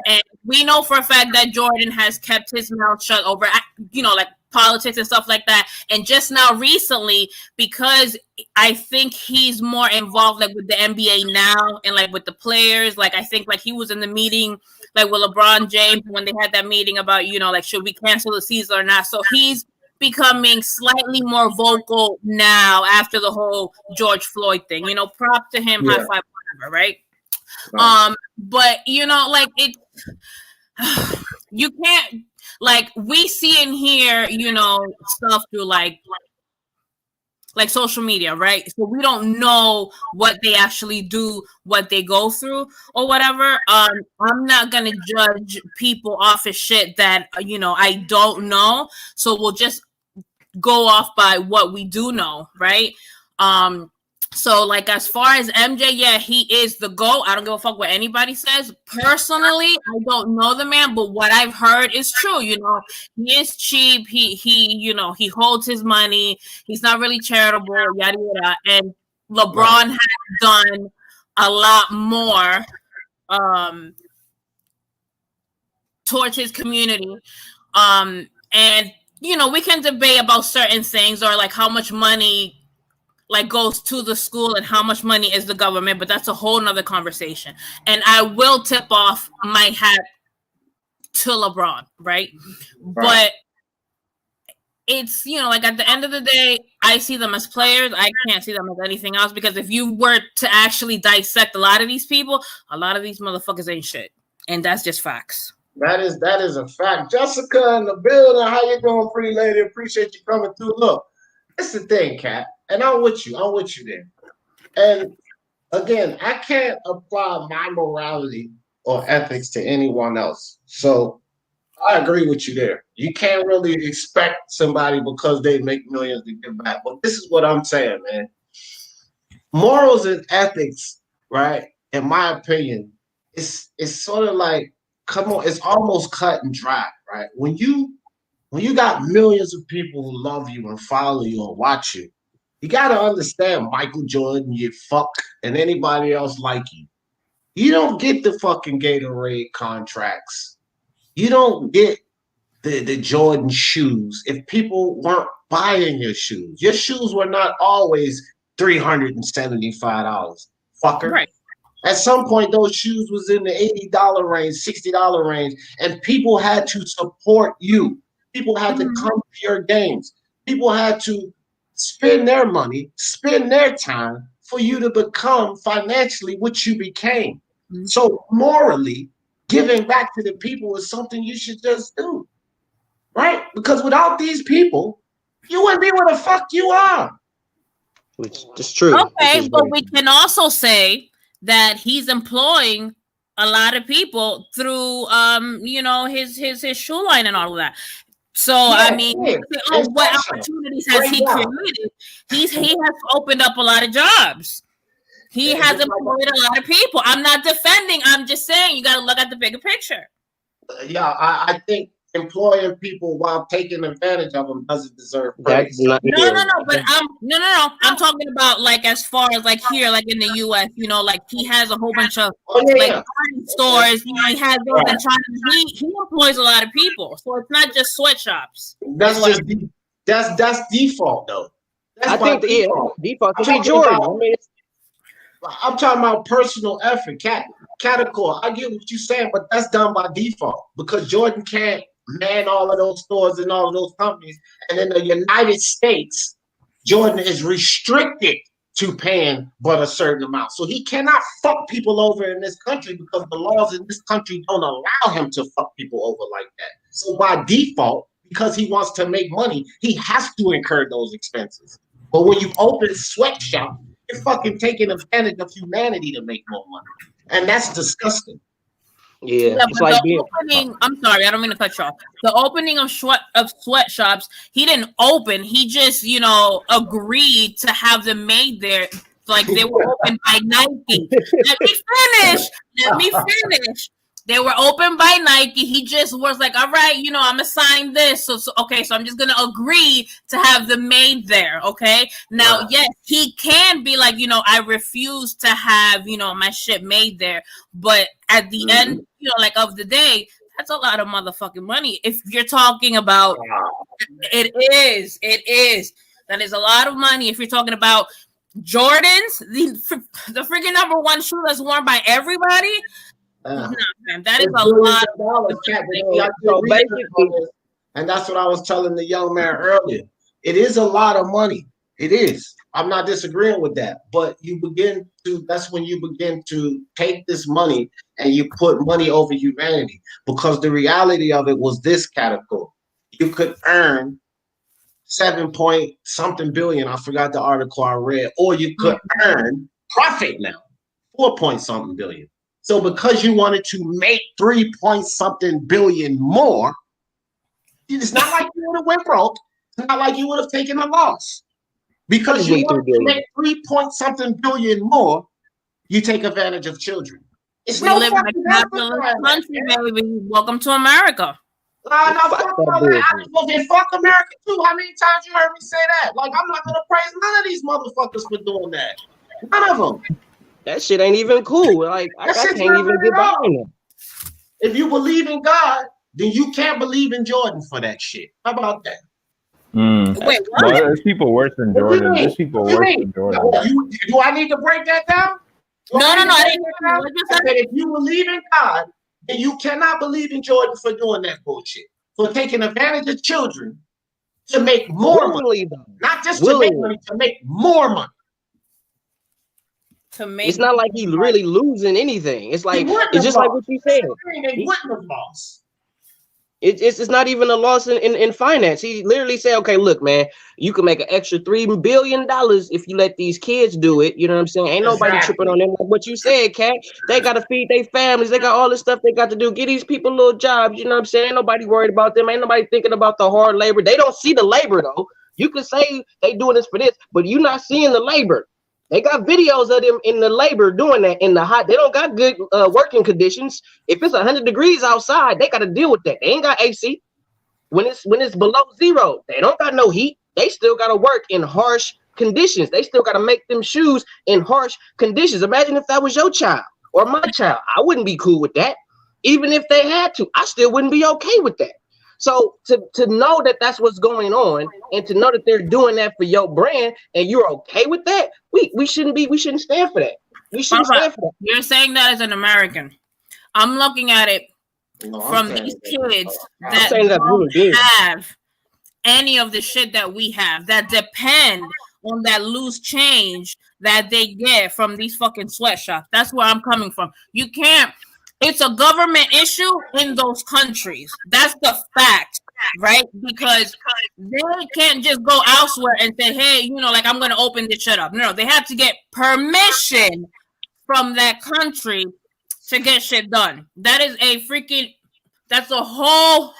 S4: we know for a fact that Jordan has kept his mouth shut over, like politics and stuff like that. And just now recently, because I think he's more involved like with the NBA now and like with the players, like I think like he was in the meeting like with LeBron James when they had that meeting about, like should we cancel the season or not? So he's becoming slightly more vocal now after the whole George Floyd thing. Prop to him, high five, whatever, right? But like it, you can't, like we see and hear, stuff through like social media, right? So we don't know what they actually do, what they go through or whatever. I'm not gonna judge people off of shit that I don't know. So we'll just go off by what we do know, right? So, like, as far as MJ, yeah, he is the GOAT. I don't give a fuck what anybody says. Personally, I don't know the man, but what I've heard is true. He is cheap. He holds his money. He's not really charitable, yada, yada. And LeBron has done a lot more towards his community. And, we can debate about certain things or, like, how much money like goes to the school and how much money is the government, but that's a whole nother conversation. And I will tip off my hat to LeBron, right? But it's, like at the end of the day, I see them as players. I can't see them as anything else because if you were to actually dissect a lot of these people, a lot of these motherfuckers ain't shit. And that's just facts.
S1: That is a fact. Jessica in the building. How you doing, pretty lady? Appreciate you coming through. Look, it's the thing, Kat. And I'm with you there. And again, I can't apply my morality or ethics to anyone else. So I agree with you there. You can't really expect somebody because they make millions to give back. But this is what I'm saying, man. Morals and ethics, right? In my opinion, it's sort of like, come on, it's almost cut and dry, right? When you got millions of people who love you and follow you and watch you, you got to understand Michael Jordan, you fuck, and anybody else like you. You don't get the fucking Gatorade contracts. You don't get the Jordan shoes if people weren't buying your shoes. Your shoes were not always $375, fucker. Right. At some point, those shoes was in the $80 range, $60 range, and people had to support you. People had to come to your games. People had to spend their money, spend their time for you to become financially what you became. So morally, giving back to the people is something you should just do, right? Because without these people, you wouldn't be where the fuck you are.
S2: Which is true.
S4: Okay, but we can also say that he's employing a lot of people through, his shoe line and all of that. So I mean, what opportunities has he created? He has opened up a lot of jobs. He has employed a lot of people. I'm not defending. I'm just saying you got to look at the bigger picture.
S1: Yeah, I think employing people while taking advantage of them doesn't deserve praise.
S4: No. But I'm talking about like as far as like here, like in the U.S. You know, like he has a whole bunch of stores. You know, he has those in China. He employs a lot of people, so it's not just sweatshops.
S1: That's default though.
S2: I think default to be Jordan.
S1: I'm talking about personal effort, Catacor. I get what you're saying, but that's done by default because Jordan can't man all of those stores and all of those companies. And in the United States, Jordan is restricted to paying but a certain amount. So he cannot fuck people over in this country because the laws in this country don't allow him to fuck people over like that. So by default, because he wants to make money, he has to incur those expenses. But when you open a sweatshop, you're fucking taking advantage of humanity to make more money. And that's disgusting.
S2: Yeah,
S4: it's like opening. I'm sorry, I don't mean to cut you off. The opening of sweatshops, he didn't open. He just, agreed to have them made there. Like they were opened by Nike. Let me finish. They were opened by Nike. He just was like, all right, I'm gonna sign this. So I'm just gonna agree to have them made there. Okay. Now, yes, he can be like, I refuse to have, my shit made there. But at the end, of the day, that's a lot of motherfucking money. If you're talking about, it is. That is a lot of money. If you're talking about Jordans, the freaking number one shoe that's worn by everybody. That is a lot of dollars.
S1: And that's what I was telling the young man earlier. It is a lot of money. It is. I'm not disagreeing with that. But that's when you begin to take this money and you put money over humanity. Because the reality of it was this category. You could earn 7-point-something billion. I forgot the article I read. Or you could earn profit now. 4-point-something billion. So because you wanted to make 3-point-something billion more, it's not like you would have went broke. It's not like you would have taken a loss. Because you want to make 3-point-something billion more, you take advantage of children.
S4: We live in a capitalist country, baby. Welcome to America.
S1: Fuck America too. How many times you heard me say that? Like, I'm not going to praise none of these motherfuckers for doing that. None of them.
S2: That shit ain't even cool. Like, I can't even get behind it.
S1: If you believe in God, then you can't believe in Jordan for that shit. How about that?
S4: Wait, what?
S3: Well, there's people worse than Jordan. There's people worse than Jordan.
S1: Do I need to break that down?
S4: No. I didn't.
S1: I said if you believe in God, then you cannot believe in Jordan for doing that bullshit. For taking advantage of children to make more money. Not just to make money, to make more money.
S2: It's not like he's really losing anything. It's like it's just like what you said.
S1: They wouldn't have lost.
S2: It's not even a loss in finance. He literally said, okay, look, man, you can make an extra $3 billion if you let these kids do it. You know what I'm saying? Ain't nobody tripping on them. Like what you said, Cat. They got to feed their families. They got all this stuff they got to do. Get these people little jobs. You know what I'm saying? Ain't nobody worried about them. Ain't nobody thinking about the hard labor. They don't see the labor, though. You can say they doing this for this, but you're not seeing the labor. They got videos of them in the labor doing that in the hot. They don't got good working conditions. If it's 100 degrees outside, they got to deal with that. They ain't got AC. When it's below zero, they don't got no heat. They still got to work in harsh conditions. They still got to make them shoes in harsh conditions. Imagine if that was your child or my child. I wouldn't be cool with that. Even if they had to, I still wouldn't be okay with that. So to know that that's what's going on and to know that they're doing that for your brand and you're okay with that, we shouldn't stand for that. We shouldn't stand for that.
S4: You're saying that as an American. I'm looking at it from these kids that don't have any of the shit that we have, that depend on that loose change that they get from these fucking sweatshops. That's where I'm coming from. You can't. It's a government issue in those countries. That's the fact, right? Because they can't just go elsewhere and say, hey, I'm going to open this shit up. No, they have to get permission from that country to get shit done. That is that's a whole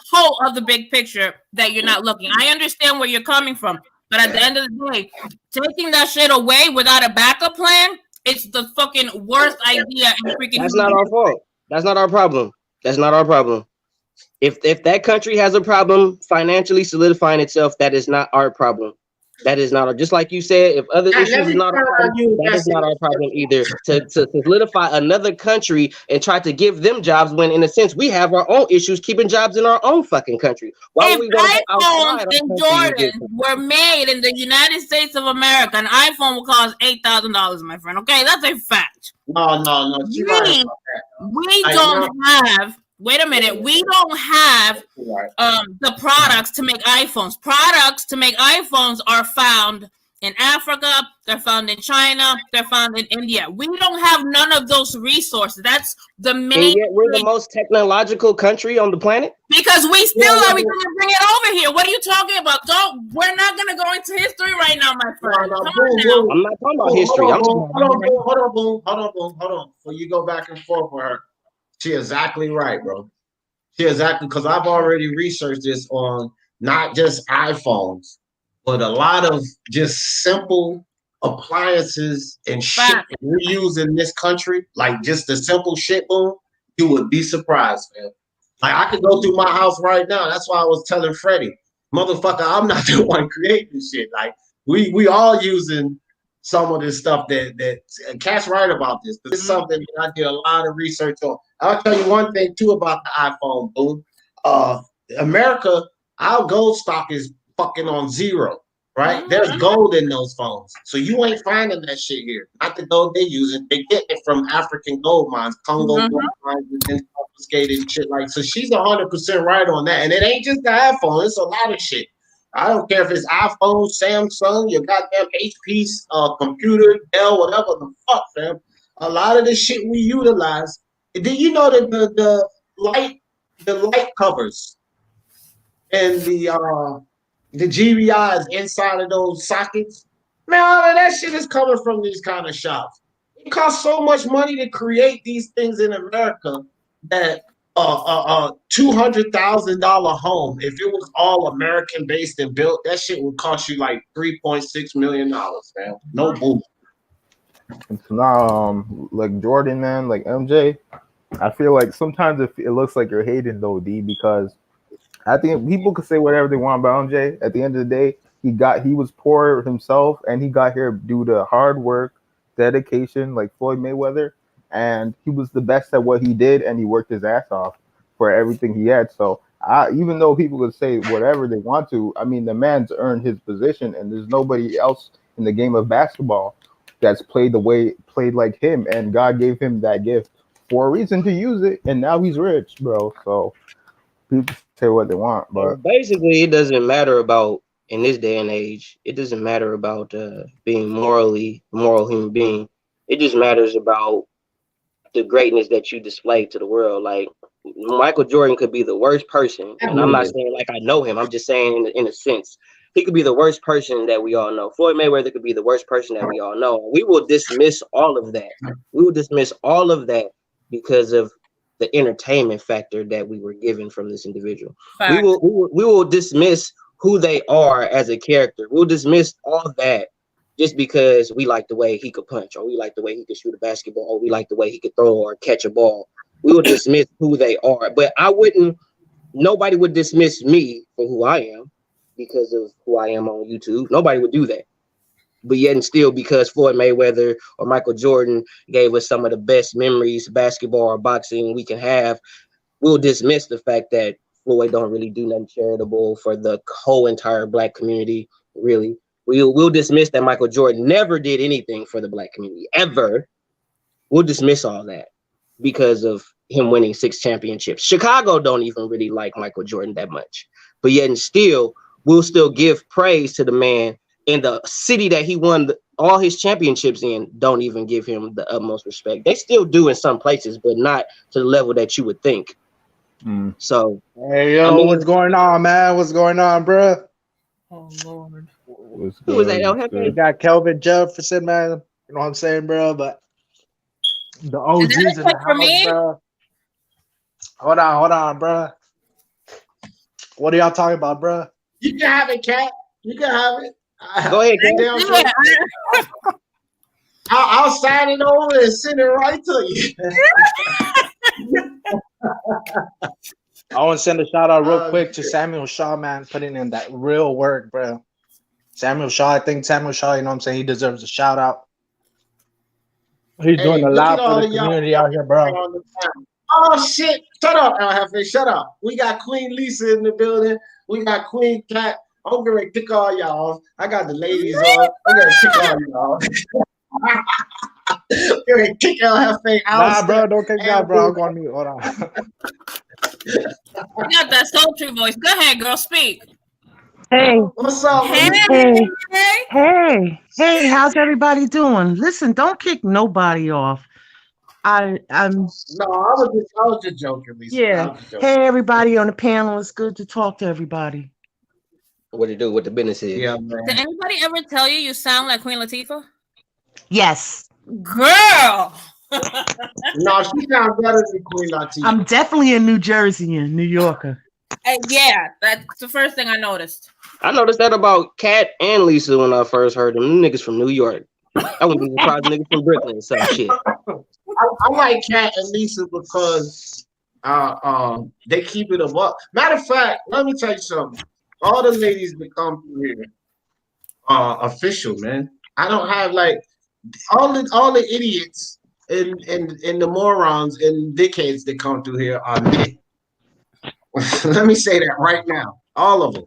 S4: of the big picture that you're not looking. I understand where you're coming from, but at the end of the day, taking that shit away without a backup plan, it's the fucking worst idea in freaking.
S2: That's not our fault. That's not our problem. That's not our problem. If that country has a problem financially solidifying itself, that is not our problem. That is not just like you said. If other issues is not a problem, that is not our problem either. To solidify another country and try to give them jobs when, in a sense, we have our own issues keeping jobs in our own fucking country. Why would we go outside
S4: iPhones in Jordan were made in the United States of America, an iPhone will cost $8,000, my friend. Okay, that's a fact.
S1: No.
S4: We don't have. Wait a minute. We don't have the products to make iPhones. Products to make iPhones are found in Africa. They're found in China. They're found in India. We don't have none of those resources. That's the main.
S2: And yet we're the most technological country on the planet.
S4: Because we still are. We're going to bring it over here. What are you talking about? We're not going to go into history right now, my friend.
S2: I'm not talking about history.
S1: Hold on. Before you go back and forth with her. She exactly right, bro. Because I've already researched this on not just iPhones, but a lot of just simple appliances and shit that we use in this country, like just the simple shit, boom. You would be surprised, man. Like I could go through my house right now. That's why I was telling Freddie, motherfucker, I'm not the one creating shit. Like we all using some of this stuff that Cat's right about this. But it's something that I did a lot of research on. I'll tell you one thing too about the iPhone, boom. America, our gold stock is fucking on zero, right? There's gold in those phones. So you ain't finding that shit here. Not the gold they using. They get it from African gold mines, Congo gold mines, and then confiscated shit like. So she's 100% right on that. And it ain't just the iPhone. It's a lot of shit. I don't care if it's iPhone, Samsung, your goddamn HP computer, Dell, whatever the fuck, fam. A lot of the shit we utilize. Did you know that the light covers and the GBIs inside of those sockets? Man, all of that shit is coming from these kind of shops. It costs so much money to create these things in America that $200,000 home, if it was all American based and built, that shit would cost you like $3.6 million, man. No bull.
S3: It's not like Jordan, man, like MJ. I feel like sometimes it looks like you're hating though, D, because I think people could say whatever they want about MJ. At the end of the day, he was poor himself, and he got here due to hard work, dedication, like Floyd Mayweather. And he was the best at what he did, and he worked his ass off for everything he had. So even though people could say whatever they want to, I mean, the man's earned his position, and there's nobody else in the game of basketball that's played like him. And God gave him that gift for a reason to use it, and now he's rich, bro. So people say what they want, but
S2: basically, it doesn't matter about in this day and age. It doesn't matter about being moral human being. It just matters about the greatness that you display to the world. Like Michael Jordan could be the worst person, and I'm not saying like I know him. I'm just saying in a sense, he could be the worst person that we all know. Floyd Mayweather could be the worst person that we all know. We will dismiss all of that. We will dismiss all of that because of the entertainment factor that we were given from this individual. We will dismiss who they are as a character. We'll dismiss all that just because we like the way he could punch, or we like the way he could shoot a basketball, or we like the way he could throw or catch a ball. We will dismiss who they are. But nobody would dismiss me for who I am because of who I am on YouTube. Nobody would do that. But yet and still, because Floyd Mayweather or Michael Jordan gave us some of the best memories, basketball or boxing we can have, we'll dismiss the fact that Floyd don't really do nothing charitable for the whole entire Black community, really. We'll dismiss that Michael Jordan never did anything for the Black community, ever. We'll dismiss all that because of him winning 6 championships. Chicago don't even really like Michael Jordan that much. But yet and still, we'll still give praise to the man in the city that he won all his championships in, don't even give him the utmost respect. They still do in some places, but not to the level that you would think. So,
S5: hey, yo, what's going on, man? What's going on, bro?
S4: Oh, Lord.
S2: Who was that?
S5: We got Kelvin Jefferson, man. You know what I'm saying, bro? But the OGs in the house, bro. Hold on, bro. What are y'all talking about, bro?
S1: You can have it, Cat. You can have it.
S2: Go ahead, Cat.
S1: I'll sign it over and send it right to you.
S5: I want to send a shout out real
S1: Oh,
S5: quick to
S1: shit.
S5: Samuel Shaw, man, putting in that real work, bro. Samuel Shaw, I think Samuel Shaw, you know what I'm saying? He deserves a shout out. He's doing
S1: Hey,
S5: a
S1: look at
S5: lot for
S1: all
S5: the
S1: of y'all
S5: community out here, bro.
S1: on the panel. Oh shit! Shut up, El Jefe. Shut up. We got Queen Lisa in the building. We got Queen Cat. I'm gonna kick all y'all off. I got the ladies on. I'm gonna kick all y'all off. I'm gonna kick El Jefe out.
S5: Nah, bro, don't kick me out, bro. I'm going to mute. Hold on.
S4: You got that sultry voice. Go ahead, girl. Speak.
S6: Hey,
S1: What's up?
S4: Hey,
S6: hey,
S4: hey.
S6: hey, how's everybody doing? Listen, don't kick nobody off. I'm
S1: No, I was just joking, Lisa. I
S6: yeah.
S1: was just joking.
S6: Hey, everybody on the panel. It's good to talk to everybody.
S2: What to do? What the business is?
S1: Yeah, man.
S4: Did anybody ever tell you sound like Queen Latifah?
S6: Yes,
S4: Girl.
S1: No, she sounds better than Queen Latifah.
S6: I'm definitely a New Jerseyan, New Yorker.
S4: Yeah, that's the first thing I noticed.
S2: I noticed that about Kat and Lisa when I first heard them. Them niggas from New York. I wouldn't be surprised niggas from Brooklyn or some shit.
S1: I like Cat and Lisa because they keep it a buck. Matter of fact, let me tell you something. All the ladies that come through here are official, man. I don't have like all the idiots and the morons and dickheads that come through here are men. Let me say that right now. All of them.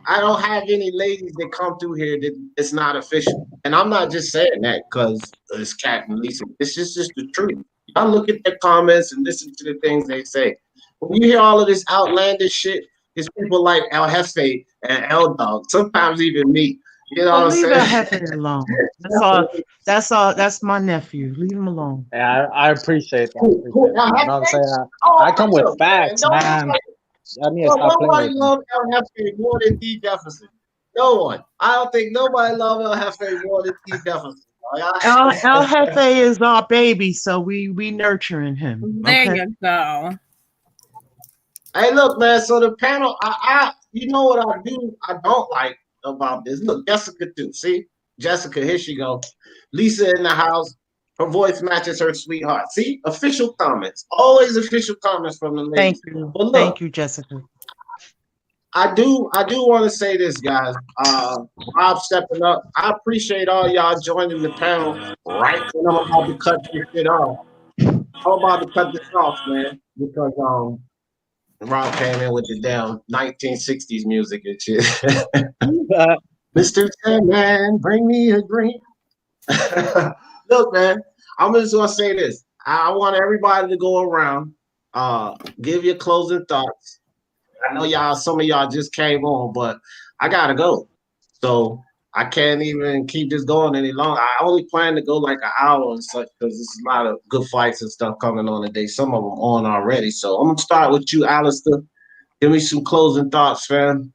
S1: I don't have any ladies that come through here that it's not official. And I'm not just saying that because it's Cat and Lisa. It's just the truth. I look at their comments and listen to the things they say. When you hear all of this outlandish shit, it's people like El Jefe and El Dog, sometimes even me. You know
S6: Oh,
S1: what I'm
S6: leave El
S1: saying?
S6: Jefe alone. That's all. That's all. That's my nephew. Leave him alone.
S5: Yeah, I appreciate that. I
S1: Who,
S5: appreciate that.
S1: El
S5: You know what I'm
S1: Jefe?
S5: saying?
S1: Oh,
S5: I come with
S1: look,
S5: facts, man. I need to stop playing
S1: nobody
S5: with me.
S1: loves El Jefe more than D Jefferson. No one. I don't think nobody loves El Jefe more than D Jefferson.
S6: El Jefe is our baby, so we nurturing him.
S4: There
S6: Okay.
S4: you go.
S1: Hey, look, man. So the panel, you know what I don't like about this. Look, Jessica too. See, Jessica, here she go. Lisa in the house. Her voice matches her sweetheart. See, official comments. Always official comments from the ladies.
S6: Thank you.
S1: But look,
S6: Thank you, Jessica.
S1: I do want to say this, guys. Rob stepping up. I appreciate all y'all joining the panel right when I'm about to cut this shit off. I'm about to cut this off, man, because Rob came in with the damn 1960s music and shit. Mr. Sandman, bring me a drink. Look, man, I'm just gonna say this. I want everybody to go around, give your closing thoughts. I know some of y'all just came on, but I gotta go. So I can't even keep this going any longer. I only plan to go like an hour and such because there's a lot of good fights and stuff coming on today. Some of them on already. So I'm gonna start with you, Alistair. Give me some closing thoughts, fam.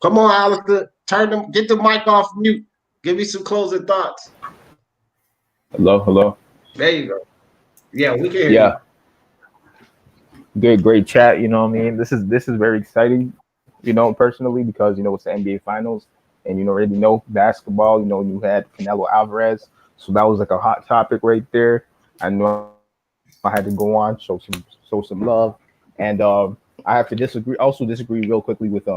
S1: Come on, Alistair. Get the mic off mute. Give me some closing thoughts.
S3: Hello.
S1: There you go. Yeah, we can hear
S3: Yeah. Great chat. You know what I mean? This is very exciting, you know, personally, because, you know, it's the NBA finals and, you know, already know basketball, you know, you had Canelo Alvarez. So that was like a hot topic right there. I know I had to go on, show some love. And I have to disagree real quickly with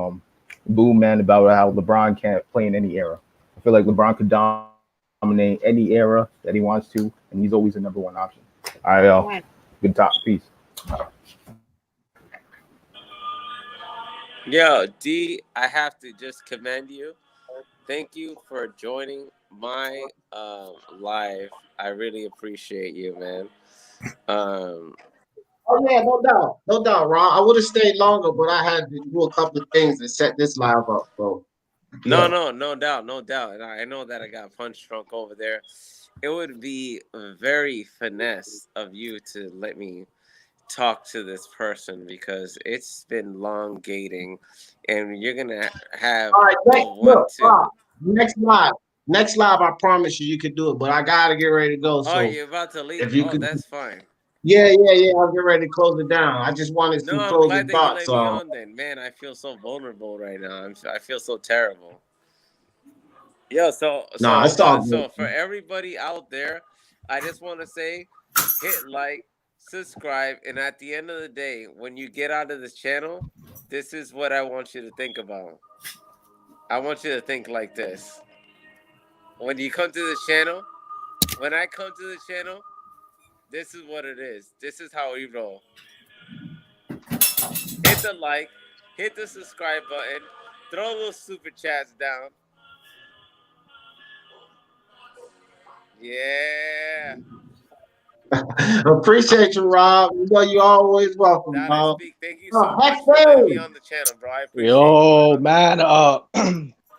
S3: Boom Man about how LeBron can't play in any era. I feel like LeBron could dominate any era that he wants to, and he's always the number one option. All right, good talk. Peace.
S7: Yo, D, I have to just commend you. Thank you for joining my live. I really appreciate you, man.
S1: Oh yeah, no doubt, Ron. I would have stayed longer, but I had to do a couple of things to set this live up, bro.
S7: No doubt. And I know that I got punch drunk over there. It would be very finesse of you to let me talk to this person because it's been long gating, and you're gonna have
S1: all right, next live, I promise you can do it, but I gotta get ready to go. So
S7: you're about to leave?
S1: if you could,
S7: that's fine.
S1: yeah, I'll get ready to close it down. I just wanted some
S7: I'm
S1: closing
S7: glad that
S1: thoughts.
S7: you let me on then. Man, I feel so vulnerable right now. I feel so terrible. Yo,
S1: It's all
S7: so
S1: good.
S7: for everybody out there, I just want to say, hit like, subscribe, and at the end of the day, when you get out of this channel, this is what I want you to think about. I want you to think like this. When you come to the channel, when I come to the channel, this is what it is. This is how we roll. Hit the like, hit the subscribe button, throw those super chats down. Yeah.
S1: Appreciate you, Rob. You know you always welcome,
S7: That I
S1: dog.
S7: speak. Thank you so
S1: Oh,
S7: much for letting me on the channel, bro. I appreciate
S5: Yo,
S7: you, bro.
S5: man.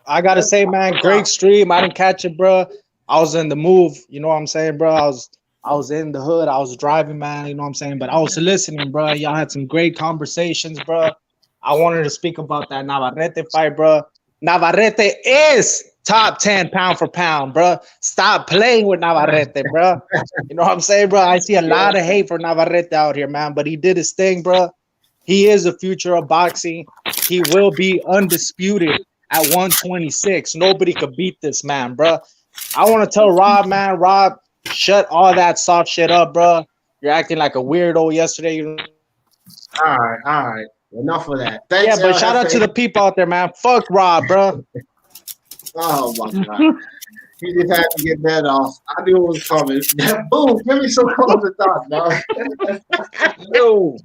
S5: I gotta say, man, great stream. I didn't catch it, bro. I was in the move. You know what I'm saying, bro? I was in the hood. I was driving, man. You know what I'm saying? But I was listening, bro. Y'all had some great conversations, bro. I wanted to speak about that Navarrete fight, bro. Navarrete is top 10 pound for pound, bro. Stop playing with Navarrete, bro. You know what I'm saying, bro? I see a lot of hate for Navarrete out here, man. But he did his thing, bro. He is the future of boxing. He will be undisputed at 126. Nobody could beat this man, bro. I want to tell Rob, man, Rob, shut all that soft shit up, bro. You're acting like a weirdo yesterday.
S1: All right. Enough of that. Thanks,
S5: Yeah, but shout out to the people out there, man. Fuck Rob, bro.
S1: Oh my God. You just had to get that off. I knew it was coming. Boom, give me some closing thoughts, dog.
S2: Yo,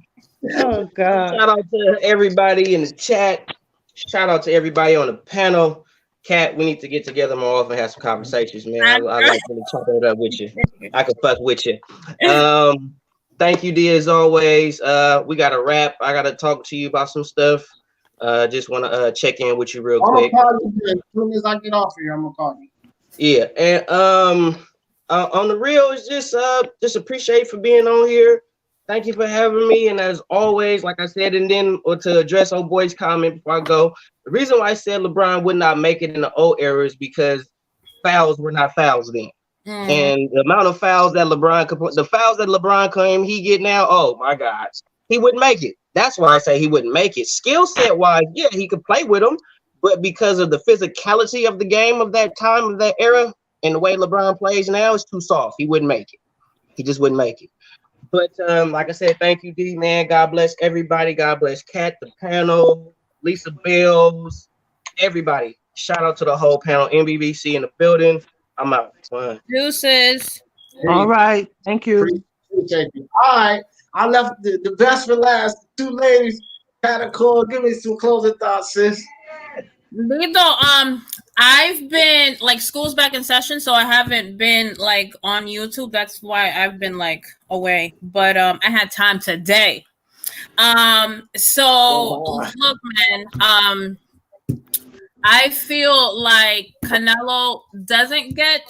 S6: Oh God.
S2: shout out to everybody in the chat. Shout out to everybody on the panel. Kat, we need to get together more often and have some conversations, man. I like really chopping it up with you. I can fuck with you. Thank you, D, as always. We got to wrap. I got to talk to you about some stuff. Just want to check in with you real quick.
S1: I'm gonna call you as soon as I get off here. I'm gonna call you.
S2: Yeah, and on the real, it's just appreciate for being on here. Thank you for having me. And as always, like I said, and then or to address old boy's comment before I go, the reason why I said LeBron would not make it in the old era is because fouls were not fouls then. And the amount of fouls that LeBron claimed he get now, oh my God, he wouldn't make it. That's why I say he wouldn't make it. Skill set wise, yeah, he could play with them, but because of the physicality of the game of that time, of that era, and the way LeBron plays now, it's too soft. He wouldn't make it. He just wouldn't make it. But like I said, thank you, D, man. God bless everybody. God bless Kat, the panel, Lisa Bills, everybody. Shout out to the whole panel, MBBC in the building. I'm out.
S4: Deuces.
S6: All right. Thank you.
S1: Appreciate you. All right. I left the best for last. Two ladies. Catacomb. Give me some closing thoughts, sis.
S4: Lito, I've been like school's back in session, so I haven't been like on YouTube. That's why I've been like away. But I had time today. So look, man. I feel like Canelo doesn't get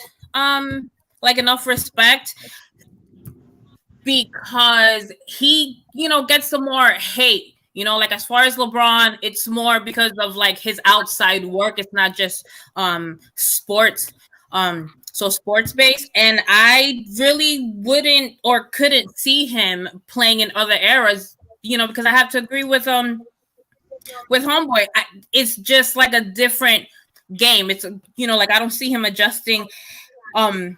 S4: like enough respect because he, gets some more hate. Like as far as LeBron, it's more because of like his outside work. It's not just sports. So sports based. And I really wouldn't or couldn't see him playing in other eras, because I have to agree with Homeboy. It's just like a different game. It's like I don't see him adjusting. But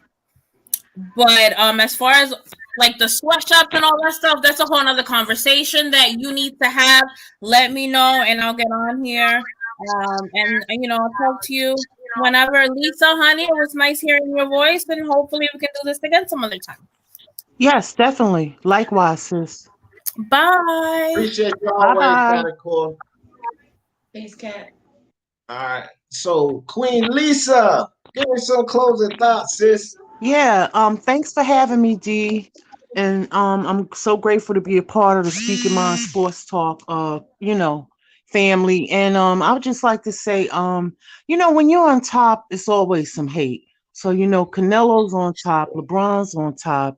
S4: as far as like the sweatshops and all that stuff, that's a whole nother conversation that you need to have. Let me know and I'll get on here. And I'll talk to you whenever. Lisa, honey, it was nice hearing your voice, and hopefully we can do this again some other time.
S6: Yes, definitely. Likewise, sis.
S4: Bye.
S1: Appreciate you always, Catacomb.
S4: Thanks, Kat.
S1: All right. So, Queen Lisa, give me some closing thoughts, sis.
S6: Yeah. Thanks for having me, D. And I'm so grateful to be a part of the Speaking Mind Sports Talk. Family. And I would just like to say, when you're on top, it's always some hate. So Canelo's on top, LeBron's on top,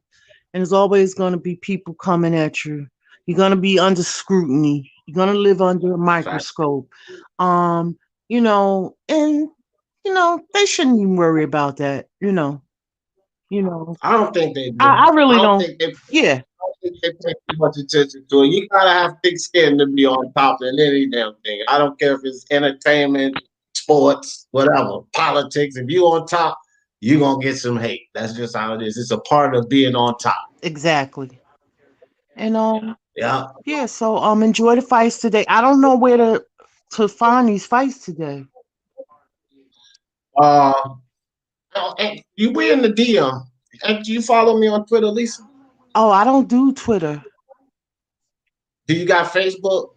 S6: and there's always going to be people coming at you. You're going to be under scrutiny. You're going to live under a microscope. And they shouldn't even worry about that.
S1: I don't think they do.
S6: I really don't.
S1: Think they,
S6: yeah.
S1: I don't think they pay too much attention to it. You gotta have thick skin to be on top of any damn thing. I don't care if it's entertainment, sports, whatever, politics. If you on top, you're gonna get some hate. That's just how it is. It's a part of being on top.
S6: Exactly. And
S1: Yeah.
S6: yeah, so enjoy the fights today. I don't know where to find these fights today.
S1: And you we in the DM. And do you follow me on Twitter, Lisa?
S6: Oh, I don't do Twitter.
S1: Do you got Facebook?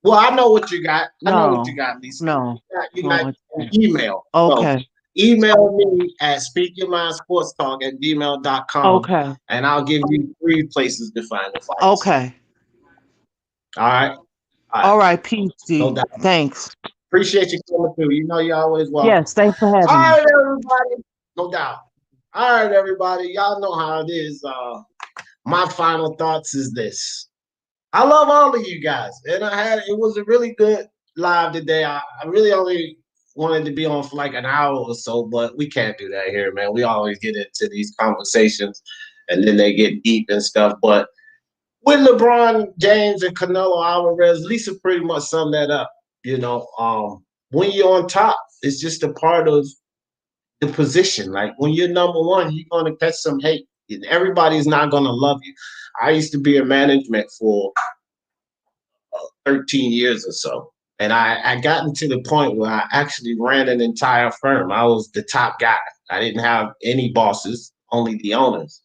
S1: Well, I know what you got. I know what you
S6: No,
S1: got, Lisa.
S6: no.
S1: You got
S6: No.
S1: an email. So
S6: Okay.
S1: email me at speakyourmindsportstalk@gmail.com,
S6: Okay.
S1: and I'll give you 3 places to find the fights.
S6: Okay.
S1: All right.
S6: All right. Peace,
S1: No
S6: D.
S1: doubt.
S6: Thanks.
S1: Appreciate you coming through. You know you're always welcome.
S6: Yes, thanks for
S1: All
S6: having me.
S1: right, everybody. No doubt. All right, everybody. Y'all know how it is. My final thoughts is this. I love all of you guys. And it was a really good live today. I really only wanted to be on for like an hour or so, but we can't do that here, man. We always get into these conversations and then they get deep and stuff. But with LeBron James and Canelo Alvarez, Lisa pretty much summed that up. You know, when you're on top, it's just a part of the position. Like when you're number one, you're gonna catch some hate. Everybody's not gonna love you. I used to be in management for 13 years or so. And I gotten to the point where I actually ran an entire firm. I was the top guy. I didn't have any bosses, only the owners.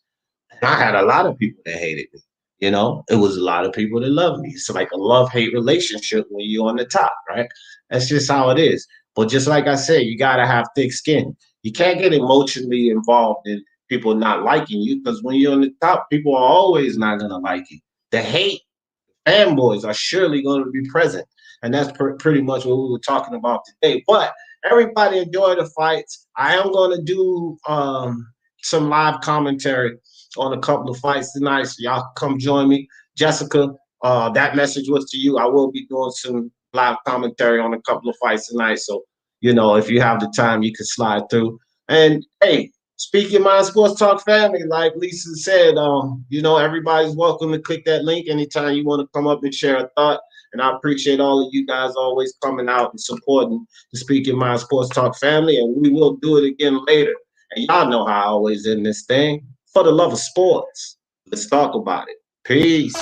S1: And I had a lot of people that hated me. You know, it was a lot of people that loved me. It's like a love-hate relationship when you're on the top, right? That's just how it is. But just like I said, you gotta have thick skin. You can't get emotionally involved in people not liking you, because when you're on the top, people are always not gonna like you. The hate fanboys are surely going to be present. And that's pretty much what we were talking about today. But everybody enjoy the fights. I am going to do some live commentary on a couple of fights tonight. So y'all come join me. Jessica, that message was to you. I will be doing some live commentary on a couple of fights tonight. So, you know, if you have the time, you can slide through. And hey, Speak Your Mind Sports Talk family, like Lisa said, you know, everybody's welcome to click that link anytime you want to come up and share a thought. And I appreciate all of you guys always coming out and supporting the Speak Your Mind Sports Talk family. And we will do it again later. And y'all know how I always end this thing. For the love of sports, let's talk about it. Peace.